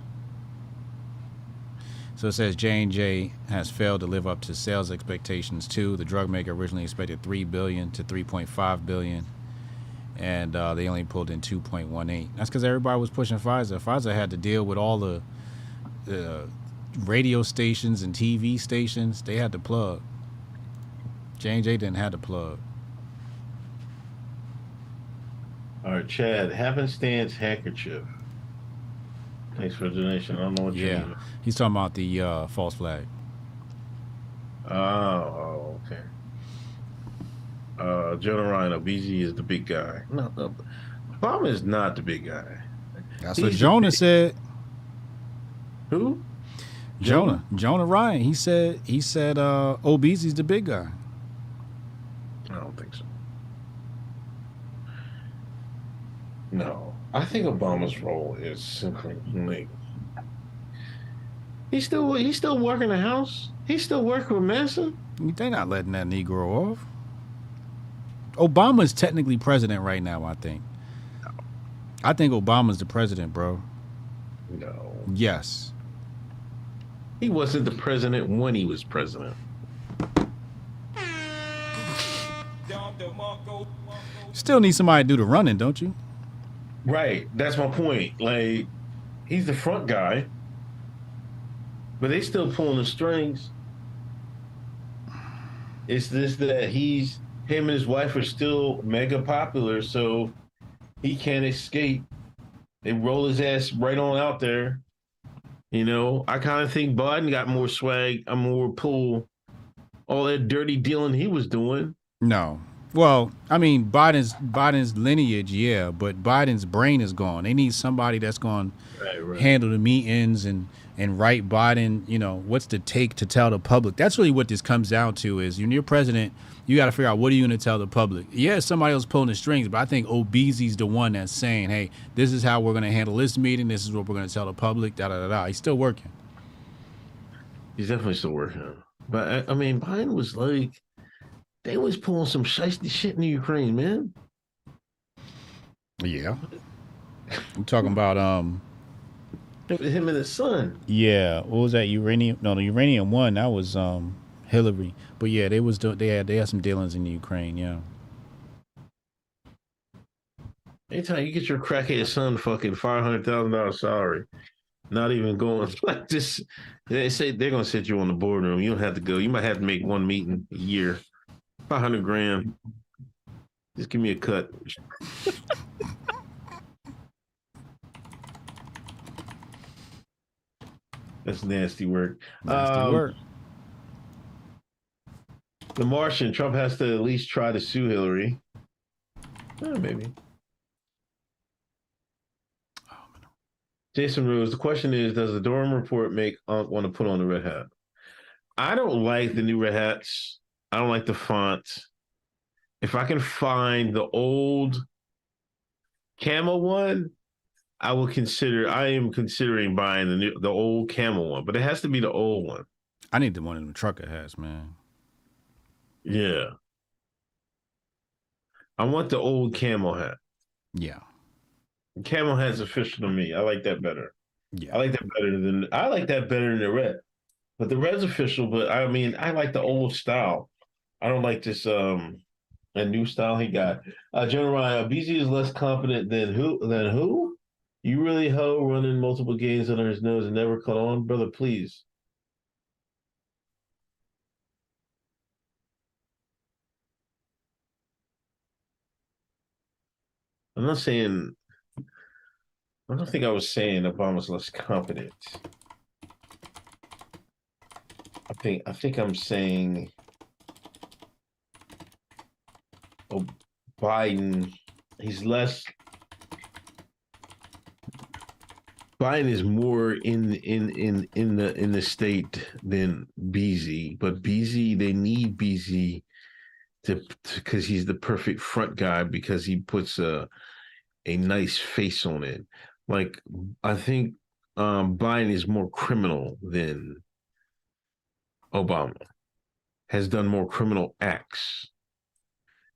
So it says J&J has failed to live up to sales expectations too. The drug maker originally expected $3 billion to $3.5 billion, and they only pulled in 2.18. That's because everybody was pushing Pfizer. Pfizer had to deal with all the radio stations and TV stations. They had to plug. J&J didn't have to plug. All right, Chad. Happenstance handkerchief. Thanks for the donation. I don't know what you mean. He's talking about the false flag. Oh, okay. Jonah Ryan, BZ is the big guy. No, Obama is not the big guy. That's what Jonah said. Who? Jonah Ryan. He said Obeezy's the big guy. I don't think so. No. I think Obama's role is simply like he's still working the House. He's still working with Massa. They're not letting that Negro off. Obama's technically president right now, I think. I think Obama's the president, bro. No. Yes. He wasn't the president when he was president. Still need somebody to do the running, don't you? Right. That's my point. Like, he's the front guy, but they still pulling the strings. It's this that him and his wife are still mega popular, so he can't escape. They roll his ass right on out there. You know, I kind of think Biden got more swag, more pull, all that dirty dealing he was doing. No. Well, I mean, Biden's lineage, yeah, but Biden's brain is gone. They need somebody that's going to handle the meetings and write Biden, you know, what's the take to tell the public. That's really what this comes down to is when you're president, you got to figure out what are you going to tell the public. Yeah, somebody else pulling the strings, but I think Obeezy's the one that's saying, hey, this is how we're going to handle this meeting. This is what we're going to tell the public, da-da-da-da. He's still working. He's definitely still working. But, I mean, Biden was like, they was pulling some shiesty shit in the Ukraine, man. Yeah. I'm talking about him and his son. Yeah. What was that? Uranium? No, the uranium one, that was Hillary. But yeah, they had some dealings in the Ukraine, yeah. Anytime you get your crackhead son fucking $500,000 salary, not even going like this, they say they're gonna set you on the boardroom. You don't have to go. You might have to make one meeting a year. $500,000. Just give me a cut. That's nasty work. Nasty work. The Martian, Trump has to at least try to sue Hillary. Maybe. Jason Rose, the question is, does the Durham report make Unc want to put on the red hat? I don't like the new red hats. I don't like the font. If I can find the old camel one, I will consider. I am considering buying the old camel one, but it has to be the old one. I need the one in the trucker hats, man. Yeah, I want the old camel hat. Yeah. Camel hat's official to me. I like that better. Yeah. I like that better than the red. But the red's official. But I mean, I like the old style. I don't like this a new style he got. General Ryan, BZ is less confident than who? Than who? You really hoe running multiple games under his nose and never caught on, brother. Please. I'm not saying. I don't think I was saying Obama's less confident. I think I'm saying. Oh, Biden. He's less. Biden is more in the state than BZ, but BZ they need BZ to because he's the perfect front guy because he puts a nice face on it. Like I think Biden is more criminal than Obama. Has done more criminal acts.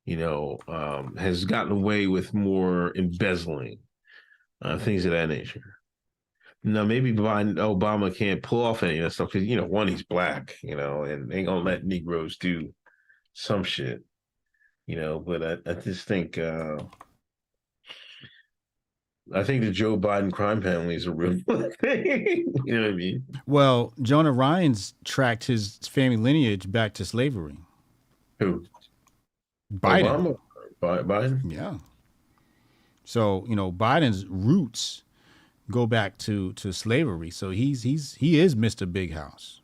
Has gotten away with more embezzling, things of that nature. No, maybe Obama can't pull off any of that stuff because, one, he's black, and they ain't gonna let Negroes do some shit, but I just think the Joe Biden crime family is a real thing. You know what I mean? Well, Jonah Ryan's tracked his family lineage back to slavery. Who? Biden. Obama? Biden? Yeah. So, Biden's roots go back to slavery. So he is Mr. Big House.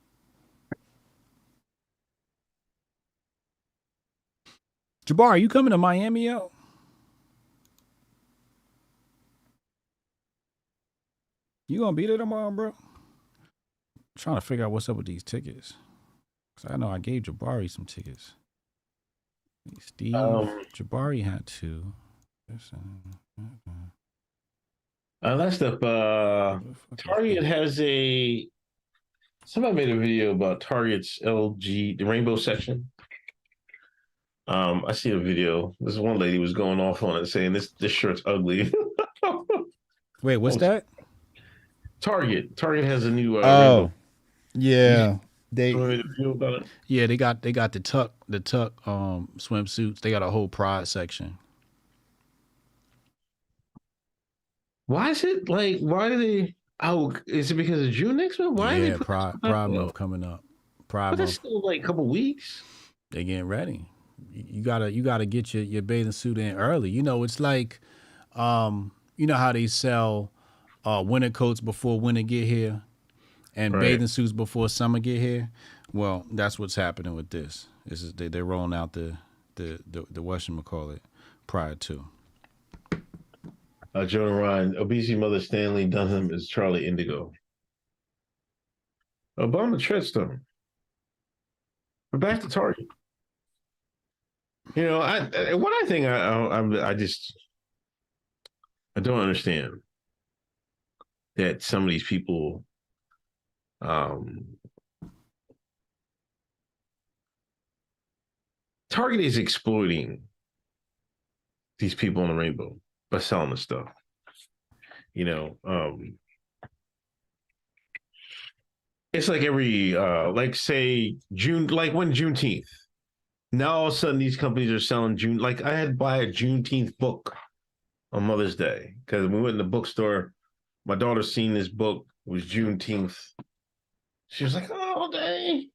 Jabbar, are you coming to Miami, yo? You gonna be there tomorrow, bro? I'm trying to figure out what's up with these tickets. Cause I know I gave Jabari some tickets. Steve, Jabari had two. That stuff. Target has somebody made a video about Target's LG, the rainbow section. I see a video. This one lady was going off on it saying this shirt's ugly. Wait, what's that? Target has a new rainbow. Yeah. They got the tuck swimsuits. They got a whole pride section. Why is it like? Why do they? Oh, is it because of June next month? Why are they Pride month coming up? But that's still like a couple weeks. They getting ready. You gotta get your bathing suit in early. It's like, how they sell winter coats before winter get here, and bathing suits before summer get here. Well, that's what's happening with this. They're rolling out the whatchamacallit prior to. Jonah Ryan, obesity mother Stanley Dunham is Charlie Indigo. Obama Treadstone. We're back to Target. One thing I don't understand that some of these people Target is exploiting these people on the rainbow by selling the stuff. It's like every say June, like when Juneteenth. Now all of a sudden these companies are selling June. Like I had to buy a Juneteenth book on Mother's Day because we went in the bookstore. My daughter seen this book. It was Juneteenth. She was like, "Oh, day."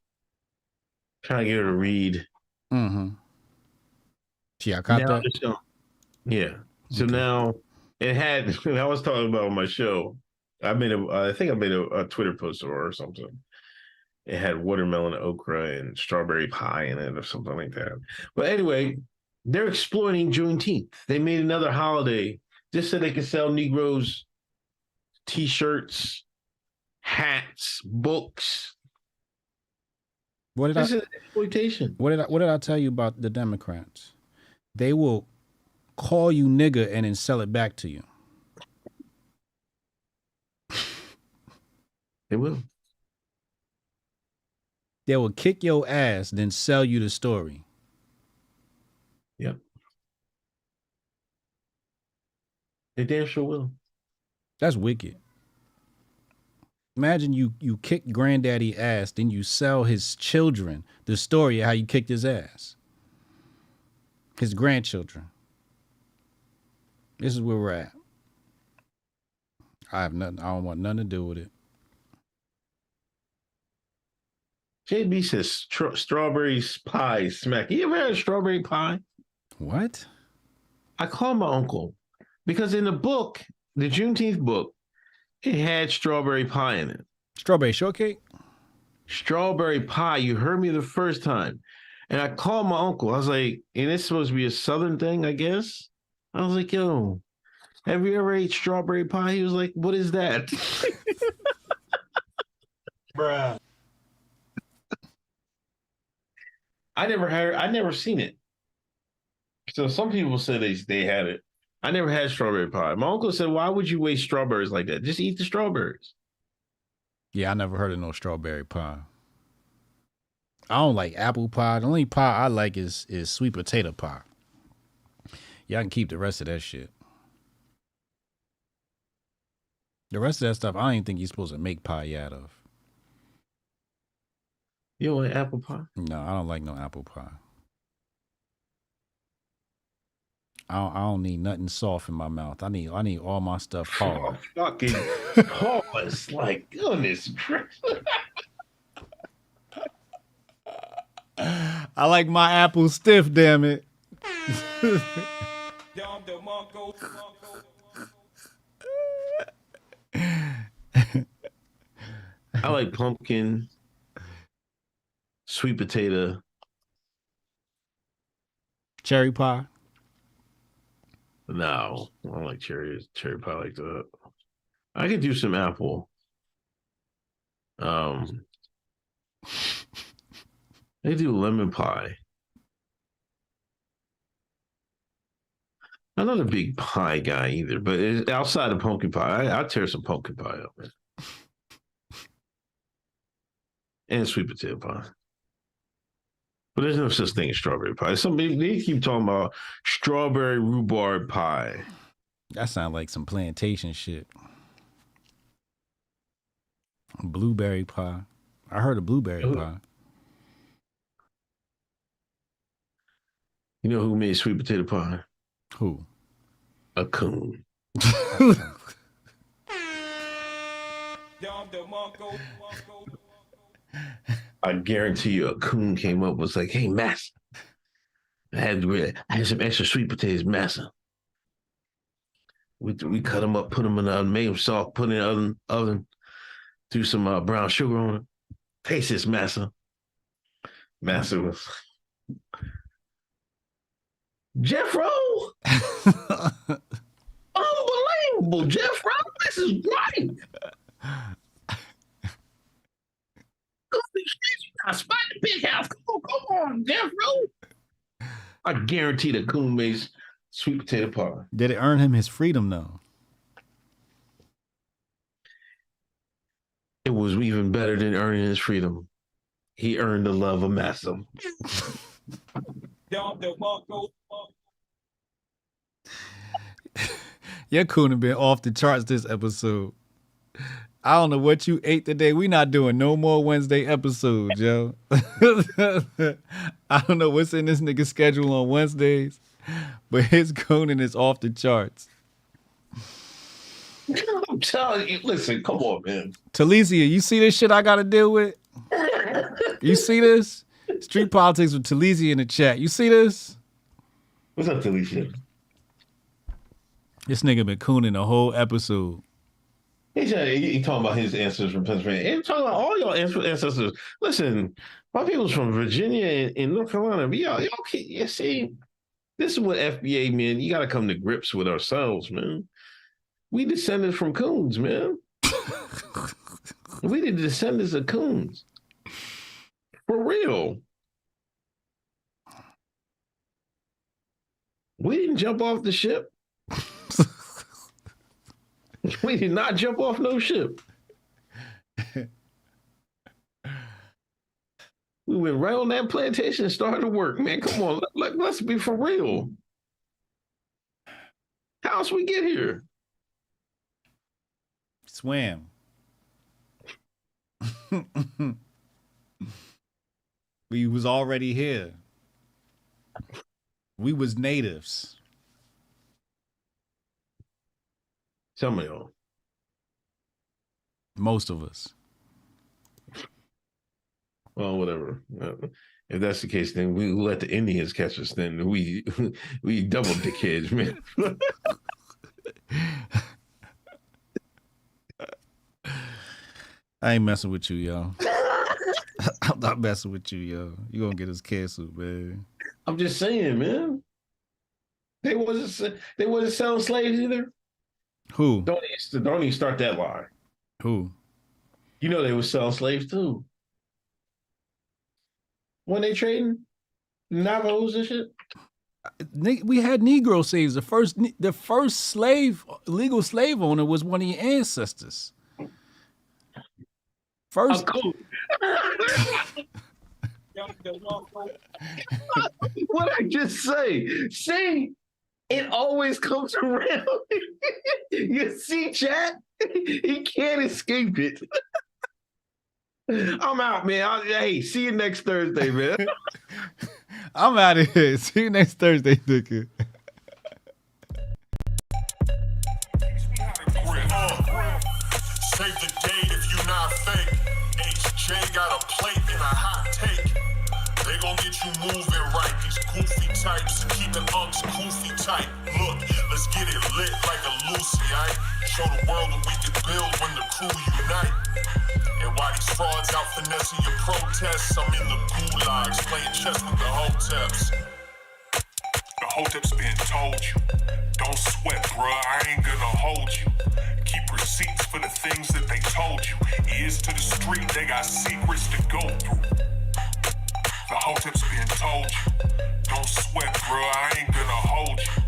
Trying to get her to read. Mm-hmm. Yeah, I caught that. Yeah. So now it had. I was talking about on my show. I think I made a Twitter post or something. It had watermelon, okra, and strawberry pie in it or something like that. But anyway, they're exploiting Juneteenth. They made another holiday just so they can sell Negroes T-shirts, hats, books. What did This is exploitation. What did I tell you about the Democrats? They will call you nigga and then sell it back to you. They will. They will kick your ass, then sell you the story. Yep. They damn sure will. That's wicked. Imagine you kick granddaddy ass, then you sell his children the story of how you kicked his ass. His grandchildren. This is where we're at. I don't want nothing to do with it. JB says strawberry pie smack. You ever had strawberry pie? What? I called my uncle because in the book, the Juneteenth book, it had strawberry pie in it. Strawberry shortcake? Strawberry pie. You heard me the first time. And I called my uncle. I was like, and it's supposed to be a Southern thing, I guess. I was like, yo, have you ever ate strawberry pie? He was like, what is that? Bruh. I never seen it. So some people said they had it. I never had strawberry pie. My uncle said, why would you waste strawberries like that? Just eat the strawberries. Yeah, I never heard of no strawberry pie. I don't like apple pie. The only pie I like is sweet potato pie. Y'all can keep the rest of that shit. The rest of that stuff, I don't even think you're supposed to make pie out of. You don't like apple pie? No, I don't like no apple pie. I don't need nothing soft in my mouth. I need all my stuff hard. Oh, fucking pause. Like, goodness gracious. I like my apple stiff, damn it. I like pumpkin, sweet potato. Cherry pie. No, I don't like cherry pie like that. I could do some apple. I do lemon pie. I'm not a big pie guy either, but outside of pumpkin pie, I'll tear some pumpkin pie up, man. And sweet potato pie. But there's no such thing as strawberry pie. They keep talking about strawberry rhubarb pie. That sounds like some plantation shit. Blueberry pie. I heard of blueberry pie. You know who made sweet potato pie? Who? A coon. I guarantee you a coon came up and was like, hey, massa, I had some extra sweet potatoes, massa. We cut them up, put them in the oven, made them soft, put it in the oven, do some brown sugar on it. Taste this, massa. Massa was Jeffro. Unbelievable, Jeffro. This is great. I spot the big house. Come on, Jeffro. I guarantee the coon makes sweet potato pie. Did it earn him his freedom though? It was even better than earning his freedom. He earned the love of massa. Your coon have been off the charts this episode. I don't know what you ate today. We not doing no more Wednesday episodes, yo. I don't know what's in this nigga's schedule on Wednesdays, but his cooning is off the charts. I'm telling you, listen, come on, man. Talesia, you see this shit I gotta deal with? You see this? Street politics with Talesia in the chat. You see this? What's up, Talesia? This nigga been cooning the whole episode. He talking about his ancestors from Pennsylvania. He talking about all y'all ancestors. Listen, my people's from Virginia and North Carolina. But y'all you see, this is what FBA, man. You got to come to grips with ourselves, man. We descended from Coons, man. We the descendants of Coons. For real. We didn't jump off the ship. We did not jump off no ship. We went right on that plantation and started to work, man. Come on, let's be for real. How else we get here? Swam. We was already here. We was natives. Some of y'all. Most of us. Well, whatever. If that's the case, then we let the Indians catch us. Then we double dickheads, man. I ain't messing with you, yo. I'm not messing with you, yo. You gonna get us canceled, man. I'm just saying, man. They wasn't selling slaves either. Who? Don't even start that lie. Who? You know they was selling slaves too. When they trading Navajos and shit. We had Negro slaves. The first legal slave owner was one of your ancestors. First. Cool. What I just say? See, it always comes around. You see, chat? He can't escape it. I'm out, man. Hey, see you next Thursday, man. I'm out of here. See you next Thursday, nigga. Save the date if you not fake. HJ got a plate and a hot take. They gon' get you moving right. These goofy types and keeping unks goofy tight. Look, let's get it lit like a Lucy, aight? Show the world what we can build when the crew unite. And while these frauds out finessing your protests, I'm in the gulags playing chess with the Hoteps. The Hoteps been told you. Don't sweat, bruh, I ain't gonna hold you. Keep receipts for the things that they told you. Ears to the street, they got secrets to go through. The Hoteps been told you. Don't sweat, bruh, I ain't gonna hold you.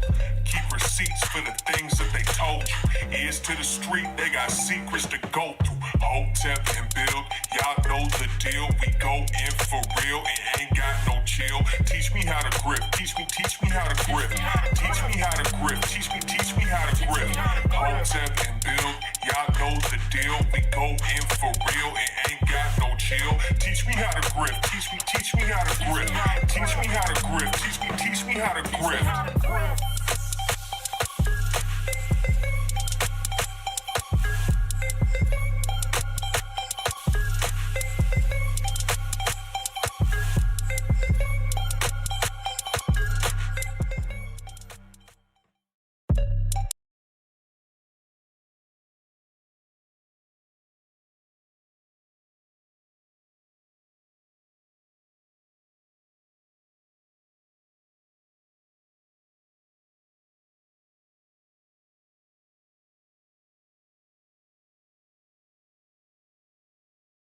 Keep receipts for the things that they told you. Ears to the street, they got secrets to go through. Hotep and build, y'all know the deal. We go in for real and ain't got no chill. Teach me how to grip, teach me how to grip. Teach me how to grip, teach me how to grip. Hotep and build, y'all know the deal. We go in for real and ain't got no chill. Teach me how to grip, teach me how to grip. Teach me how to grip, teach me how to grip.